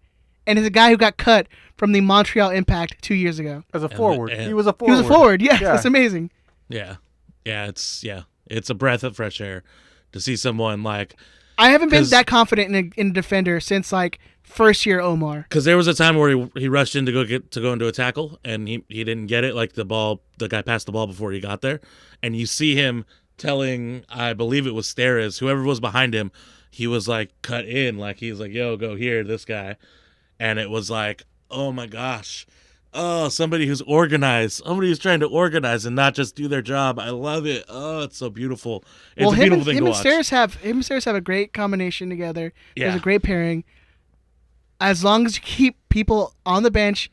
Speaker 1: and is a guy who got cut from the Montreal Impact 2 years ago
Speaker 4: as a forward. He was a forward.
Speaker 1: He was a forward. Yeah, that's amazing.
Speaker 3: Yeah, it's a breath of fresh air. To see someone like
Speaker 1: I haven't been that confident in a defender since like first year Omar.
Speaker 3: Because there was a time where he rushed in to go into a tackle and he didn't get it. Like the guy passed the ball before he got there, and you see him telling, I believe it was Steres, whoever was behind him, he was like cut in, like he's like, yo, go here, this guy, and it was like, oh my gosh. Oh, somebody who's organized. Somebody who's trying to organize and not just do their job. I love it. Oh, it's so beautiful. It's a beautiful thing to watch.
Speaker 1: Him and Steres have a great combination together. Yeah. There's a great pairing. As long as you keep people on the bench,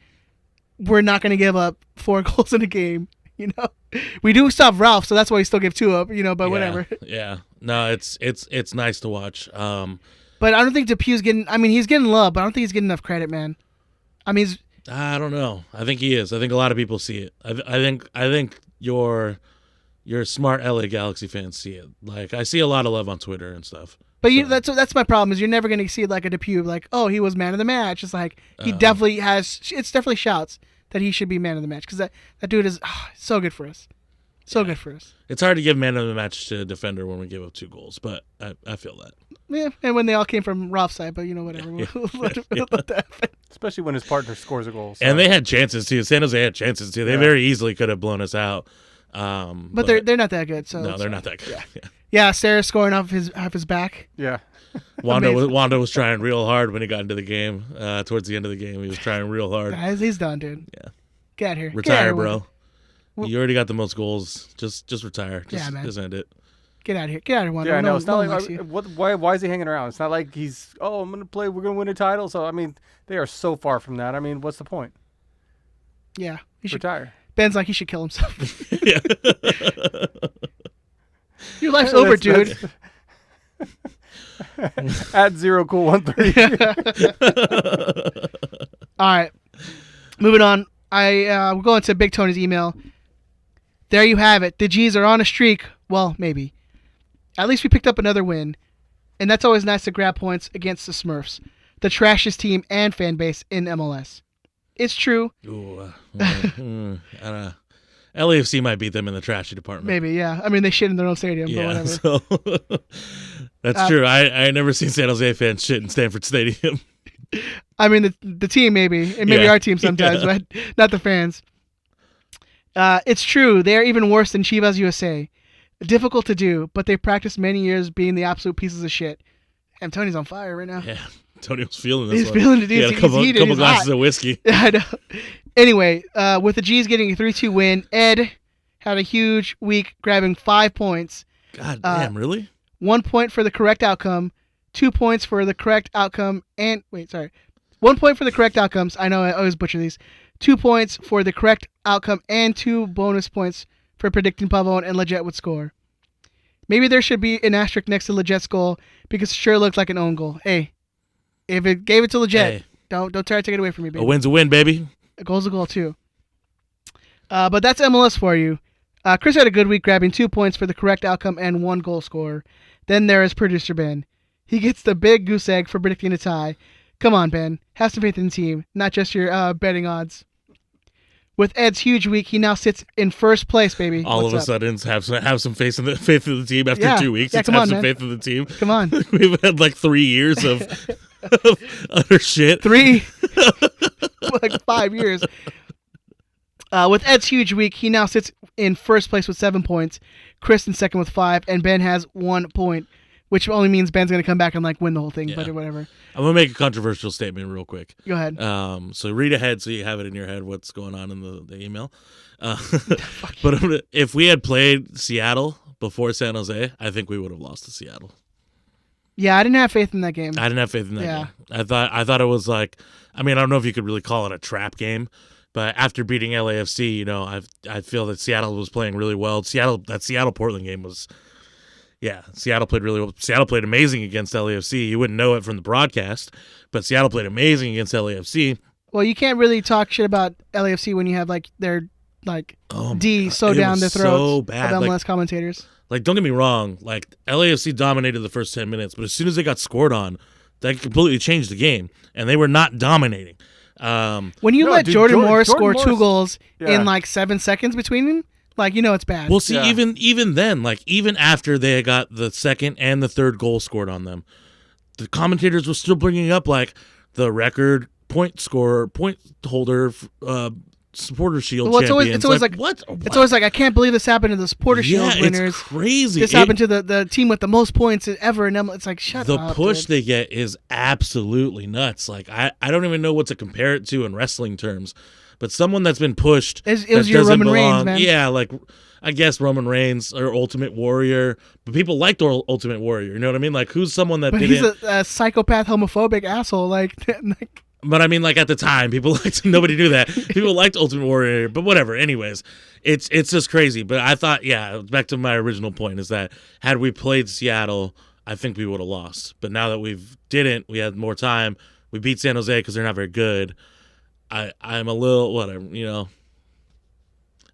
Speaker 1: we're not going to give up 4 goals in a game. We do stop Ralph, so that's why we still give 2 up. But whatever.
Speaker 3: Yeah. No, it's nice to watch.
Speaker 1: But I don't think Depew's getting. I mean, he's getting love, but I don't think he's getting enough credit, man. I mean,
Speaker 3: I don't know. I think he is. I think a lot of people see it. I think your smart LA Galaxy fans see it. Like I see a lot of love on Twitter and stuff.
Speaker 1: But that's my problem is you're never going to see like a Depew like, oh, he was man of the match. It's like he definitely has. It's definitely shouts that he should be man of the match because that dude is so good for us. So good for us.
Speaker 3: It's hard to give man of the match to a defender when we give up 2 goals, but I feel that.
Speaker 1: Yeah, and when they all came from Ralph's side, but whatever. We'll let that happen.
Speaker 4: Especially when his partner scores a goal. So.
Speaker 3: And they had chances too. San Jose had chances too. They very easily could have blown us out.
Speaker 1: But they're not that good. So
Speaker 3: no, they're not that good.
Speaker 1: Yeah, Sarah's scoring off his back.
Speaker 4: Yeah.
Speaker 3: Wanda was trying real hard when he got into the game. Towards the end of the game, he was trying real hard.
Speaker 1: Guys, he's done, dude.
Speaker 3: Yeah.
Speaker 1: Get out here.
Speaker 3: Retire, bro. You already got the most goals. Just retire.
Speaker 1: Man.
Speaker 3: Just end it.
Speaker 1: Get out of here. Get out of here, Wanda.
Speaker 4: Yeah, I know. It's not like why is he hanging around? It's not like he's I'm gonna play. We're gonna win a title. So I mean, they are so far from that. I mean, what's the point?
Speaker 1: Yeah, he should
Speaker 4: retire.
Speaker 1: Ben's like he should kill himself. Yeah. Your life's over, dude.
Speaker 4: At 0cool13.
Speaker 1: All right, moving on. We're going to Big Tony's email. There you have it. The G's are on a streak. Well, maybe. At least we picked up another win. And that's always nice to grab points against the Smurfs, the trashiest team and fan base in MLS. It's true.
Speaker 3: Ooh, LAFC might beat them in the trashy department.
Speaker 1: Maybe, yeah. I mean, they shit in their own stadium, but whatever.
Speaker 3: So that's true. I never seen San Jose fans shit in Stanford Stadium.
Speaker 1: I mean, the team maybe, and maybe
Speaker 3: Yeah.
Speaker 1: our team sometimes, but not the fans. It's true. They are even worse than Chivas USA. Difficult to do, but they practiced many years being the absolute pieces of shit. And Tony's on fire right now.
Speaker 3: Yeah, Tony was feeling this
Speaker 1: He's
Speaker 3: one.
Speaker 1: feeling it.
Speaker 3: He had a
Speaker 1: He's
Speaker 3: couple
Speaker 1: heated. He's
Speaker 3: glasses
Speaker 1: hot.
Speaker 3: of whiskey.
Speaker 1: I know. Anyway, with the G's getting a 3-2 win, Ed had a huge week, grabbing 5 points.
Speaker 3: God damn, really?
Speaker 1: 1 point for the correct outcome, 2 points for the correct outcome, and 1 point for the correct outcomes. I know I always butcher these. 2 points for the correct outcome and 2 bonus points for predicting Pavon and Leggett would score. Maybe there should be an asterisk next to Leggett's goal because it sure looked like an own goal. Hey, if it gave it to Leggett,
Speaker 3: Hey.
Speaker 1: don't try to take it away from me, baby.
Speaker 3: A win's a win, baby.
Speaker 1: A goal's a goal too. But that's MLS for you. Chris had a good week, grabbing 2 points for the correct outcome and 1 goal scorer. Then there is producer Ben. He gets the big goose egg for predicting a tie. Come on, Ben. Have some faith in the team, not just your betting odds. With Ed's huge week, he now sits in first place, baby.
Speaker 3: All
Speaker 1: What's
Speaker 3: of a
Speaker 1: up?
Speaker 3: sudden, have some faith in the team after
Speaker 1: Yeah.
Speaker 3: 2 weeks.
Speaker 1: Yeah,
Speaker 3: It's
Speaker 1: come
Speaker 3: have
Speaker 1: on,
Speaker 3: some
Speaker 1: man.
Speaker 3: faith in the team.
Speaker 1: Come on.
Speaker 3: We've had like 3 years of utter shit.
Speaker 1: 3, like 5 years. With Ed's huge week, he now sits in first place with 7 points. Chris in second with 5, and Ben has 1 point, which only means Ben's going to come back and like win the whole thing,
Speaker 3: Yeah.
Speaker 1: but whatever.
Speaker 3: I'm gonna make a controversial statement real quick.
Speaker 1: Go ahead.
Speaker 3: So read ahead so you have it in your head what's going on in the email. But if we had played Seattle before San Jose, I think we would have lost to Seattle.
Speaker 1: Yeah, I didn't have faith in that game.
Speaker 3: I didn't have faith in that
Speaker 1: Yeah.
Speaker 3: game. I thought it was like, I mean, I don't know if you could really call it a trap game, but after beating LAFC, I feel that Seattle was playing really well. That Seattle Portland game was, yeah, Seattle played really well. Seattle played amazing against LAFC. You wouldn't know it from the broadcast, but Seattle played amazing against LAFC.
Speaker 1: Well, you can't really talk shit about LAFC when you have like their like D so
Speaker 3: it
Speaker 1: down
Speaker 3: was
Speaker 1: their
Speaker 3: so
Speaker 1: throats
Speaker 3: bad.
Speaker 1: of MLS
Speaker 3: Like-
Speaker 1: commentators.
Speaker 3: Like, don't get me wrong. Like, LAFC dominated the first 10 minutes, but as soon as they got scored on, that completely changed the game, and they were not dominating.
Speaker 1: When you
Speaker 4: No,
Speaker 1: let
Speaker 4: dude,
Speaker 1: Jordan Morris
Speaker 4: Jordan
Speaker 1: score
Speaker 4: Morris-
Speaker 1: 2 goals
Speaker 4: Yeah.
Speaker 1: in like 7 seconds between them, like it's bad.
Speaker 3: Well, see,
Speaker 4: Yeah.
Speaker 3: even then, like even after they got the second and the third goal scored on them, the commentators were still bringing up like the record point holder, supporter shield
Speaker 1: Well, it's always-
Speaker 3: champions.
Speaker 1: it's always like-
Speaker 3: what?
Speaker 1: It's always like, I can't believe this happened to the Supporter Shield
Speaker 3: yeah,
Speaker 1: winners.
Speaker 3: it's crazy.
Speaker 1: This happened to the team with the most points ever, and it's like, shut
Speaker 3: The
Speaker 1: up.
Speaker 3: push
Speaker 1: dude.
Speaker 3: they get is absolutely nuts. Like I don't even know what to compare it to in wrestling terms, but someone that's been pushed.
Speaker 1: It was
Speaker 3: that
Speaker 1: your
Speaker 3: doesn't
Speaker 1: Roman Reigns,
Speaker 3: belong-
Speaker 1: man.
Speaker 3: Yeah, like I guess Roman Reigns or Ultimate Warrior, but people liked Ultimate Warrior. You know what I mean? Like who's someone that
Speaker 1: But
Speaker 3: didn't?
Speaker 1: he's a psychopath, homophobic asshole. Like
Speaker 3: But I mean, like at the time, people liked. Nobody knew that. People liked Ultimate Warrior, but whatever. Anyways, it's just crazy. But I thought, yeah, back to my original point is that had we played Seattle, I think we would have lost. But now that we had more time. We beat San Jose because they're not very good. I'm a little whatever,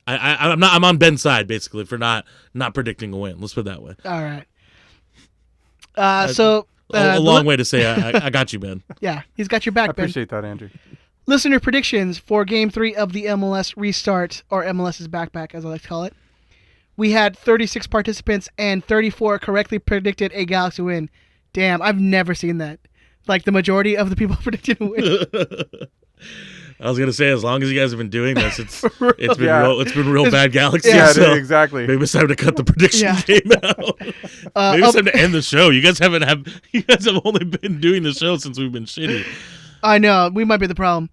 Speaker 3: I'm on Ben's side basically for not predicting a win. Let's put it that way.
Speaker 1: all right. So
Speaker 3: A long way to say I got you, Ben.
Speaker 1: yeah, he's got your
Speaker 4: I
Speaker 1: back, Ben.
Speaker 4: appreciate that, Andrew.
Speaker 1: Listener predictions for Game 3 of the MLS restart, or MLS's backpack, as I like to call it. We had 36 participants, and 34 correctly predicted a Galaxy win. Damn, I've never seen that. Like, the majority of the people predicted a win.
Speaker 3: I was gonna say, as long as you guys have been doing this, it's
Speaker 1: real.
Speaker 3: been
Speaker 4: Yeah.
Speaker 3: real bad Galaxy.
Speaker 1: Yeah,
Speaker 3: so
Speaker 4: exactly.
Speaker 3: maybe it's time to cut the prediction
Speaker 1: Yeah.
Speaker 3: game out. Maybe it's time to end the show. You guys have only been doing the show since we've been shitty.
Speaker 1: I know, we might be the problem.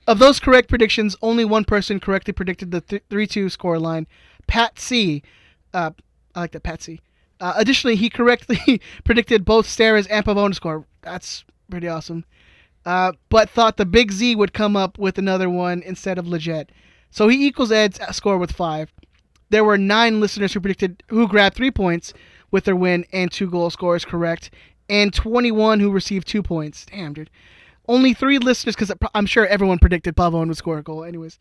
Speaker 1: Of those correct predictions, only one person correctly predicted the 3-2 score line. Pat C. I like that, Pat C. Additionally, he correctly predicted both Steres and Pavone to score. That's pretty awesome. But thought the Big Z would come up with another one instead of Leggett. So he equals Ed's score with 5. There were 9 listeners who grabbed 3 points with their win and 2 goal scores correct, and 21 who received 2 points. Damn, dude. Only 3 listeners, because I'm sure everyone predicted Pavone would score a goal anyways.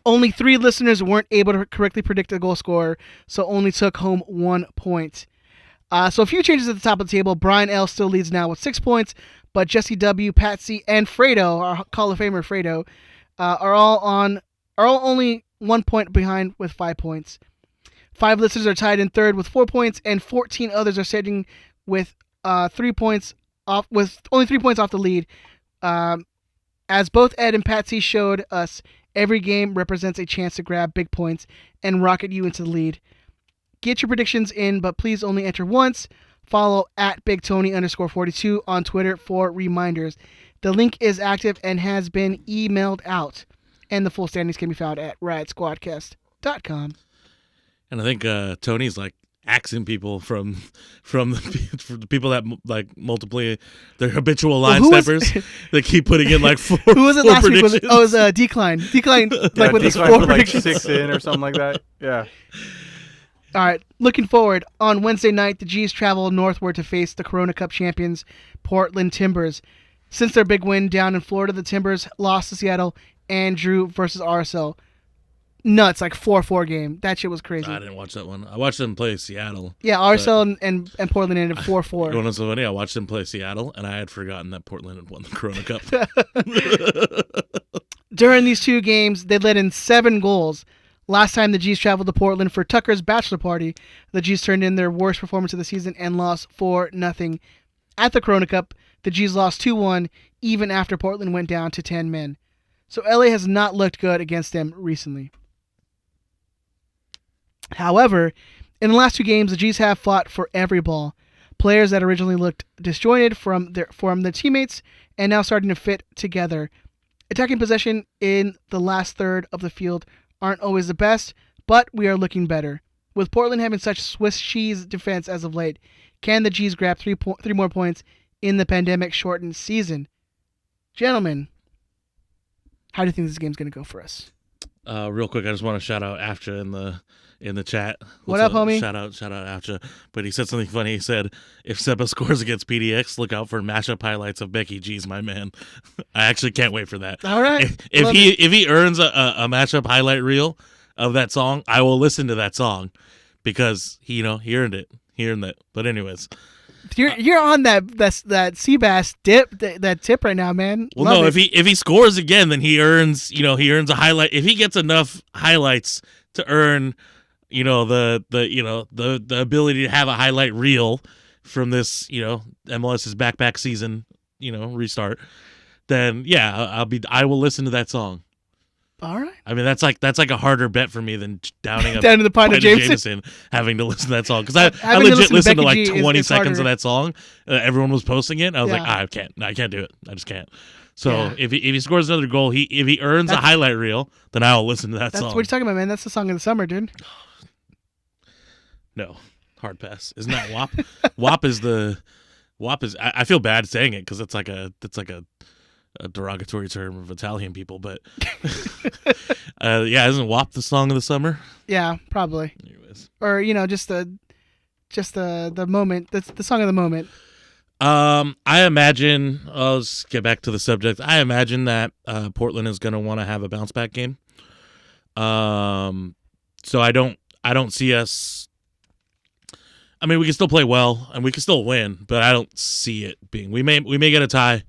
Speaker 1: Only 3 listeners weren't able to correctly predict the goal scorer, so only took home 1 point. So a few changes at the top of the table. Brian L. still leads now with 6 points, but Jesse W., Patsy, and Fredo, our Hall of Famer Fredo, are all only 1 point behind with 5 points. 5 listeners are tied in third with 4 points, and 14 others are sitting with 3 points with only 3 points off the lead. As both Ed and Patsy showed us, every game represents a chance to grab big points and rocket you into the lead. Get your predictions in, but please only enter once. Follow at BigTony_42 on Twitter for reminders. The link is active and has been emailed out. And the full standings can be found at RiotSquadcast.com.
Speaker 3: And I think Tony's like axing people from the people that like multiply their habitual line steppers. They keep putting in like four.
Speaker 1: Who was it last week? It was Decline. Decline like with his 4 predictions.
Speaker 4: 6 in or something like that. Yeah.
Speaker 1: All right. Looking forward, on Wednesday night, the G's travel northward to face the Corona Cup champions, Portland Timbers. Since their big win down in Florida, the Timbers lost to Seattle and drew versus RSL. Nuts, like 4-4 game. That shit was crazy.
Speaker 3: I didn't watch that one. I watched them play Seattle.
Speaker 1: Yeah, RSL and Portland ended 4-4.
Speaker 3: You know what's so funny? I watched them play Seattle, and I had forgotten that Portland had won the Corona Cup.
Speaker 1: During these 2 games, they let in 7 goals. Last time the G's traveled to Portland for Tucker's bachelor party, the G's turned in their worst performance of the season and lost 4-0. At the Corona Cup, the G's lost 2-1 even after Portland went down to 10 men. So LA has not looked good against them recently. However, in the last 2 games, the G's have fought for every ball. Players that originally looked disjointed from their teammates and now starting to fit together. Attacking possession in the last third of the field aren't always the best, but we are looking better. With Portland having such Swiss cheese defense as of late, can the G's grab 3 more points in the pandemic-shortened season? Gentlemen, how do you think this game's going to go for us?
Speaker 3: Real quick, I just want to shout out Afcha in the chat.
Speaker 1: What up, homie?
Speaker 3: Shout out Afcha. But he said something funny. He said, if Seba scores against PDX, look out for mashup highlights of Becky G's my man. I actually can't wait for that.
Speaker 1: All right.
Speaker 3: If he earns a mashup highlight reel of that song, I will listen to that song because he earned it. He earned that. But anyways.
Speaker 1: You're on that Seabass dip that tip right now, man.
Speaker 3: Well, no, if he scores again, then he earns a highlight. If he gets enough highlights to earn, the ability to have a highlight reel from this, MLS's back season, restart, then yeah, I will listen to that song.
Speaker 1: All right.
Speaker 3: I mean, that's like a harder bet for me than downing
Speaker 1: down to the pint of Jameson,
Speaker 3: having to listen to that song because I legit listened to like 20 seconds of that song. Everyone was posting it. I was like, I can't do it. I just can't. So if he scores another goal, if he earns a highlight reel, then I'll listen to that song.
Speaker 1: What are you talking about, man? That's the song of the summer, dude.
Speaker 3: No, hard pass. Isn't that WAP? WAP is. I feel bad saying it because it's like a derogatory term of Italian people, but isn't WAP the song of the summer?
Speaker 1: Yeah, probably.
Speaker 3: Anyways.
Speaker 1: Or just the moment. That's the song of the moment.
Speaker 3: I imagine. Let's get back to the subject. I imagine that Portland is going to want to have a bounce back game. So I don't see us. I mean, we can still play well and we can still win, but I don't see it being. We may get a tie.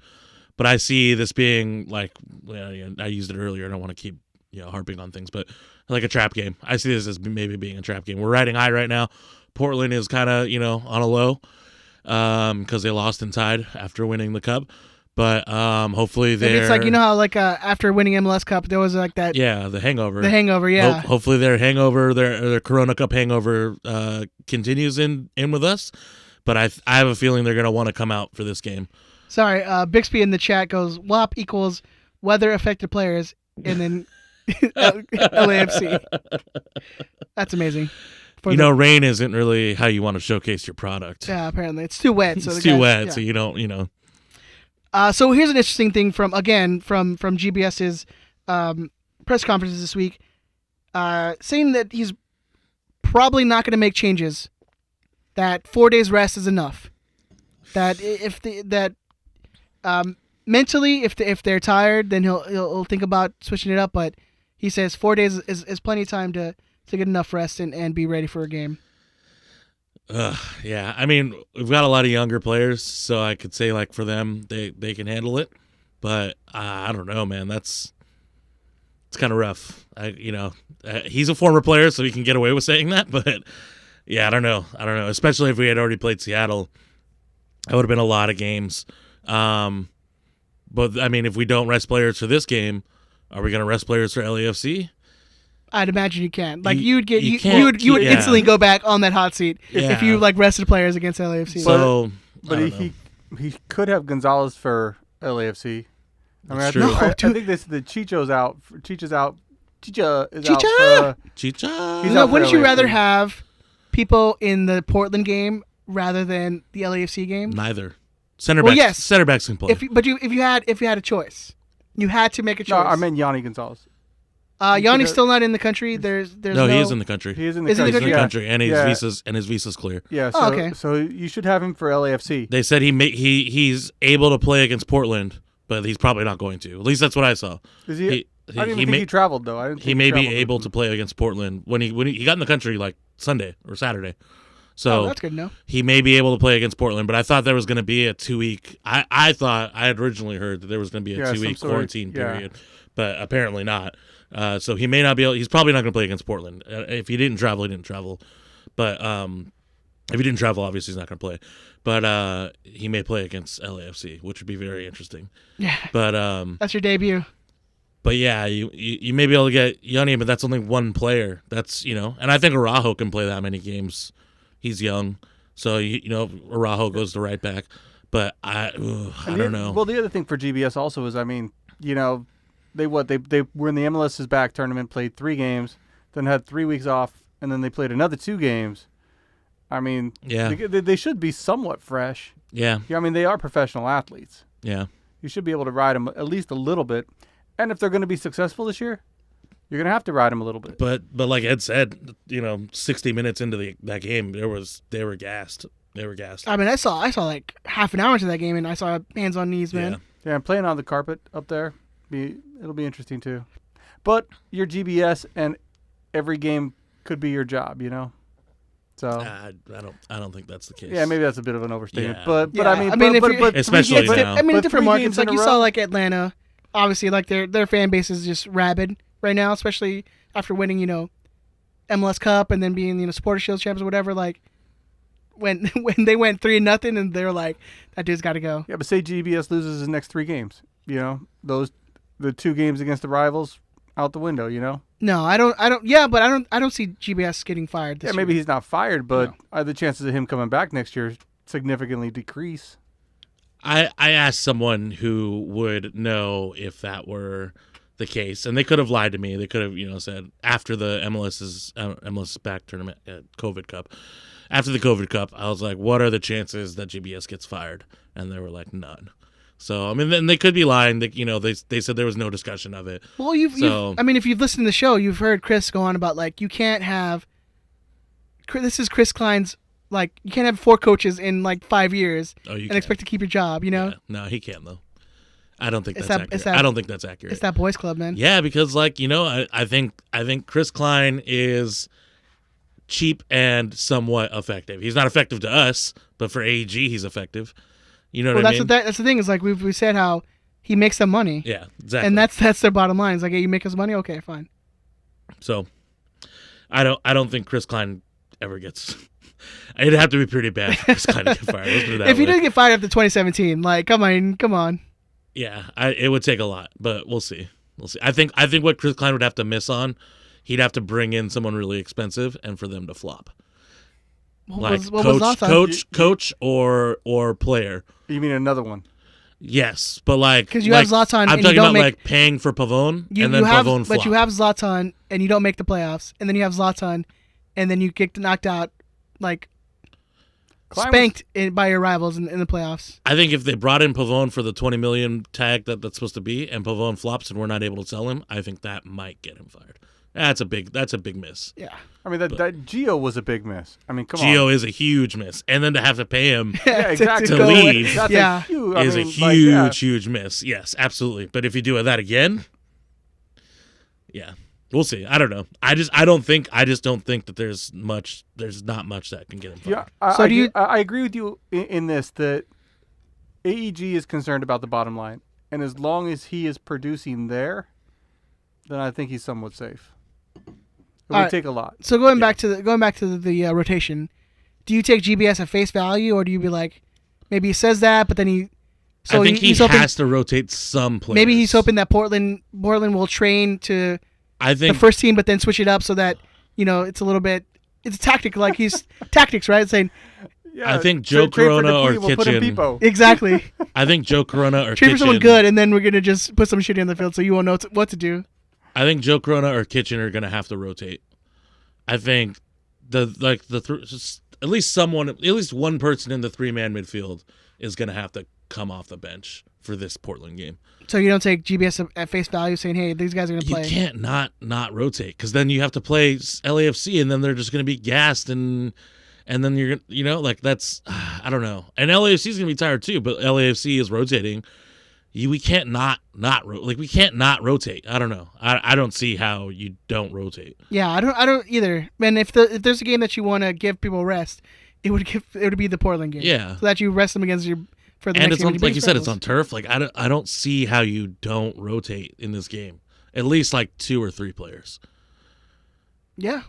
Speaker 3: But I see this being like, I used it earlier. I don't want to keep harping on things, but like a trap game. I see this as maybe being a trap game. We're riding high right now. Portland is kind of on a low because they lost and tied after winning the cup. But hopefully they're.
Speaker 1: It's like how after winning MLS Cup there was like that.
Speaker 3: Yeah, the hangover.
Speaker 1: The hangover, yeah.
Speaker 3: Hopefully their hangover, their Corona Cup hangover continues in with us. But I have a feeling they're going to want to come out for this game.
Speaker 1: Sorry, Bixby in the chat goes, WAP equals weather-affected players, and then LAFC. That's amazing.
Speaker 3: Rain isn't really how you want to showcase your product.
Speaker 1: Yeah, apparently. It's too wet. So
Speaker 3: it's too wet, so you don't,
Speaker 1: So here's an interesting thing from GBS's press conferences this week, saying that he's probably not going to make changes, that 4 days rest is enough. That mentally, if they're tired, then he'll think about switching it up. But he says 4 days is plenty of time to get enough rest and be ready for a game.
Speaker 3: Yeah, I mean, we've got a lot of younger players, so I could say like for them, they can handle it. But I don't know, man. It's kind of rough. He's a former player, so he can get away with saying that. But yeah, I don't know. Especially if we had already played Seattle. That would have been a lot of games. But I mean, if we don't rest players for this game, are we going to rest players for LAFC?
Speaker 1: I'd imagine you can. Like you would
Speaker 3: Yeah.
Speaker 1: instantly go back on that hot seat
Speaker 3: Yeah.
Speaker 1: if you like rested players against LAFC.
Speaker 3: So,
Speaker 4: But he could have Gonzalez for LAFC. I mean,
Speaker 3: That's
Speaker 4: I
Speaker 3: true.
Speaker 4: think, I
Speaker 1: dude.
Speaker 4: think this the Chicho's out. Chicha's out. Chicha is
Speaker 1: Chicha!
Speaker 4: out.
Speaker 3: Chicha.
Speaker 4: He's
Speaker 1: No,
Speaker 4: out for
Speaker 1: wouldn't you
Speaker 4: LAFC.
Speaker 1: rather have people in the Portland game rather than the LAFC game?
Speaker 3: Neither. Center
Speaker 1: Well,
Speaker 3: backs.
Speaker 1: yes.
Speaker 3: Center backs can play.
Speaker 1: If you had a choice, you had to make a choice.
Speaker 4: No, I meant Yanni Gonzalez.
Speaker 1: Yanni's still not in the country. There's
Speaker 3: no, he is in the country.
Speaker 4: He is in the
Speaker 1: Is he in
Speaker 4: country.
Speaker 1: the
Speaker 3: He's in the country, and his
Speaker 4: Yeah.
Speaker 3: visa's clear.
Speaker 4: Yeah. So,
Speaker 1: Oh, okay.
Speaker 4: So you should have him for LAFC.
Speaker 3: They said he's able to play against Portland, but he's probably not going to. At least that's what I saw.
Speaker 4: Is he? I didn't even think
Speaker 3: may,
Speaker 4: he traveled though. I didn't.
Speaker 3: he
Speaker 4: think
Speaker 3: may be
Speaker 4: traveled.
Speaker 3: able to play against Portland when he got in the country like Sunday or Saturday. So
Speaker 1: Oh, that's good to know.
Speaker 3: he may be able to play against Portland, but I thought there was going to be a 2-week. I thought I had originally heard that there was going to be a
Speaker 4: Yeah,
Speaker 3: 2-week
Speaker 4: some sort of-
Speaker 3: quarantine
Speaker 4: yeah.
Speaker 3: period, but apparently not. So he may not be able. He's probably not going to play against Portland. If he didn't travel, he didn't travel. But if he didn't travel, obviously he's not going to play. But he may play against LAFC, which would be very interesting.
Speaker 1: Yeah,
Speaker 3: But
Speaker 1: that's your debut.
Speaker 3: But yeah, you may be able to get Yanni, but that's only one player. That's and I think Araujo can play that many games. He's young, so Araujo goes to right back. But I don't know.
Speaker 4: Well, the other thing for GBS also is, I mean, they were in the MLS's back tournament, played 3 games, then had 3 weeks off, and then they played another 2 games. I mean,
Speaker 3: Yeah.
Speaker 4: they should be somewhat fresh.
Speaker 3: Yeah,
Speaker 4: I mean, they are professional athletes.
Speaker 3: yeah.
Speaker 4: You should be able to ride them at least a little bit. And if they're going to be successful this year, you're going to have to ride them a little bit.
Speaker 3: But like Ed said, 60 minutes into that game, they were gassed. They were gassed.
Speaker 1: I mean, I saw like half an hour into that game, and I saw hands on knees, man.
Speaker 3: Yeah.
Speaker 4: Yeah, and playing on the carpet up there, it'll be interesting too. But you're GBS, and every game could be your job, So
Speaker 3: I don't think that's the case.
Speaker 4: yeah, maybe that's a bit of an overstatement.
Speaker 3: Yeah.
Speaker 4: But
Speaker 1: Yeah,
Speaker 4: I mean,
Speaker 1: I mean, if
Speaker 4: but,
Speaker 1: you're-
Speaker 4: but
Speaker 3: Especially
Speaker 4: three games,
Speaker 3: now.
Speaker 1: I mean,
Speaker 4: but
Speaker 1: different
Speaker 4: 3
Speaker 1: markets,
Speaker 4: games
Speaker 1: like
Speaker 4: in a
Speaker 1: you saw,
Speaker 4: row?
Speaker 1: like Atlanta. Obviously, like their fan base is just rabid right now, especially after winning, MLS Cup and then being, Supporter Shield champs or whatever. Like when they went 3-0, and they're like, that dude's got to go.
Speaker 4: Yeah, but say GBS loses his next 3 games. The 2 games against the rivals out the window.
Speaker 1: No, I don't. Yeah, but I don't see GBS getting fired this
Speaker 4: Yeah, maybe
Speaker 1: year.
Speaker 4: he's not fired, but the chances of him coming back next year significantly decrease.
Speaker 3: I asked someone who would know if that were the case, and they could have lied to me. They could have, said after the MLS back tournament COVID Cup. After the COVID Cup, I was like, "What are the chances that GBS gets fired?" And they were like, "None." So I mean, then they could be lying. They said there was no discussion of it.
Speaker 1: Well, I mean, if you've listened to the show, you've heard Chris go on about like you can't have. This is Chris Klein's. Like you can't have 4 coaches in like 5 years and expect to keep your job.
Speaker 3: Yeah. No, he can't though. I don't think
Speaker 1: It's
Speaker 3: that's
Speaker 1: that-
Speaker 3: accurate.
Speaker 1: it's that-
Speaker 3: I don't think that's accurate.
Speaker 1: It's that boys club, man.
Speaker 3: Yeah, because I think Chris Klein is cheap and somewhat effective. He's not effective to us, but for AEG he's effective. You know
Speaker 1: Well,
Speaker 3: what I mean?
Speaker 1: that's the thing is like we said how he makes them money.
Speaker 3: Yeah, exactly.
Speaker 1: And that's their bottom line. It's like, hey, you make us money, okay, fine.
Speaker 3: So I don't think Chris Klein ever gets. It'd have to be pretty bad for Chris Klein to get fired. Let's put it that
Speaker 1: If he
Speaker 3: way.
Speaker 1: didn't get fired after 2017, like, come on.
Speaker 3: Yeah, it would take a lot, but we'll see. I think what Chris Klein would have to miss on, he'd have to bring in someone really expensive and for them to flop.
Speaker 1: What was Zlatan?
Speaker 3: Coach or player.
Speaker 4: You mean another one?
Speaker 3: Yes, but like
Speaker 1: 'Cause you have Zlatan
Speaker 3: I'm
Speaker 1: and you
Speaker 3: talking
Speaker 1: don't
Speaker 3: about
Speaker 1: make-
Speaker 3: like paying for Pavone
Speaker 1: You
Speaker 3: and then
Speaker 1: have,
Speaker 3: Pavone flop.
Speaker 1: but you have Zlatan and you don't make the playoffs, and then you have Zlatan, and then you get knocked out, like
Speaker 4: Klein
Speaker 1: spanked by your rivals in the playoffs.
Speaker 3: I think if they brought in Pavone for the $20 million tag that's supposed to be, and Pavone flops and we're not able to sell him, I think that might get him fired. That's a big miss.
Speaker 1: Yeah.
Speaker 4: I mean, that Gio was a big miss. I mean, come on.
Speaker 3: Gio is a huge miss, and then to have to pay him
Speaker 4: Yeah, exactly.
Speaker 3: To
Speaker 1: go away.
Speaker 3: leave.
Speaker 4: That's
Speaker 1: Yeah.
Speaker 4: a huge,
Speaker 3: is a
Speaker 4: like, yeah.
Speaker 3: huge miss. Yes, absolutely. But if you do that again, yeah, we'll see. I don't know. I just don't think that there's not much that can get him fired.
Speaker 4: Yeah,
Speaker 1: So
Speaker 4: I agree with you in this that AEG is concerned about the bottom line, and as long as he is producing there, then I think he's somewhat safe. It would
Speaker 1: All right.
Speaker 4: take a lot.
Speaker 1: So going back to the rotation, do you take GBS at face value, or do you be like, maybe he says that, but then he. So
Speaker 3: I think he
Speaker 1: he's hoping,
Speaker 3: has to rotate some players.
Speaker 1: maybe he's hoping that Portland will train to
Speaker 3: I think
Speaker 1: the first team, but then switch it up so that it's a little bit. It's a tactic, like he's tactics, right? Saying
Speaker 4: Yeah,
Speaker 3: I think Joe
Speaker 4: trade for
Speaker 3: Corona or
Speaker 4: Dupuis, we'll put in
Speaker 3: Kitchen.
Speaker 4: Pipo.
Speaker 1: exactly.
Speaker 3: I think Joe Corona or
Speaker 1: Trade
Speaker 3: Kitchen.
Speaker 1: for someone good, and then we're gonna just put some shit in the field, so you won't know what to do.
Speaker 3: I think Joe Corona or Kitchen are gonna have to rotate. I think at least one person in the 3-man midfield is gonna have to come off the bench for this Portland game.
Speaker 1: So you don't take GBS at face value, saying, "Hey, these guys are gonna play."
Speaker 3: You can't not rotate because then you have to play LAFC, and then they're just gonna be gassed, and then you're that's I don't know. And LAFC is gonna be tired too, but LAFC is rotating. We can't not rotate. I don't know. I don't see how you don't rotate.
Speaker 1: Yeah, I don't either. Man, if there's a game that you want to give people rest, it would be the Portland game.
Speaker 3: Yeah.
Speaker 1: So that you rest them against for the
Speaker 3: And
Speaker 1: next
Speaker 3: it's
Speaker 1: game.
Speaker 3: on, like you said, it's on turf. Like I don't see how you don't rotate in this game. At least like 2 or 3 players.
Speaker 1: Yeah,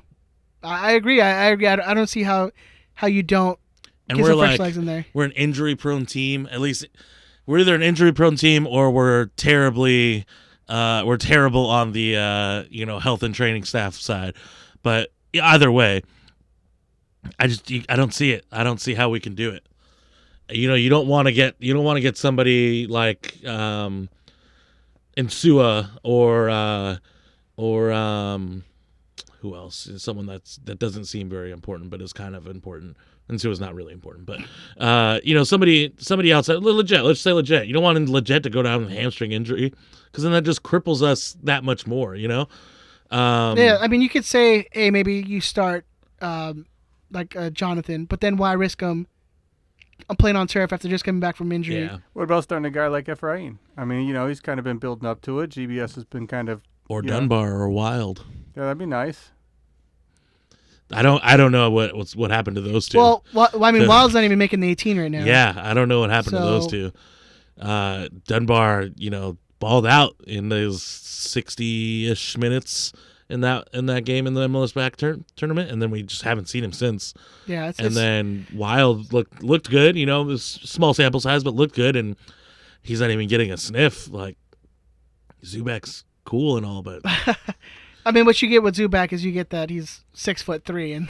Speaker 1: I agree. I agree. I don't see how you don't.
Speaker 3: And
Speaker 1: get
Speaker 3: we're
Speaker 1: some fresh
Speaker 3: like
Speaker 1: legs in there.
Speaker 3: we're an injury-prone team. At least we're either an injury-prone team or we're terrible on the health and training staff side. But either way, I don't see it. I don't see how we can do it. You don't want to get somebody like Insua or who else? Someone that doesn't seem very important but is kind of important. Insua's not really important, but somebody outside legit. Let's say legit. You don't want legit to go down with a hamstring injury because then that just cripples us that much more.
Speaker 1: Yeah, I mean, you could say, hey, maybe you start Jonathan, but then why risk him? I'm playing on turf after just coming back from injury.
Speaker 3: Yeah.
Speaker 4: What about starting a guy like Efrain? I mean, he's kind of been building up to it. GBS has been kind of
Speaker 3: Or Dunbar or Wild.
Speaker 4: Yeah, that'd be nice.
Speaker 3: I don't know what happened to those two.
Speaker 1: Well, I mean, Wild's not even making the 18 right now.
Speaker 3: Yeah, I don't know what happened to those two. Dunbar, balled out in those 60-ish minutes in that game in the MLS back tournament, and then we just haven't seen him since.
Speaker 1: Yeah,
Speaker 3: then Wild looked good. It was small sample size, but looked good, and he's not even getting a sniff. Like Zubak's cool and all, but
Speaker 1: I mean, what you get with Zubak is you get that he's 6'3" and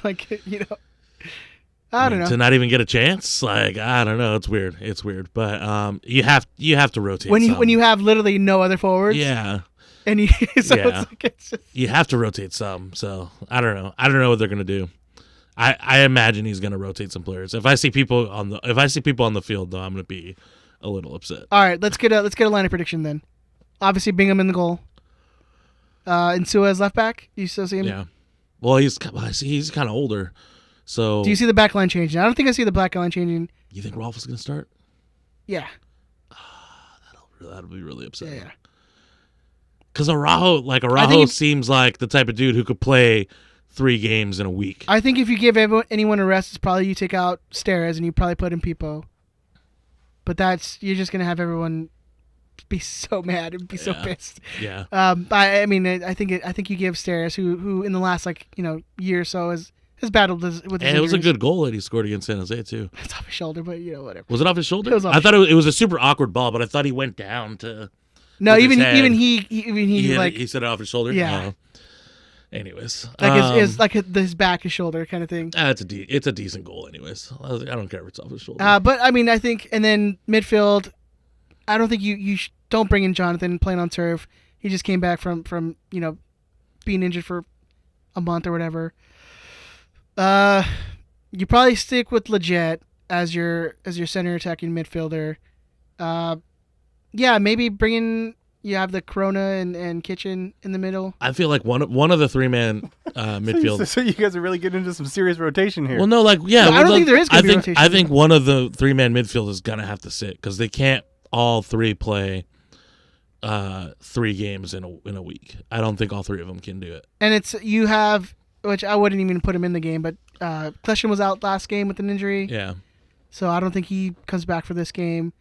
Speaker 1: I don't know,
Speaker 3: to not even get a chance. Like I don't know, it's weird. But you have to rotate
Speaker 1: when you have literally no other forwards.
Speaker 3: Yeah.
Speaker 1: And it's just...
Speaker 3: you have to rotate some. So I don't know what they're gonna do. I imagine he's gonna rotate some players. If I see people on the field, though, I'm gonna be a little upset.
Speaker 1: All right, let's get a line of prediction then. Obviously, Bingham in the goal. Insua as left back. You still see him?
Speaker 3: Yeah. Well, he's kind of older. So
Speaker 1: do you see the back line changing? I don't think I see the back line changing.
Speaker 3: You think Rolf is gonna start?
Speaker 1: Yeah.
Speaker 3: That'll be really upsetting.
Speaker 1: Yeah.
Speaker 3: Because Araujo seems like the type of dude who could play 3 games in a week.
Speaker 1: I think if you give anyone a rest, it's probably you take out Steres and you probably put in Pipo. But you're just gonna have everyone be so mad and be so pissed.
Speaker 3: Yeah.
Speaker 1: I mean, I think you give Steres, who in the last year or so has battled with his
Speaker 3: And it was a
Speaker 1: injuries.
Speaker 3: good goal that he scored against San Jose too.
Speaker 1: It's off his shoulder, but whatever.
Speaker 3: Was it off his shoulder?
Speaker 1: It was off
Speaker 3: I thought it was a super awkward ball, but I thought he went down to.
Speaker 1: No,
Speaker 3: with
Speaker 1: even
Speaker 3: his head.
Speaker 1: he
Speaker 3: he set it off his shoulder.
Speaker 1: Yeah.
Speaker 3: Anyways,
Speaker 1: it's like his back, his shoulder kind of thing.
Speaker 3: It's a decent goal. Anyways, I don't care if it's off his shoulder.
Speaker 1: But I mean, I think, and then midfield, I don't think you don't bring in Jonathan playing on turf. He just came back from being injured for a month or whatever. You probably stick with Leggett as your center attacking midfielder. Yeah, maybe you have the Corona and Kitchen in the middle.
Speaker 3: I feel like one of the 3-man midfield.
Speaker 4: So you guys are really getting into some serious rotation here.
Speaker 3: Well, no, I
Speaker 1: don't think there is going to be rotation.
Speaker 3: I think one of the 3-man midfield is gonna have to sit because they can't all 3 play 3 games in a week. I don't think all 3 of them can do it.
Speaker 1: And you have, which I wouldn't even put him in the game, but Kleshin was out last game with an injury.
Speaker 3: Yeah.
Speaker 1: So I don't think he comes back for this game.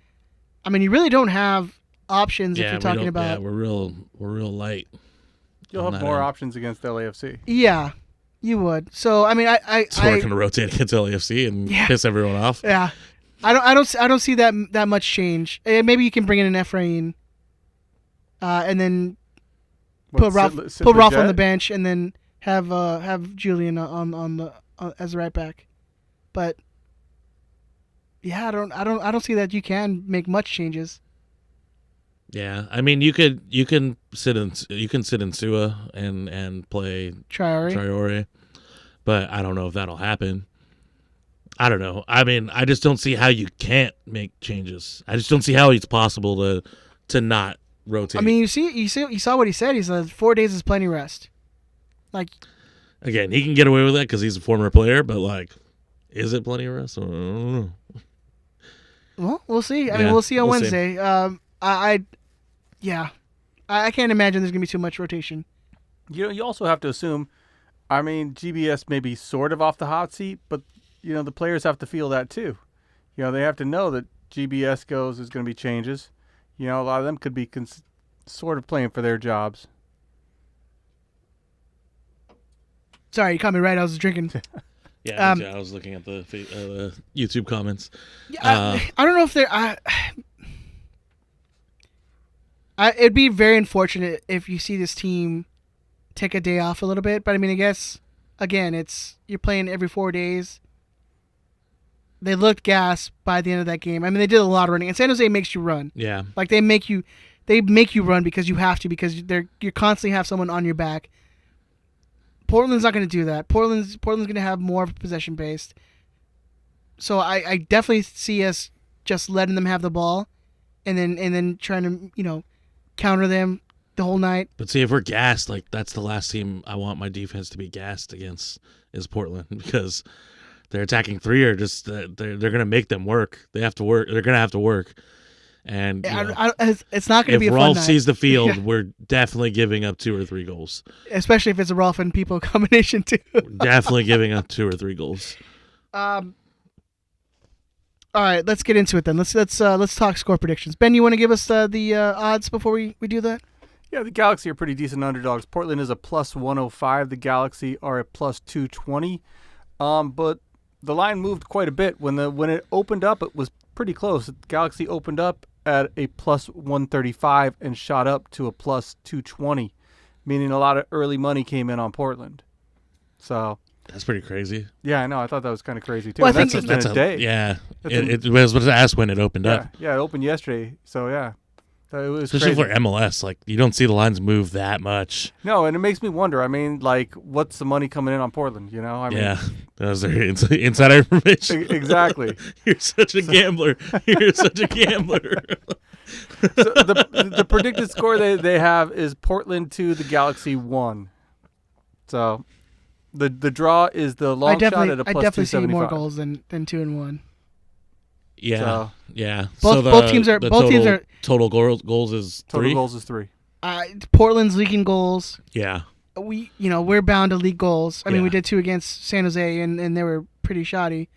Speaker 1: I mean, you really don't have options if you're talking about.
Speaker 3: Yeah, we're real light.
Speaker 4: You'll have more options against LAFC.
Speaker 1: Yeah, you would. So I mean,
Speaker 3: So we're gonna rotate against LAFC and piss everyone off.
Speaker 1: Yeah. I don't see that much change. Maybe you can bring in an Efrain, and then put Ralph on the bench, and then have Julian on as a right back. But yeah, I don't see that you can make much changes.
Speaker 3: Yeah, I mean you can sit in Sua and play Traore, but I don't know if that'll happen. I don't know. I mean, I just don't see how you can't make changes. I just don't see how it's possible to not rotate.
Speaker 1: I mean, you saw what he said. He said 4 days is plenty rest. Like,
Speaker 3: again, he can get away with that because he's a former player, but like, is it plenty rest? I don't know.
Speaker 1: Well, we'll see. I mean, we'll see on Wednesday. See. I can't imagine there's gonna be too much rotation.
Speaker 4: You also have to assume. I mean, GBS may be sort of off the hot seat, but the players have to feel that too. They have to know that GBS goes, there's going to be changes. A lot of them could be sort of playing for their jobs.
Speaker 1: Sorry, you caught me right. I was drinking.
Speaker 3: Yeah, I was looking at the YouTube comments.
Speaker 1: Yeah, I don't know if they're. It'd be very unfortunate if you see this team take a day off a little bit. But I mean, I guess again, you're playing every 4 days. They looked gassed by the end of that game. I mean, they did a lot of running, and San Jose makes you run.
Speaker 3: Yeah,
Speaker 1: like they make you run because you have to, because you constantly have someone on your back. Portland's not going to do that. Portland's going to have more of a possession based. So I definitely see us just letting them have the ball, and then trying to counter them the whole night.
Speaker 3: But see, if we're gassed, like that's the last team I want my defense to be gassed against is Portland, because their attacking three are just they're going to make them work. They have to work. They're going to have to work. And
Speaker 1: it's not going to be a fun night.
Speaker 3: If Rolf sees the field, we're definitely giving up 2 or 3 goals.
Speaker 1: Especially if it's a Rolf and people combination too.
Speaker 3: Definitely giving up 2 or 3 goals.
Speaker 1: All right, let's get into it then. Let's talk score predictions. Ben, you want to give us the odds before we do that?
Speaker 4: Yeah, the Galaxy are pretty decent underdogs. Portland is a plus 105. The Galaxy are a plus 220. But the line moved quite a bit. When it opened up, it was pretty close. The Galaxy opened up at a plus 135 and shot up to a plus 220, meaning a lot of early money came in on Portland. So
Speaker 3: that's pretty crazy.
Speaker 4: Yeah, I know. I thought that was kind of crazy too.
Speaker 1: Well,
Speaker 4: that's just in a day.
Speaker 3: Yeah, it was asked when it opened up.
Speaker 4: Yeah, it opened yesterday. So yeah. It was
Speaker 3: especially
Speaker 4: crazy.
Speaker 3: for MLS, like you don't see the lines move that much.
Speaker 4: No, and it makes me wonder. I mean, like, what's the money coming in on Portland? I mean,
Speaker 3: yeah, that was their insider information.
Speaker 4: Exactly.
Speaker 3: You're such a gambler. You're such a gambler.
Speaker 4: So the predicted score they have is Portland 2, the Galaxy 1. So the draw is the long shot at a plus 275.
Speaker 1: I definitely see more goals than 2 and 1.
Speaker 3: Yeah,
Speaker 4: so,
Speaker 3: yeah.
Speaker 1: Both teams are
Speaker 3: total goals is 3.
Speaker 4: Total goals is 3.
Speaker 1: Portland's leaking goals.
Speaker 3: Yeah.
Speaker 1: We're bound to leak goals. I mean, we did 2 against San Jose, and they were pretty shoddy.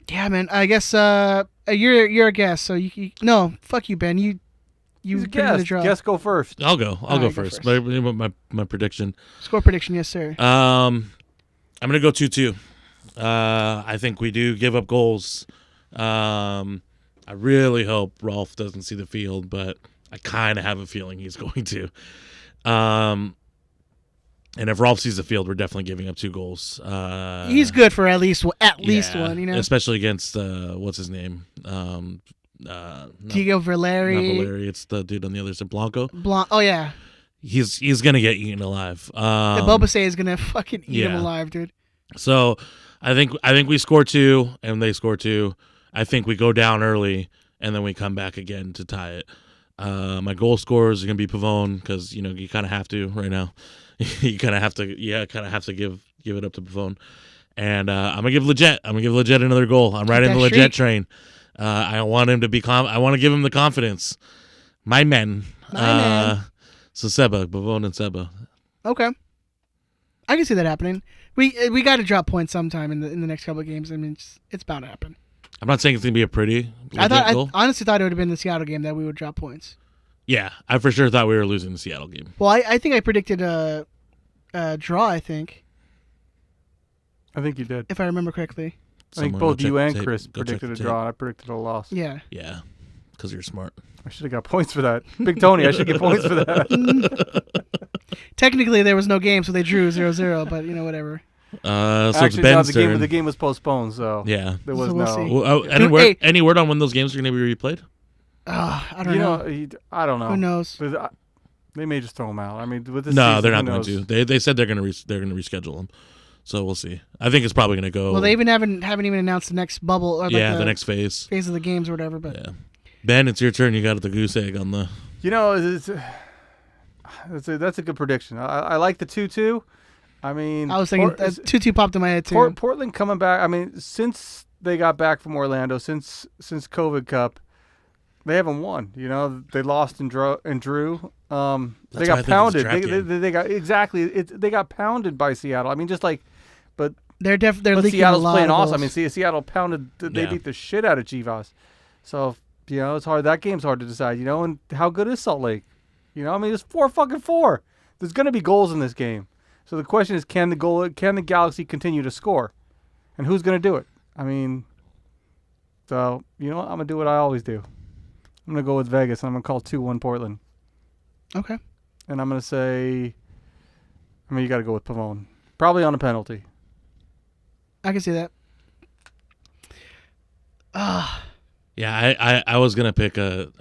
Speaker 1: Yeah, man. I guess you're a guest, so you no, fuck you, Ben. You
Speaker 4: guess. Guess go first.
Speaker 3: I'll go. I'll go first. My prediction.
Speaker 1: Score prediction, yes, sir.
Speaker 3: I'm gonna go 2-2. I think we do give up goals. I really hope Rolf doesn't see the field, but I kind of have a feeling he's going to. And if Rolf sees the field, we're definitely giving up 2 goals.
Speaker 1: He's good for at least one,
Speaker 3: especially against what's his name?
Speaker 1: Diego Valeri.
Speaker 3: Not Valeri. It's the dude on the other side, Blanco.
Speaker 1: Oh yeah.
Speaker 3: He's gonna get eaten alive.
Speaker 1: Bobasay is gonna fucking eat him alive, dude.
Speaker 3: So I think we score 2 and they score 2. I think we go down early and then we come back again to tie it. My goal scorers are gonna be Pavone because you kind of have to right now. You kind of have to give it up to Pavone. And I'm gonna give Leggett. Another goal. I'm riding the Leggett train. I want him to be I want to give him the confidence. My men. So Seba, Pavone and Seba.
Speaker 1: Okay. I can see that happening. We got to drop points sometime in the next couple of games. I mean, it's bound to happen.
Speaker 3: I'm not saying it's gonna be a pretty.
Speaker 1: I honestly thought it would have been the Seattle game that we would drop points.
Speaker 3: Yeah, I for sure thought we were losing the Seattle game.
Speaker 1: Well, I think I predicted a draw. I think
Speaker 4: you did,
Speaker 1: if I remember correctly.
Speaker 4: I think both you and Chris predicted a draw, and I predicted a loss.
Speaker 1: Yeah.
Speaker 3: Yeah, because you're smart.
Speaker 4: I should have got points for that. Big Tony, I should get points for that.
Speaker 1: Technically, there was no game, so they drew 0-0, but, whatever.
Speaker 3: So
Speaker 4: Actually,
Speaker 3: it's Ben's turn.
Speaker 4: the game was postponed, so
Speaker 3: Yeah.
Speaker 4: there was
Speaker 1: So we'll see.
Speaker 3: Well, any word on when those games are going to be replayed?
Speaker 1: I don't know.
Speaker 4: I don't know.
Speaker 1: Who knows?
Speaker 4: But they may just throw them out. I mean, with this
Speaker 3: No,
Speaker 4: season,
Speaker 3: they're
Speaker 4: who
Speaker 3: not going
Speaker 4: knows?
Speaker 3: to. They said they're going to reschedule them. So we'll see. I think it's probably going to go.
Speaker 1: Well, they even haven't even announced the next bubble or
Speaker 3: the next phase
Speaker 1: of the games or whatever. But
Speaker 3: yeah. Ben, it's your turn. You got the goose egg on the.
Speaker 4: That's a good prediction. I like the 2-2. I mean,
Speaker 1: I was thinking 2-2 popped in my head too.
Speaker 4: Portland coming back. I mean, since they got back from Orlando, since COVID Cup, they haven't won. They lost and drew. They got pounded. They got they got pounded by Seattle. I mean, but
Speaker 1: they're leaking
Speaker 4: Seattle's
Speaker 1: a lot
Speaker 4: playing
Speaker 1: of
Speaker 4: awesome.
Speaker 1: goals.
Speaker 4: I mean, Seattle pounded. They beat the shit out of Chivas. So it's hard. That game's hard to decide. And how good is Salt Lake? I mean, it's 4-4. There's going to be goals in this game. So the question is, can the Galaxy continue to score, and who's going to do it? I mean, so I'm going to do what I always do. I'm going to go with Vegas, and I'm going to call 2-1 Portland.
Speaker 1: Okay.
Speaker 4: And I'm going to say, you got to go with Pavone, probably on a penalty.
Speaker 1: I can see that.
Speaker 3: Yeah, I was gonna pick a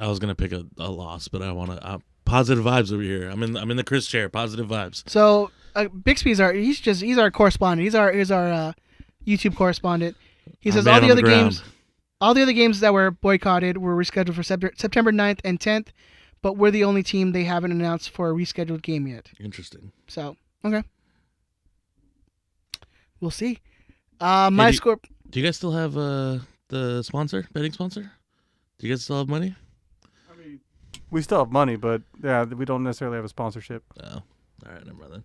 Speaker 3: loss, but I want to positive vibes over here. I'm in the Chris chair. Positive vibes.
Speaker 1: So Bixby's he's our correspondent. He's our YouTube correspondent. He says all the other games that were boycotted were rescheduled for September 9th and 10th, but we're the only team they haven't announced for a rescheduled game yet.
Speaker 3: Interesting.
Speaker 1: So okay, we'll see. My score.
Speaker 3: Do you guys still have the betting sponsor? Do you guys still have money?
Speaker 4: I mean, we still have money, but yeah, we don't necessarily have a sponsorship.
Speaker 3: Oh, all right, never mind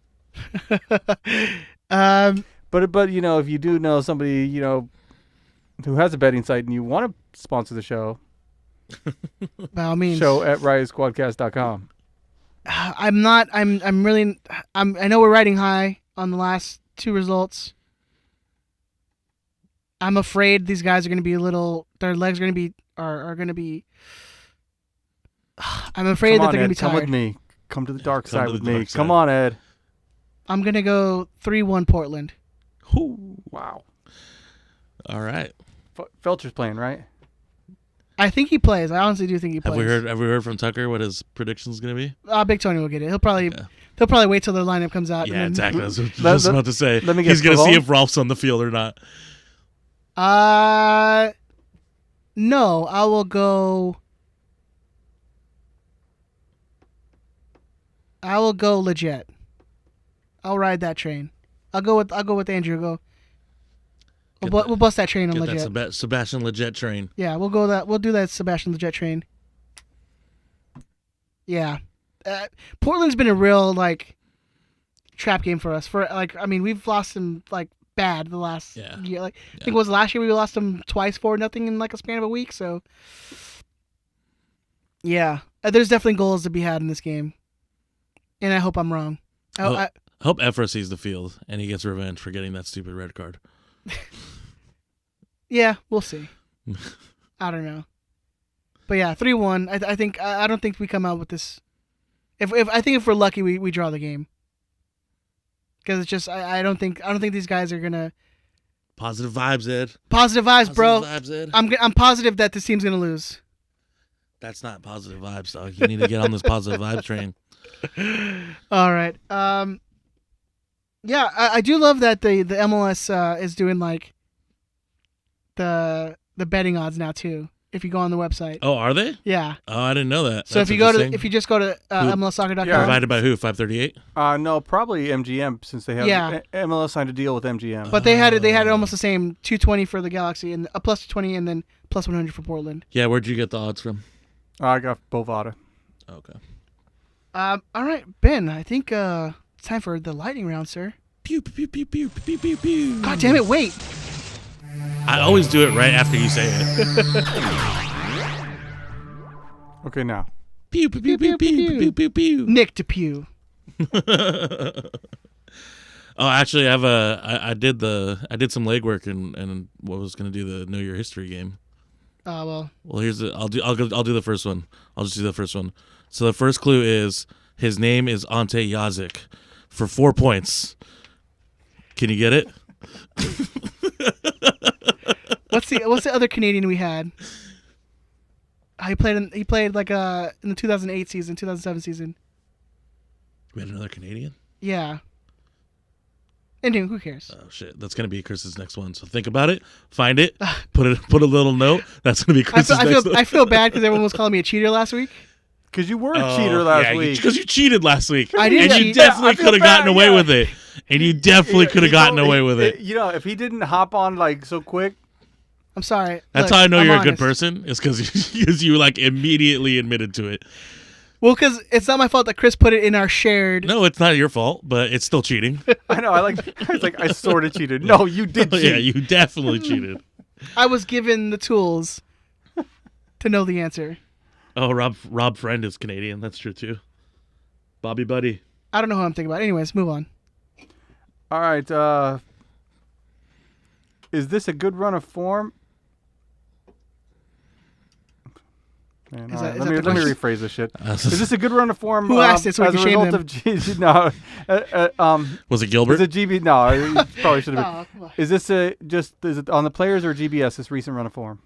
Speaker 3: then.
Speaker 4: But if you do know somebody who has a betting site and you want to sponsor the show,
Speaker 1: by all means,
Speaker 4: show at riotsquadcast.com.
Speaker 1: I know we're riding high on the last two results. I'm afraid these guys are going to be their legs are going to be are going to be. I'm afraid that they're going to be tired.
Speaker 4: Come with me. Come to the dark side with me. Come on, Ed.
Speaker 1: I'm going to go 3-1 Portland.
Speaker 3: Ooh.
Speaker 4: Wow.
Speaker 3: All right.
Speaker 4: Felcher's playing, right?
Speaker 1: I think he plays. I honestly do think he plays.
Speaker 3: Have we heard from Tucker what his prediction's going to be?
Speaker 1: Big Tony will get it. He'll probably wait till the lineup comes out.
Speaker 3: Yeah, exactly. That's what I was about to say. He's going to see if Rolf's on the field or not.
Speaker 1: No, I will go legit. I'll ride that train. I'll go with Andrew. We'll bust that train on legit.
Speaker 3: That Sebastian Legit train.
Speaker 1: Yeah, we'll do that Sebastian Legit train. Yeah. Portland's been a real trap game for us. We've lost them bad the last year. I think it was last year we lost them twice 4-0 in a span of a week. So yeah, there's definitely goals to be had in this game, and I hope I'm wrong.
Speaker 3: I hope Efra sees the field and he gets revenge for getting that stupid red card.
Speaker 1: Yeah, we'll see. I don't know, but yeah, 3-1. I don't think we come out with this. If we're lucky, we draw the game. Because it's just I don't think these guys are gonna.
Speaker 3: Positive vibes, Ed.
Speaker 1: Positive vibes, bro.
Speaker 3: Positive vibes, Ed.
Speaker 1: I'm positive that this team's gonna lose.
Speaker 3: That's not positive vibes, dog. You need to get on this positive vibes train.
Speaker 1: All right. Yeah, I do love that the MLS is doing the betting odds now too. If you go on the website.
Speaker 3: Oh, are they?
Speaker 1: Yeah.
Speaker 3: Oh, I didn't know that.
Speaker 1: So if you just go to MLSsoccer.com.
Speaker 4: Yeah.
Speaker 3: Provided by who? 538?
Speaker 4: No, probably MGM since they have MLS signed a deal with MGM.
Speaker 1: But they had almost the same 220 for the Galaxy and a plus 220 and then plus 100 for Portland.
Speaker 3: Yeah, where'd you get the odds from?
Speaker 4: I got Bovada.
Speaker 3: Okay.
Speaker 1: All right, Ben. I think it's time for the lightning round, sir.
Speaker 3: Pew pew pew pew pew pew pew.
Speaker 1: God damn it! Wait.
Speaker 3: I always do it right after you say it.
Speaker 4: Okay, now.
Speaker 3: Pew pew pew pew pew pew pew pew.
Speaker 1: Nick DePew.
Speaker 3: Oh, actually, I did some legwork and what was going to do the Know Your History game.
Speaker 1: Well,
Speaker 3: I'll do the first one. I'll just do the first one. So the first clue is his name is Ante Yazik for 4 points. Can you get it?
Speaker 1: what's the other Canadian we had? He played like in the 2008 season, 2007 season.
Speaker 3: We had another Canadian?
Speaker 1: Yeah. Anyway, who cares?
Speaker 3: Oh shit, that's gonna be Chris's next one. So think about it, find it, put a little note. That's gonna be Chris's next one.
Speaker 1: I feel bad because everyone was calling me a cheater last week.
Speaker 4: Because you were a cheater last week.
Speaker 3: Because you cheated last week.
Speaker 1: I didn't
Speaker 3: and
Speaker 1: cheat.
Speaker 3: you definitely could have gotten away
Speaker 4: yeah.
Speaker 3: with it. And you definitely could have gotten away with it.
Speaker 4: You know, if he didn't hop on like so quick.
Speaker 1: I'm sorry.
Speaker 3: That's
Speaker 1: Look,
Speaker 3: how I know
Speaker 1: I'm
Speaker 3: you're
Speaker 1: honest.
Speaker 3: a good person. Is because you like immediately admitted to it.
Speaker 1: Well, because it's not my fault that Chris put it in our shared.
Speaker 3: No, it's not your fault, but it's still cheating.
Speaker 4: I know. I sort of cheated. No, you did cheat.
Speaker 3: Yeah, you definitely cheated.
Speaker 1: I was given the tools to know the answer.
Speaker 3: Oh, Rob Friend is Canadian. That's true too. Bobby Buddy.
Speaker 1: I don't know who I'm thinking about. Anyways, move on.
Speaker 4: All right. Is this a good run of form? Man,
Speaker 1: Is
Speaker 4: all
Speaker 1: that-
Speaker 4: right,
Speaker 1: is
Speaker 4: let
Speaker 1: that
Speaker 4: me
Speaker 1: the
Speaker 4: rephrase this shit. Is this a good run of form?
Speaker 1: Who asked it so we
Speaker 4: as
Speaker 1: can
Speaker 4: a
Speaker 1: shame
Speaker 4: result
Speaker 1: them?
Speaker 4: of
Speaker 3: Was it Gilbert?
Speaker 4: Is it GB? No, it probably should have been.
Speaker 1: Oh, come on.
Speaker 4: Is this is it on the players or GBS? This recent run of form.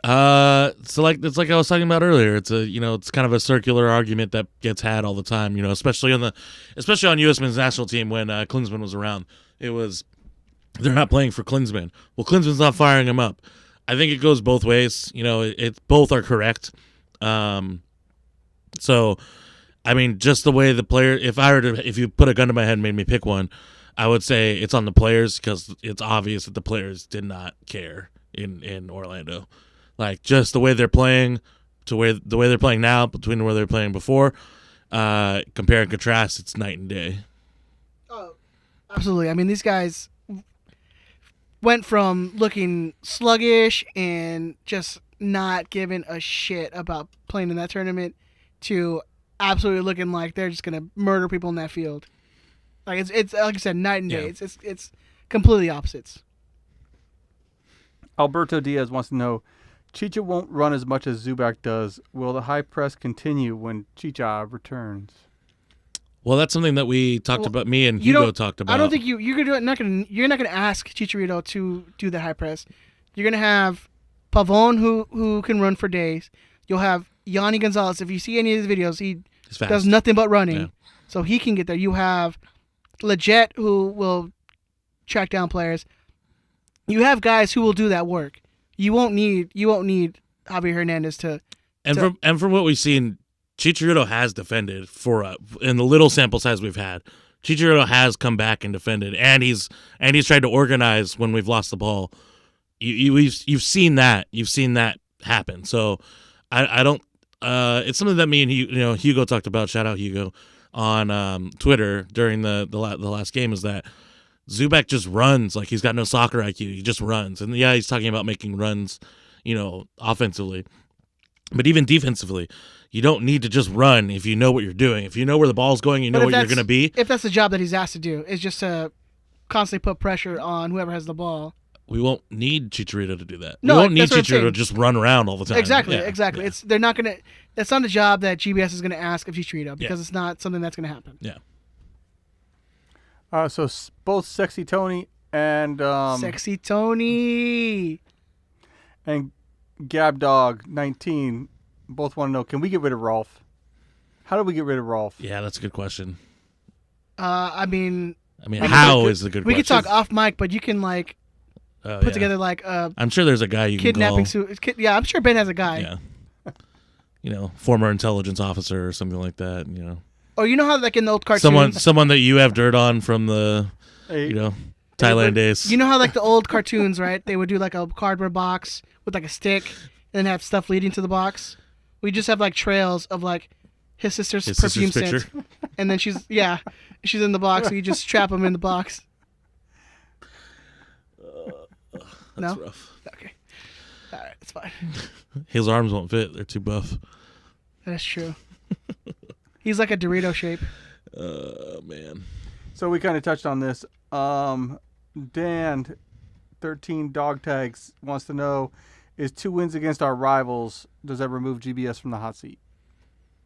Speaker 3: So it's like I was talking about earlier. It's it's kind of a circular argument that gets had all the time. Especially on U.S. men's national team when Klinsmann was around. It was they're not playing for Klinsmann. Well, Klinsmann's not firing him up. I think it goes both ways. Both are correct. So, I mean, just the way the player. If you put a gun to my head and made me pick one, I would say it's on the players because it's obvious that the players did not care in Orlando. Like just the way they're playing to the way they're playing now between where they're playing before, compare and contrast, it's night and day.
Speaker 1: Oh, absolutely. I mean, these guys went from looking sluggish and just not giving a shit about playing in that tournament to absolutely looking like they're just gonna murder people in that field. Like it's like I said, night and day.
Speaker 3: Yeah.
Speaker 1: It's completely opposites.
Speaker 4: Alberto Diaz wants to know, Chicha won't run as much as Zubac does. Will the high press continue when Chicha returns?
Speaker 3: Well, that's something that we talked about. Me and Hugo talked about.
Speaker 1: I don't think you're not gonna ask Chicharito to do the high press. You're gonna have Pavon who can run for days. You'll have Yanni Gonzalez. If you see any of his videos, he does nothing but running, so he can get there. You have Leggett who will track down players. You have guys who will do that work. You won't need Javier Hernandez to.
Speaker 3: And from what we've seen, Chicharito has defended in the little sample size we've had. Chicharito has come back and defended, and he's tried to organize when we've lost the ball. You've seen that. You've seen that happen. So I don't. It's something that me and Hugo talked about. Shout out Hugo on Twitter during the last game. Is that Zubac just runs like he's got no soccer IQ. He just runs, and he's talking about making runs, offensively, but even defensively, you don't need to just run if you know what you're doing. If you know where the ball's going, you know what you're going to be.
Speaker 1: If that's the job that he's asked to do, is just to constantly put pressure on whoever has the ball.
Speaker 3: We won't need Chicharito to do that.
Speaker 1: No,
Speaker 3: we won't need
Speaker 1: that's what I'm
Speaker 3: Chicharito
Speaker 1: saying.
Speaker 3: to just run around all the time.
Speaker 1: Exactly.
Speaker 3: Yeah.
Speaker 1: They're not gonna. That's not a job that GBS is gonna ask of Chicharito because it's not something that's gonna happen.
Speaker 3: Yeah.
Speaker 4: So both Sexy Tony and
Speaker 1: Sexy Tony
Speaker 4: and Gab Dog 19 both want to know: can we get rid of Rolf? How do we get rid of Rolf?
Speaker 3: Yeah, that's a good question.
Speaker 1: I mean,
Speaker 3: how is the good
Speaker 1: we
Speaker 3: question?
Speaker 1: could talk off mic, but you can put together like a
Speaker 3: I'm sure there's a guy you
Speaker 1: kidnapping
Speaker 3: can call.
Speaker 1: suit. Yeah, I'm sure Ben has a guy.
Speaker 3: Yeah. Former intelligence officer or something like that.
Speaker 1: Or you know how like in the old cartoons,
Speaker 3: Someone that you have dirt on from the Thailand days.
Speaker 1: you know how like the old cartoons, right? They would do like a cardboard box with like a stick and then have stuff leading to the box. We just have like trails of like his sister's perfume scent, and then she's in the box. So you just trap him in the box.
Speaker 3: That's rough.
Speaker 1: Okay. All right, it's fine.
Speaker 3: His arms won't fit. They're too buff.
Speaker 1: That's true. He's like a Dorito shape.
Speaker 3: Man.
Speaker 4: So we kind of touched on this. Dan, 13 dog tags, wants to know, is 2 wins against our rivals, does that remove GBS from the hot seat?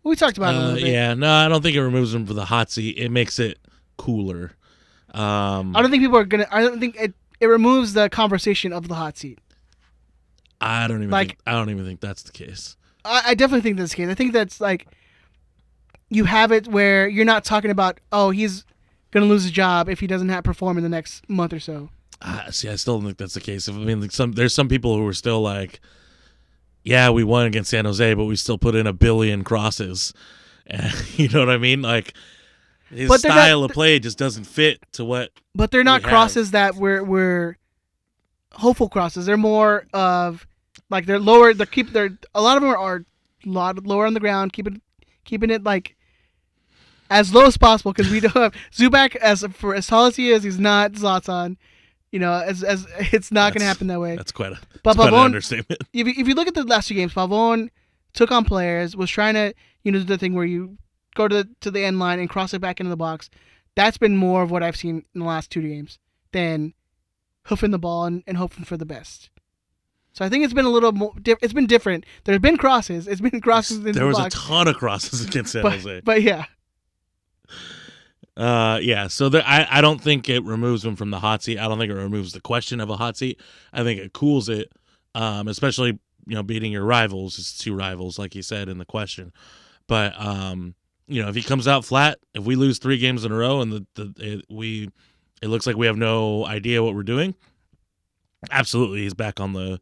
Speaker 1: We talked about it a little bit.
Speaker 3: Yeah, no, I don't think it removes them from the hot seat. It makes it cooler.
Speaker 1: I don't think people are gonna. I don't think it removes the conversation of the hot seat.
Speaker 3: I don't even think that's the case.
Speaker 1: I definitely think that's the case. I think that's like you have it where you're not talking about, oh, he's gonna lose his job if he doesn't perform in the next month or so.
Speaker 3: See, I still don't think that's the case. I mean, like there's some people who are still like, yeah, we won against San Jose, but we still put in 1 billion crosses. And, you know what I mean? Like his style of play just doesn't fit to what.
Speaker 1: But they're not crosses that we're hopeful crosses. They're more of like they're lower. They're a lot of them are a lot lower on the ground, keeping it like as low as possible because we don't have Zubac as tall as he is. He's not Zlatan. You know, as it's not going to happen that way.
Speaker 3: That's quite an
Speaker 1: understatement. If you look at the last 2 games, Pavon took on players, was trying to do the thing where you go to the end line and cross it back into the box. That's been more of what I've seen in the last 2 games than hoofing the ball and hoping for the best. So I think it's been a little more. It's been different. There's been crosses. It's been crosses into the box.
Speaker 3: There was a ton of crosses against San Jose.
Speaker 1: But yeah.
Speaker 3: Yeah. So I don't think it removes him from the hot seat. I don't think it removes the question of a hot seat. I think it cools it, especially beating your rivals. It's 2 rivals, like you said in the question. But if he comes out flat, if we lose 3 games in a row and it looks like we have no idea what we're doing, absolutely he's back on the.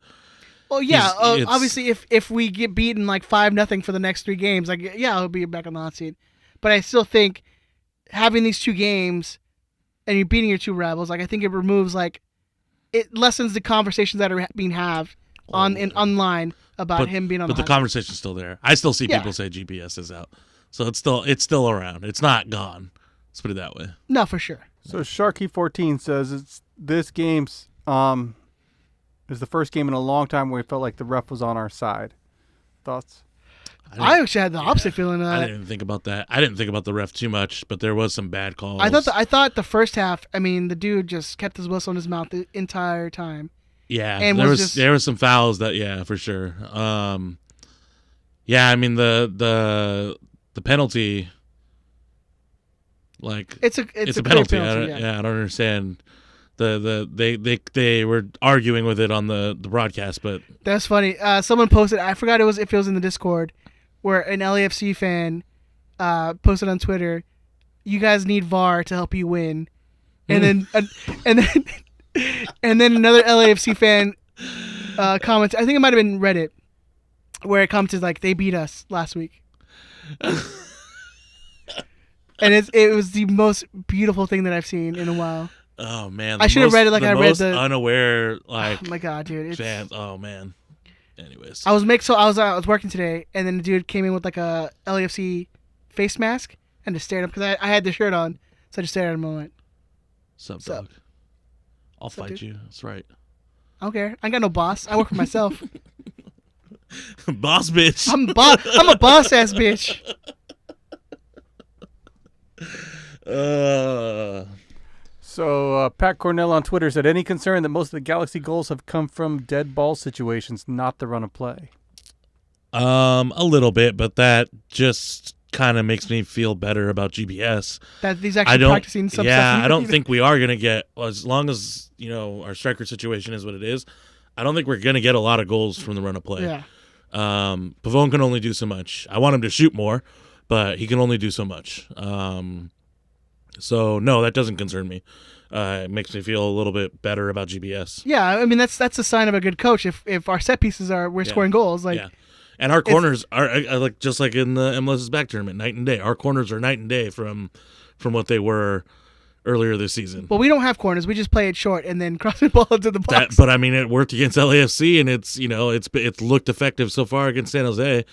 Speaker 1: Well, yeah. Obviously, if we get beaten like 5-0 for the next 3 games, like he'll be back on the hot seat. But I still think having these 2 games and you're beating your 2 rivals, like I think it removes it lessens the conversations that are being online about him being on.
Speaker 3: But the conversation's still there. I still see people say GPS is out, so it's still around. It's not gone. Let's put it that way.
Speaker 1: No, for sure.
Speaker 4: So Sharky14 says this game's is the first game in a long time where we felt like the ref was on our side. Thoughts?
Speaker 1: I actually had the opposite feeling.
Speaker 3: I didn't think about that. I didn't think about the ref too much, but there was some bad calls.
Speaker 1: I thought the first half. I mean, the dude just kept his whistle in his mouth the entire time.
Speaker 3: Yeah, and there was some fouls that for sure. Yeah, I mean the penalty. Like it's a penalty.
Speaker 1: penalty.
Speaker 3: I don't understand. They were arguing with it on the broadcast, but
Speaker 1: that's funny. Someone posted. I forgot if it was in the Discord, where an LAFC fan posted on Twitter, "You guys need VAR to help you win," and then and then another LAFC fan commented. I think it might have been Reddit, where it commented like they beat us last week. And it was the most beautiful thing that I've seen in a while.
Speaker 3: Oh man!
Speaker 1: I should have read it like I read the
Speaker 3: unaware
Speaker 1: Oh my god, dude!
Speaker 3: Fans. Oh man. Anyways,
Speaker 1: I was working today, and then the dude came in with like a LAFC face mask and just stared at him because I had the shirt on, so I just stared at him and went,
Speaker 3: "Sup, dog? I'll fight you." That's right.
Speaker 1: I don't care. I ain't got no boss. I work for myself.
Speaker 3: Boss bitch.
Speaker 1: I'm a boss ass bitch.
Speaker 4: So Pat Cornell on Twitter said, any concern that most of the Galaxy goals have come from dead ball situations, not the run of play?
Speaker 3: A little bit, but that just kind of makes me feel better about GBS.
Speaker 1: That he's actually practicing some stuff.
Speaker 3: Yeah, I don't think we are going to get, as long as, our striker situation is what it is, I don't think we're going to get a lot of goals from the run of play.
Speaker 1: Yeah.
Speaker 3: Pavone can only do so much. I want him to shoot more, but he can only do so much. So no, that doesn't concern me. It makes me feel a little bit better about GBS.
Speaker 1: Yeah, I mean that's a sign of a good coach. If our set pieces we're scoring goals,
Speaker 3: and our corners are like just like in the MLS's back tournament, night and day. Our corners are night and day from what they were earlier this season.
Speaker 1: Well, we don't have corners. We just play it short and then cross the ball into the box.
Speaker 3: But I mean, it worked against LAFC, and it's looked effective so far against San Jose.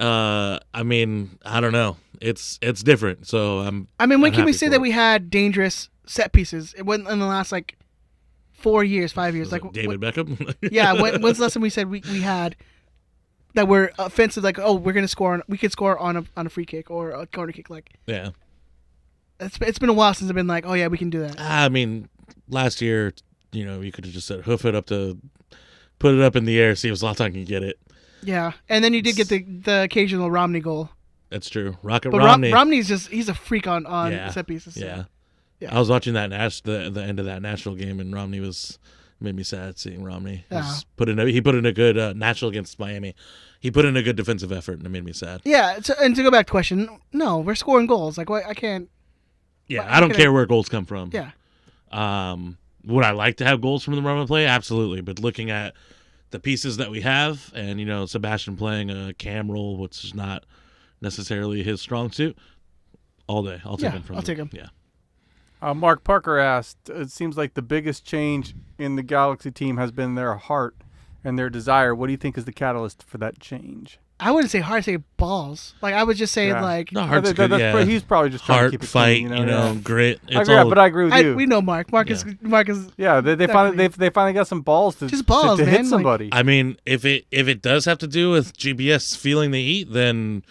Speaker 3: I mean, I don't know. It's different. So
Speaker 1: when can we say that we had dangerous set pieces? It wasn't in the last 4 years, 5 years. Like
Speaker 3: David Beckham.
Speaker 1: Yeah. When's the last time we said we had that were offensive? Like, oh, we're gonna score. We could score on a free kick or a corner kick.
Speaker 3: Yeah.
Speaker 1: It's been a while since I've been like, oh yeah, we can do that.
Speaker 3: I mean, last year, you could have just said put it up in the air, see if Zlatan can get it.
Speaker 1: Yeah, and then you did get the occasional Romney goal.
Speaker 3: That's true. Rocket
Speaker 1: But
Speaker 3: Romney.
Speaker 1: Romney's he's a freak on set pieces. So.
Speaker 3: Yeah.
Speaker 1: Yeah.
Speaker 3: I was watching that the end of that national game, and Romney made me sad seeing Romney.
Speaker 1: Yeah.
Speaker 3: He put in a good national against Miami. He put in a good defensive effort, and it made me sad.
Speaker 1: Yeah, and to go back to the question, no, we're scoring goals. Like, I can't.
Speaker 3: Yeah, I don't care where goals come from.
Speaker 1: Yeah.
Speaker 3: Would I like to have goals from the run and play? Absolutely. But looking at the pieces that we have, and Sebastian playing a cam role, which is not necessarily his strong suit, all day I'll take him from.
Speaker 1: I'll take him.
Speaker 3: Yeah.
Speaker 4: Mark Parker asked, it seems like the biggest change in the Galaxy team has been their heart and their desire. What do you think is the catalyst for that change?
Speaker 1: I wouldn't say heart, I'd say balls. Like, I would just say, like...
Speaker 3: No, heart's good,
Speaker 4: he's probably just trying
Speaker 3: heart,
Speaker 4: to keep it
Speaker 3: fight,
Speaker 4: clean,
Speaker 3: grit.
Speaker 4: But I agree with you.
Speaker 1: We know Mark. Mark is...
Speaker 4: Yeah, they finally got some balls to
Speaker 1: just balls,
Speaker 4: to
Speaker 1: man.
Speaker 4: hit somebody.
Speaker 3: I mean, if it does have to do with GBS feeling the heat, then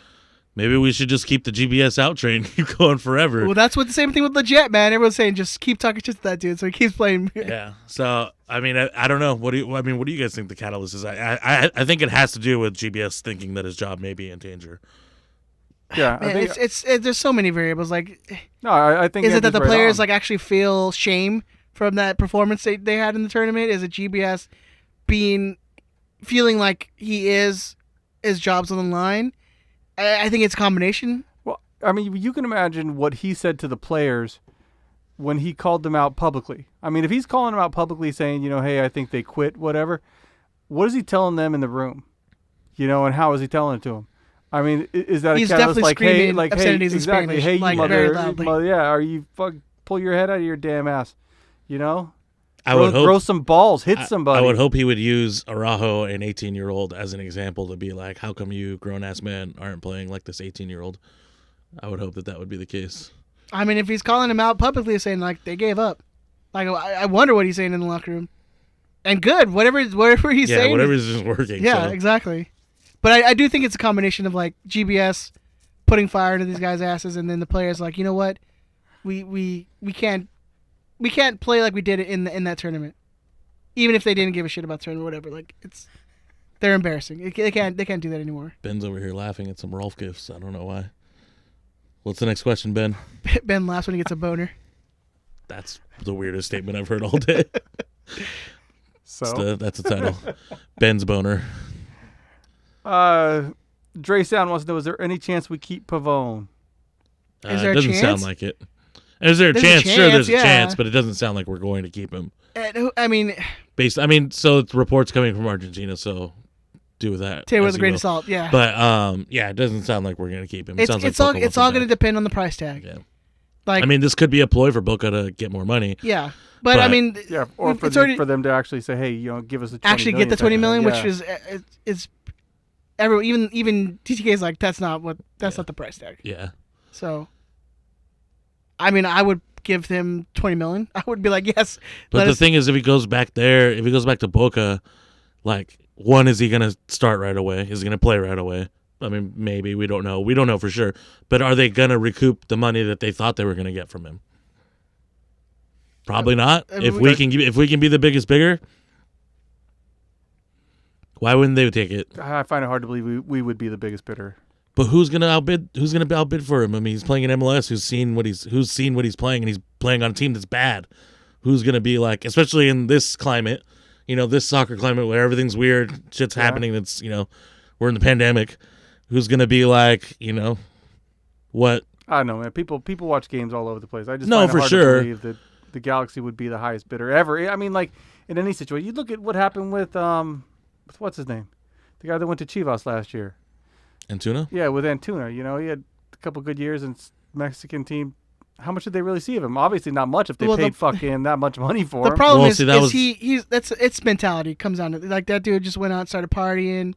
Speaker 3: maybe we should just keep the GBS out train, keep going forever.
Speaker 1: Well, that's what the same thing with Legit, man. Everyone's saying just keep talking shit to that dude, so he keeps playing.
Speaker 3: Yeah. So I mean, I don't know. What do you guys think the catalyst is? I think it has to do with GBS thinking that his job may be in danger.
Speaker 4: Yeah,
Speaker 1: man,
Speaker 4: I think,
Speaker 1: there's so many variables. Like,
Speaker 4: no, I think
Speaker 1: is it that the players
Speaker 4: on.
Speaker 1: like actually feel shame from that performance they had in the tournament? Is it GBS feeling like his job's on the line? I think it's a combination.
Speaker 4: Well, I mean, you can imagine what he said to the players when he called them out publicly. I mean, if he's calling them out publicly saying, hey, I think they quit, whatever, what is he telling them in the room? And how is he telling it to them? I mean, is that
Speaker 1: he's
Speaker 4: a catalyst
Speaker 1: definitely screaming
Speaker 4: hey,
Speaker 1: obscenities in
Speaker 4: exactly,
Speaker 1: Spanish,
Speaker 4: hey, you
Speaker 1: like,
Speaker 4: mother,
Speaker 1: very loudly.
Speaker 4: yeah, are you pull your head out of your damn ass,
Speaker 3: I would hope,
Speaker 4: throw some balls, hit somebody.
Speaker 3: I would hope he would use Araujo, an 18-year-old, as an example to be like, how come you grown-ass men aren't playing like this 18-year-old? I would hope that would be the case.
Speaker 1: I mean, if he's calling him out publicly saying, like, they gave up, like, I wonder what he's saying in the locker room. And good, whatever he's saying.
Speaker 3: Yeah, whatever's just working.
Speaker 1: Yeah,
Speaker 3: so.
Speaker 1: Exactly. But I do think it's a combination of, like, GBS putting fire into these guys' asses, and then the players like, you know what? We can't play like we did it in that tournament. Even if they didn't give a shit about the tournament or whatever. Like, they're embarrassing. They can't do that anymore.
Speaker 3: Ben's over here laughing at some Rolf gifts. I don't know why. What's the next question, Ben?
Speaker 1: Ben laughs when he gets a boner.
Speaker 3: That's the weirdest statement I've heard all day.
Speaker 4: So
Speaker 3: that's the title. Ben's boner.
Speaker 4: Dre Sound wants to know, is there any chance we keep Pavone?
Speaker 1: Is there a
Speaker 3: doesn't
Speaker 1: chance?
Speaker 3: sound like it. Is there a
Speaker 1: There's
Speaker 3: chance? Sure, there's
Speaker 1: yeah.
Speaker 3: a chance, but it doesn't sound like we're going to keep him.
Speaker 1: I mean,
Speaker 3: so it's reports coming from Argentina, so do with that.
Speaker 1: take it with
Speaker 3: as
Speaker 1: a
Speaker 3: you
Speaker 1: grain
Speaker 3: will.
Speaker 1: of salt, yeah.
Speaker 3: But it doesn't sound like we're going to keep him.
Speaker 1: It's all going to depend on the price tag.
Speaker 3: Yeah.
Speaker 1: Like,
Speaker 3: I mean, this could be a ploy for Boca to get more money.
Speaker 1: Yeah, but I mean,
Speaker 4: yeah, or for them to actually say, hey, give us the 20
Speaker 1: actually
Speaker 4: million
Speaker 1: get the 20 million,
Speaker 4: yeah.
Speaker 1: which is everyone, even TTK is like, that's not the price tag.
Speaker 3: Yeah.
Speaker 1: So, I mean, I would give him 20 million. I would be like, yes.
Speaker 3: But the thing is, if he goes back to Boca, like, one, is he going to start right away? Is he going to play right away? I mean, maybe. We don't know. We don't know for sure. But are they going to recoup the money that they thought they were going to get from him? Probably not. If we can be the biggest bigger, why wouldn't they take it?
Speaker 4: I find it hard to believe we would be the biggest bidder.
Speaker 3: But who's going to outbid? Who's going to outbid for him? I mean, he's playing in MLS. Who's seen what he's playing, and he's playing on a team that's bad. Who's going to be like, especially in this climate, this soccer climate where everything's weird, shit's happening. That's we're in the pandemic. Who's going to be like, what?
Speaker 4: I don't know, man. People watch games all over the place. I just
Speaker 3: No,
Speaker 4: find it
Speaker 3: for
Speaker 4: hard
Speaker 3: sure.
Speaker 4: to believe that the Galaxy would be the highest bidder ever. I mean, like, in any situation. You look at what happened with what's his name? The guy that went to Chivas last year.
Speaker 3: Antuna?
Speaker 4: Yeah, with Antuna. He had a couple good years in Mexican team. How much did they really see of him? Obviously not much if they paid fucking that much money for him.
Speaker 1: The problem it's mentality comes down to, like, that dude just went out and started partying,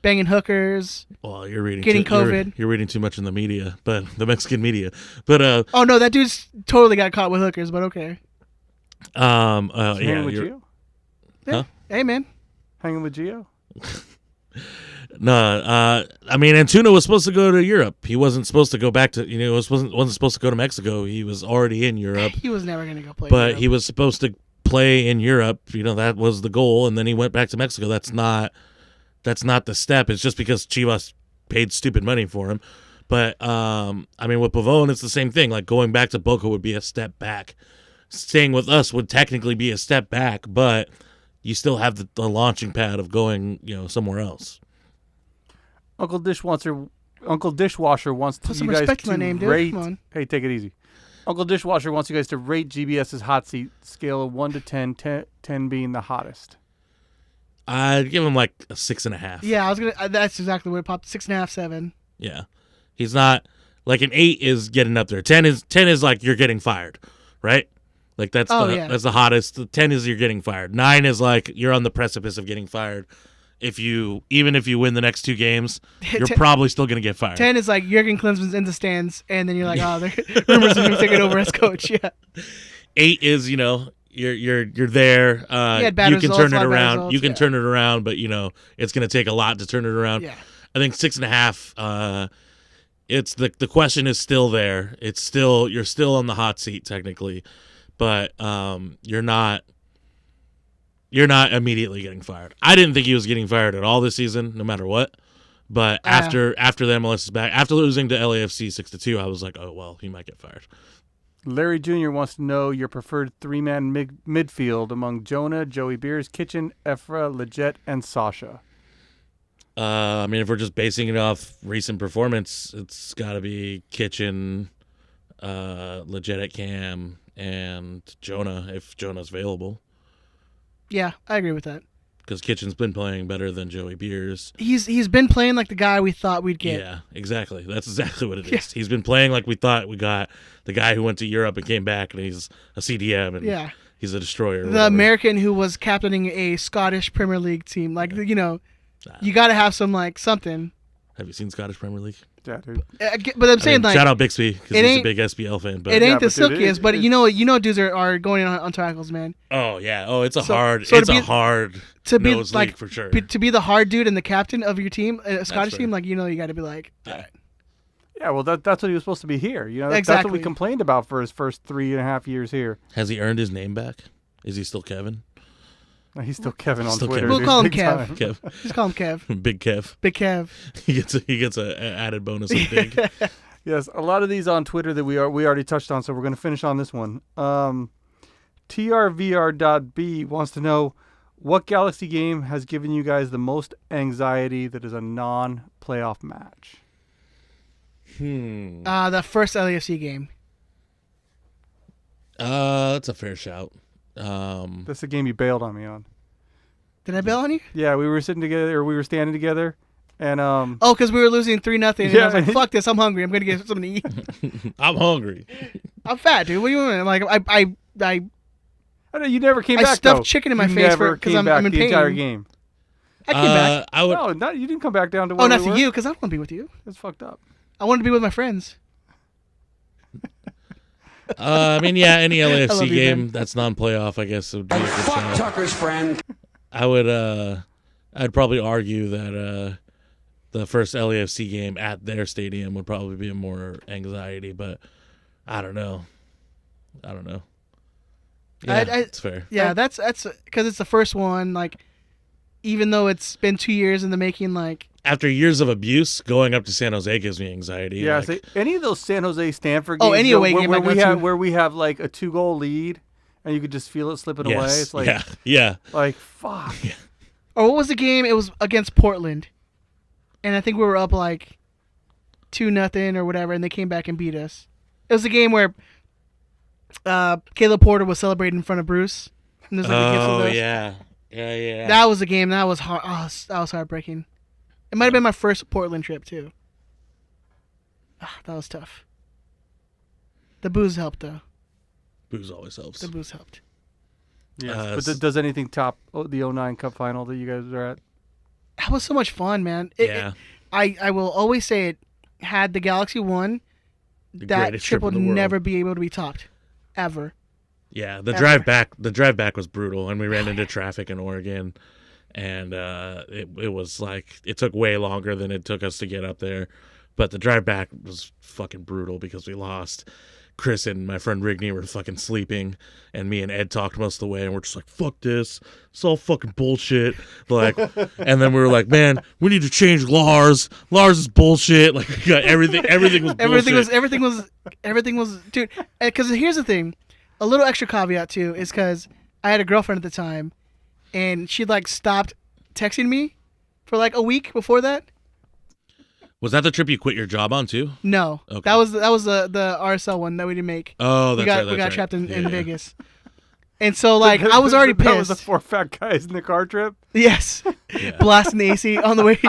Speaker 1: banging hookers.
Speaker 3: Well, you're reading
Speaker 1: getting COVID.
Speaker 3: You're reading too much in the media, but the Mexican media. But
Speaker 1: oh no, that dude's totally got caught with hookers. But okay.
Speaker 4: Hanging with Gio?
Speaker 1: Yeah.
Speaker 3: Huh?
Speaker 1: Hey man.
Speaker 4: Hanging with Gio?
Speaker 3: No, I mean, Antuna was supposed to go to Europe. He wasn't supposed to go back to, wasn't supposed to go to Mexico. He was already in Europe.
Speaker 1: He was never going to go play.
Speaker 3: But he was supposed to play in Europe. That was the goal, and then he went back to Mexico. That's not the step. It's just because Chivas paid stupid money for him. But I mean, with Pavone, it's the same thing. Like going back to Boca would be a step back. Staying with us would technically be a step back, but you still have the launching pad of going, somewhere else.
Speaker 4: Uncle Dishwasher wants
Speaker 1: Put some
Speaker 4: you guys
Speaker 1: respect
Speaker 4: to
Speaker 1: on my name, dude.
Speaker 4: rate.
Speaker 1: Come on.
Speaker 4: Hey, take it easy. Uncle Dishwasher wants you guys to rate GBS's hot seat scale of 1 to 10, 10 being the hottest.
Speaker 3: I'd give him like a 6.5.
Speaker 1: Yeah, I was gonna. That's exactly what it popped. 6.5, 7.
Speaker 3: Yeah, he's not like an 8 is getting up there. 10 is like you're getting fired, right? Like that's the hottest. 10 is you're getting fired. 9 is like you're on the precipice of getting fired. Even if you win the next 2 games, you're probably still gonna get fired.
Speaker 1: 10 is like Jurgen Klinsmann's in the stands, and then you're like, oh, the rumors of him taking over as coach. Yeah.
Speaker 3: 8 is you're there. You can turn it around. You can turn it around, but it's gonna take a lot to turn it around.
Speaker 1: Yeah.
Speaker 3: I think 6.5. It's the question is still there. You're still on the hot seat technically, but you're not immediately getting fired. I didn't think he was getting fired at all this season, no matter what. But after the MLS is back, after losing to LAFC 6-2, I was like, oh well, he might get fired.
Speaker 4: Larry Jr. wants to know your preferred 3-man midfield among Jonah, Joey Beers, Kitchen, Efra, Leggett, and Sasha.
Speaker 3: I mean, if we're just basing it off recent performance, it's got to be Kitchen, Leggett at Cam, and Jonah if Jonah's available.
Speaker 1: Yeah, I agree with that.
Speaker 3: Because Kitchen's been playing better than Joey Beers.
Speaker 1: He's been playing like the guy we thought we'd get.
Speaker 3: Yeah, exactly. That's exactly what it is. He's been playing like we thought we got the guy who went to Europe and came back, and he's a CDM, and he's a destroyer.
Speaker 1: The American who was captaining a Scottish Premier League team. Like, you got to have some, like, something.
Speaker 3: Have you seen Scottish Premier League?
Speaker 4: Yeah, dude.
Speaker 1: But I'm saying,
Speaker 3: shout out Bixby, because he's a big SBL fan. But
Speaker 1: it ain't the silkiest, but dudes are going on tackles, man.
Speaker 3: Oh yeah, it's a hard league for sure.
Speaker 1: To be the hard dude and the captain of your team, a Scottish team, like you got to be like, all right.
Speaker 4: Yeah, well, that's what he was supposed to be here.
Speaker 1: Exactly.
Speaker 4: That's what we complained about for his first 3.5 years here.
Speaker 3: Has he earned his name back? Is he still Kevin?
Speaker 4: No, he's still Kevin on Twitter.
Speaker 3: Kevin.
Speaker 1: We'll call him
Speaker 4: Kev.
Speaker 1: Kev. Just call him Kev.
Speaker 3: Big Kev.
Speaker 1: Big Kev.
Speaker 3: He gets an added bonus of big.
Speaker 4: Yes, a lot of these on Twitter that we already touched on, so we're going to finish on this one. TRVR.B wants to know what Galaxy game has given you guys the most anxiety that is a non-playoff match.
Speaker 1: The first LAFC game.
Speaker 3: That's a fair shout.
Speaker 4: That's the game you bailed on me on.
Speaker 1: Did I bail on you?
Speaker 4: Yeah, we were sitting together, or we were standing together, and
Speaker 1: because we were losing 3-0, and I was like, "Fuck this! I'm hungry. I'm gonna get something to eat."
Speaker 3: I'm hungry.
Speaker 1: I'm fat, dude. What do you mean? Like I
Speaker 4: know you never came back.
Speaker 1: I stuffed chicken in my face because I'm in
Speaker 4: the
Speaker 1: pain.
Speaker 4: entire game.
Speaker 1: I came back.
Speaker 4: No, you didn't come back down to where
Speaker 1: not
Speaker 4: we
Speaker 1: for
Speaker 4: were.
Speaker 1: you, because I don't want to be with you.
Speaker 4: That's fucked up.
Speaker 1: I wanted to be with my friends.
Speaker 3: I mean, yeah, any LAFC game that's non-playoff, I guess would be a good shout.
Speaker 5: Tucker's friend.
Speaker 3: I would, I'd probably argue that the first LAFC game at their stadium would probably be more anxiety, but I don't know. Yeah, it's fair.
Speaker 1: Yeah, that's because it's the first one. Like, even though it's been 2 years in the making, like.
Speaker 3: After years of abuse, going up to San Jose gives me anxiety.
Speaker 4: Yeah,
Speaker 3: like,
Speaker 4: any of those San Jose Stanford games
Speaker 1: any away game
Speaker 4: where we have like a 2-goal lead and you could just feel it slipping away. It's like
Speaker 3: yeah.
Speaker 4: Like fuck.
Speaker 3: Yeah.
Speaker 1: Or what was the game? It was against Portland. And I think we were up like 2-0 or whatever, and they came back and beat us. It was a game where Caleb Porter was celebrating in front of Bruce. And there's like a gift of those.
Speaker 3: Yeah.
Speaker 1: That was a game that was hard. Oh, that was heartbreaking. It might have been my first Portland trip, too. That was tough. The booze helped, though.
Speaker 3: Booze always helps.
Speaker 1: The booze helped.
Speaker 4: Yeah. But does anything top the 09 Cup final that you guys are at?
Speaker 1: That was so much fun, man. I will always say it. Had the Galaxy won, that trip will never be able to be topped. Ever.
Speaker 3: Yeah, the drive back was brutal, and we ran into traffic in Oregon. and it was like it took way longer than it took us to get up there, but the drive back was fucking brutal because we lost. Chris and my friend Rigney were fucking sleeping, and me and Ed talked most of the way, and we're just like, fuck this, it's all fucking bullshit, like, and then we were like, man, we need to change Lars is bullshit, like, we got everything was bullshit.
Speaker 1: everything was, dude, because here's the thing, a little extra caveat too, is because I had a girlfriend at the time, and she'd like stopped texting me for like a week before that.
Speaker 3: Was that the trip you quit your job on too?
Speaker 1: No,
Speaker 3: okay.
Speaker 1: that was the RSL one that we didn't make.
Speaker 3: Oh,
Speaker 1: we
Speaker 3: that's
Speaker 1: got
Speaker 3: right.
Speaker 1: trapped in Vegas, and so like I was already pissed.
Speaker 4: That was the 4 fat guys in the car trip.
Speaker 1: Yes, blasting the AC on the way.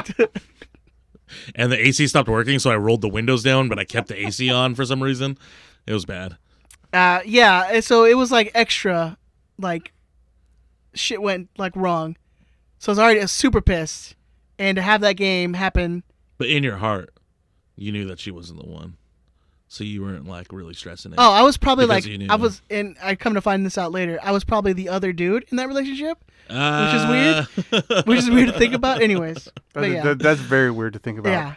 Speaker 3: And the AC stopped working, so I rolled the windows down, but I kept the AC on for some reason. It was bad.
Speaker 1: Yeah, and so it was like extra, like shit went like wrong, so I was already super pissed, and to have that game happen.
Speaker 3: But in your heart, you knew that she wasn't the one, so you weren't like really stressing it.
Speaker 1: Oh, I was probably
Speaker 3: because
Speaker 1: like
Speaker 3: you knew.
Speaker 1: I was, and I come to find this out later. I was probably the other dude in that relationship, which is weird. Which is weird to think about. Anyways, but yeah.
Speaker 4: That's very weird to think about.
Speaker 1: Yeah,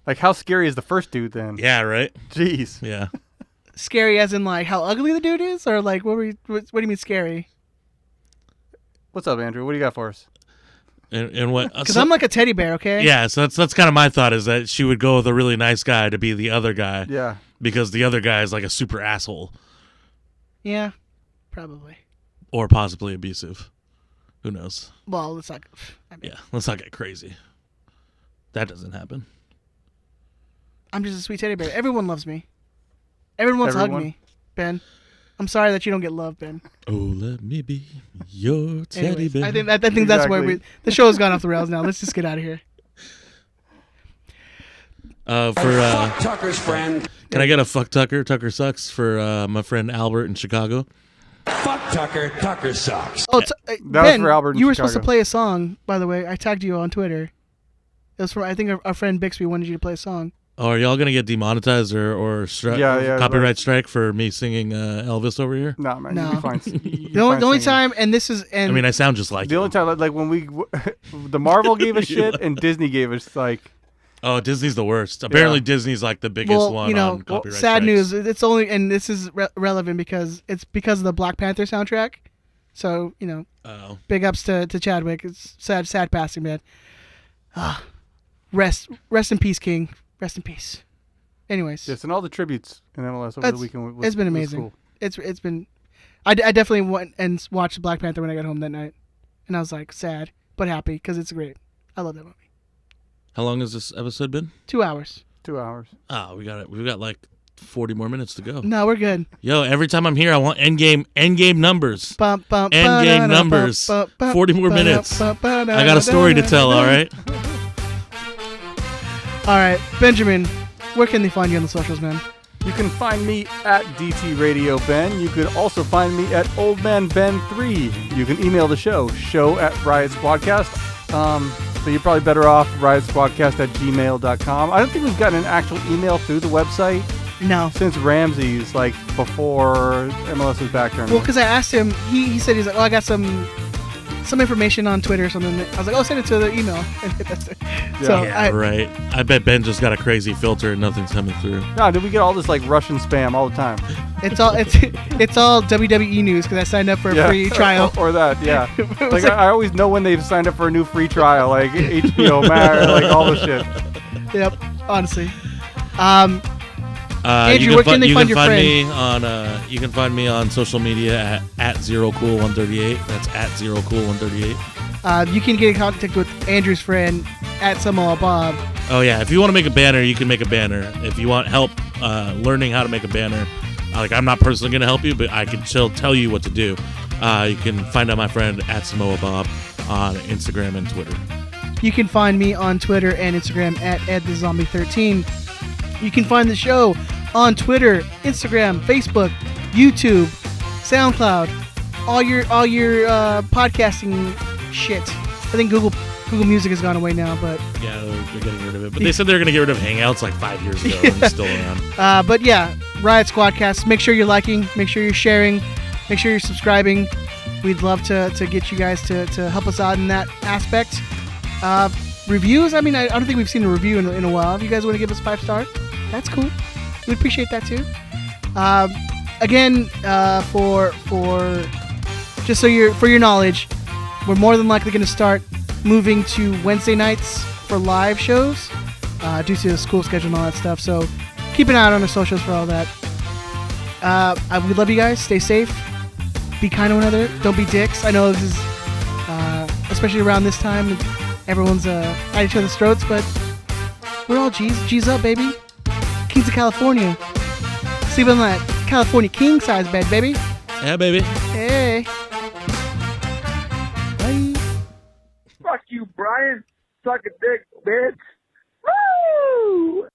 Speaker 4: Like, how scary is the first dude then?
Speaker 3: Yeah, right.
Speaker 4: Jeez.
Speaker 3: Yeah.
Speaker 1: Scary as in like how ugly the dude is, or like what do you mean scary?
Speaker 4: What's up, Andrew? What do you got for us?
Speaker 3: And what?
Speaker 1: Because I'm like a teddy bear, okay?
Speaker 3: Yeah, so that's kind of my thought, is that she would go with a really nice guy to be the other guy.
Speaker 4: Yeah.
Speaker 3: Because the other guy is like a super asshole.
Speaker 1: Yeah, probably.
Speaker 3: Or possibly abusive. Who knows?
Speaker 1: Well, let's not.
Speaker 3: Yeah, let's not get crazy. That doesn't happen.
Speaker 1: I'm just a sweet teddy bear. Everyone loves me. Everyone wants to hug me, Ben. I'm sorry that you don't get love, Ben.
Speaker 3: Oh, let me be your teddy
Speaker 1: Anyways,
Speaker 3: bear.
Speaker 1: I think that's where the show has gone off the rails now. Let's just get out of here.
Speaker 2: Fuck Tucker's friend.
Speaker 3: Can I get a fuck Tucker? Tucker sucks for my friend Albert in Chicago.
Speaker 2: Fuck Tucker. Tucker sucks.
Speaker 1: Oh,
Speaker 4: was
Speaker 1: Ben,
Speaker 4: for Albert in
Speaker 1: you were
Speaker 4: Chicago.
Speaker 1: supposed to play a song, by the way. I tagged you on Twitter. It was from, I think our friend Bixby wanted you to play a song.
Speaker 3: Oh, are y'all going to get demonetized or copyright strike for me singing Elvis over here?
Speaker 4: Nah, man.
Speaker 1: No.
Speaker 4: You'll be fine.
Speaker 1: The only time, and this is, and
Speaker 3: I mean, I sound just like
Speaker 4: The
Speaker 3: you.
Speaker 4: only time, like when the Marvel gave us shit and Disney gave us like.
Speaker 3: Oh, Disney's the worst. Apparently,
Speaker 4: Yeah.
Speaker 3: Disney's like the biggest one on copyright
Speaker 1: sad
Speaker 3: strikes.
Speaker 1: news. It's only, and this is relevant because it's because of the Black Panther soundtrack. So
Speaker 3: Oh.
Speaker 1: big ups to Chadwick. It's sad passing, man. Rest in peace, King. Rest in peace. Anyways,
Speaker 4: Yes, and all the tributes in MLS over the weekend.
Speaker 1: It's been amazing. It's been. I definitely went and watched Black Panther when I got home that night, and I was like sad but happy because it's great. I love that movie.
Speaker 3: How long has this episode been?
Speaker 1: 2 hours.
Speaker 4: 2 hours.
Speaker 3: Oh, we got it. We've got like 40 more minutes to go.
Speaker 1: No, we're good.
Speaker 3: Yo, every time I'm here, I want endgame numbers.
Speaker 1: Endgame
Speaker 3: Endgame numbers. 40 more minutes. I got a story to tell, all right?
Speaker 1: All right, Benjamin, where can they find you on the socials, man?
Speaker 4: You can find me at DT Radio Ben. You could also find me at Old Man Ben 3. You can email the show at Riot Squadcast. So you're probably better off riotsquadcast@gmail.com. I don't think we've gotten an actual email through the website
Speaker 1: No.
Speaker 4: since Ramsey's, like before MLS was back there.
Speaker 1: Well, because I asked him, he said, he's like, oh, I got some information on Twitter or something. I was like, oh, send it to the email. That's it. So
Speaker 3: Yeah, right. I bet Ben just got a crazy filter and nothing's coming through.
Speaker 4: No, dude, we get all this like Russian spam all the time.
Speaker 1: it's all WWE news because I signed up for a free trial.
Speaker 4: or that, yeah.
Speaker 1: was
Speaker 4: Like
Speaker 1: like-
Speaker 4: I always know when they've signed up for a new free trial, like HBO Max, like all the shit.
Speaker 1: Yep, honestly. Andrew, where can they find your friend?
Speaker 3: You can find me on social media at ZeroCool138. That's at ZeroCool138.
Speaker 1: You can get in contact with Andrew's friend at Samoa Bob.
Speaker 3: Oh yeah, if you want to make a banner, you can make a banner. If you want help learning how to make a banner, like I'm not personally going to help you, but I can still tell you what to do. You can find out my friend at Samoa Bob on Instagram and Twitter.
Speaker 1: You can find me on Twitter and Instagram at EdTheZombie13. You can find the show on Twitter, Instagram, Facebook, YouTube, SoundCloud, all your podcasting shit. I think Google Music has gone away now, but
Speaker 3: Yeah, they're getting rid of it. But they said they were going to get rid of Hangouts like 5 years ago, and it's still around.
Speaker 1: but yeah, Riot Squadcast. Make sure you're liking, make sure you're sharing, make sure you're subscribing. We'd love to get you guys to help us out in that aspect. Reviews, I mean, I don't think we've seen a review in a while. If you guys want to give us 5 stars, that's cool. We'd appreciate that too. Again, for just for your knowledge, we're more than likely going to start moving to Wednesday nights for live shows due to the school schedule and all that stuff. So keep an eye out on our socials for all that. We love you guys. Stay safe. Be kind to one another. Don't be dicks. I know this is, especially around this time, everyone's at each other's throats, but we're all G's. G's up, baby. Kings of California. Sleep on that California king size bed, baby.
Speaker 3: Yeah, baby.
Speaker 1: Hey. Bye.
Speaker 5: Fuck you, Brian. Suck a dick, bitch. Woo!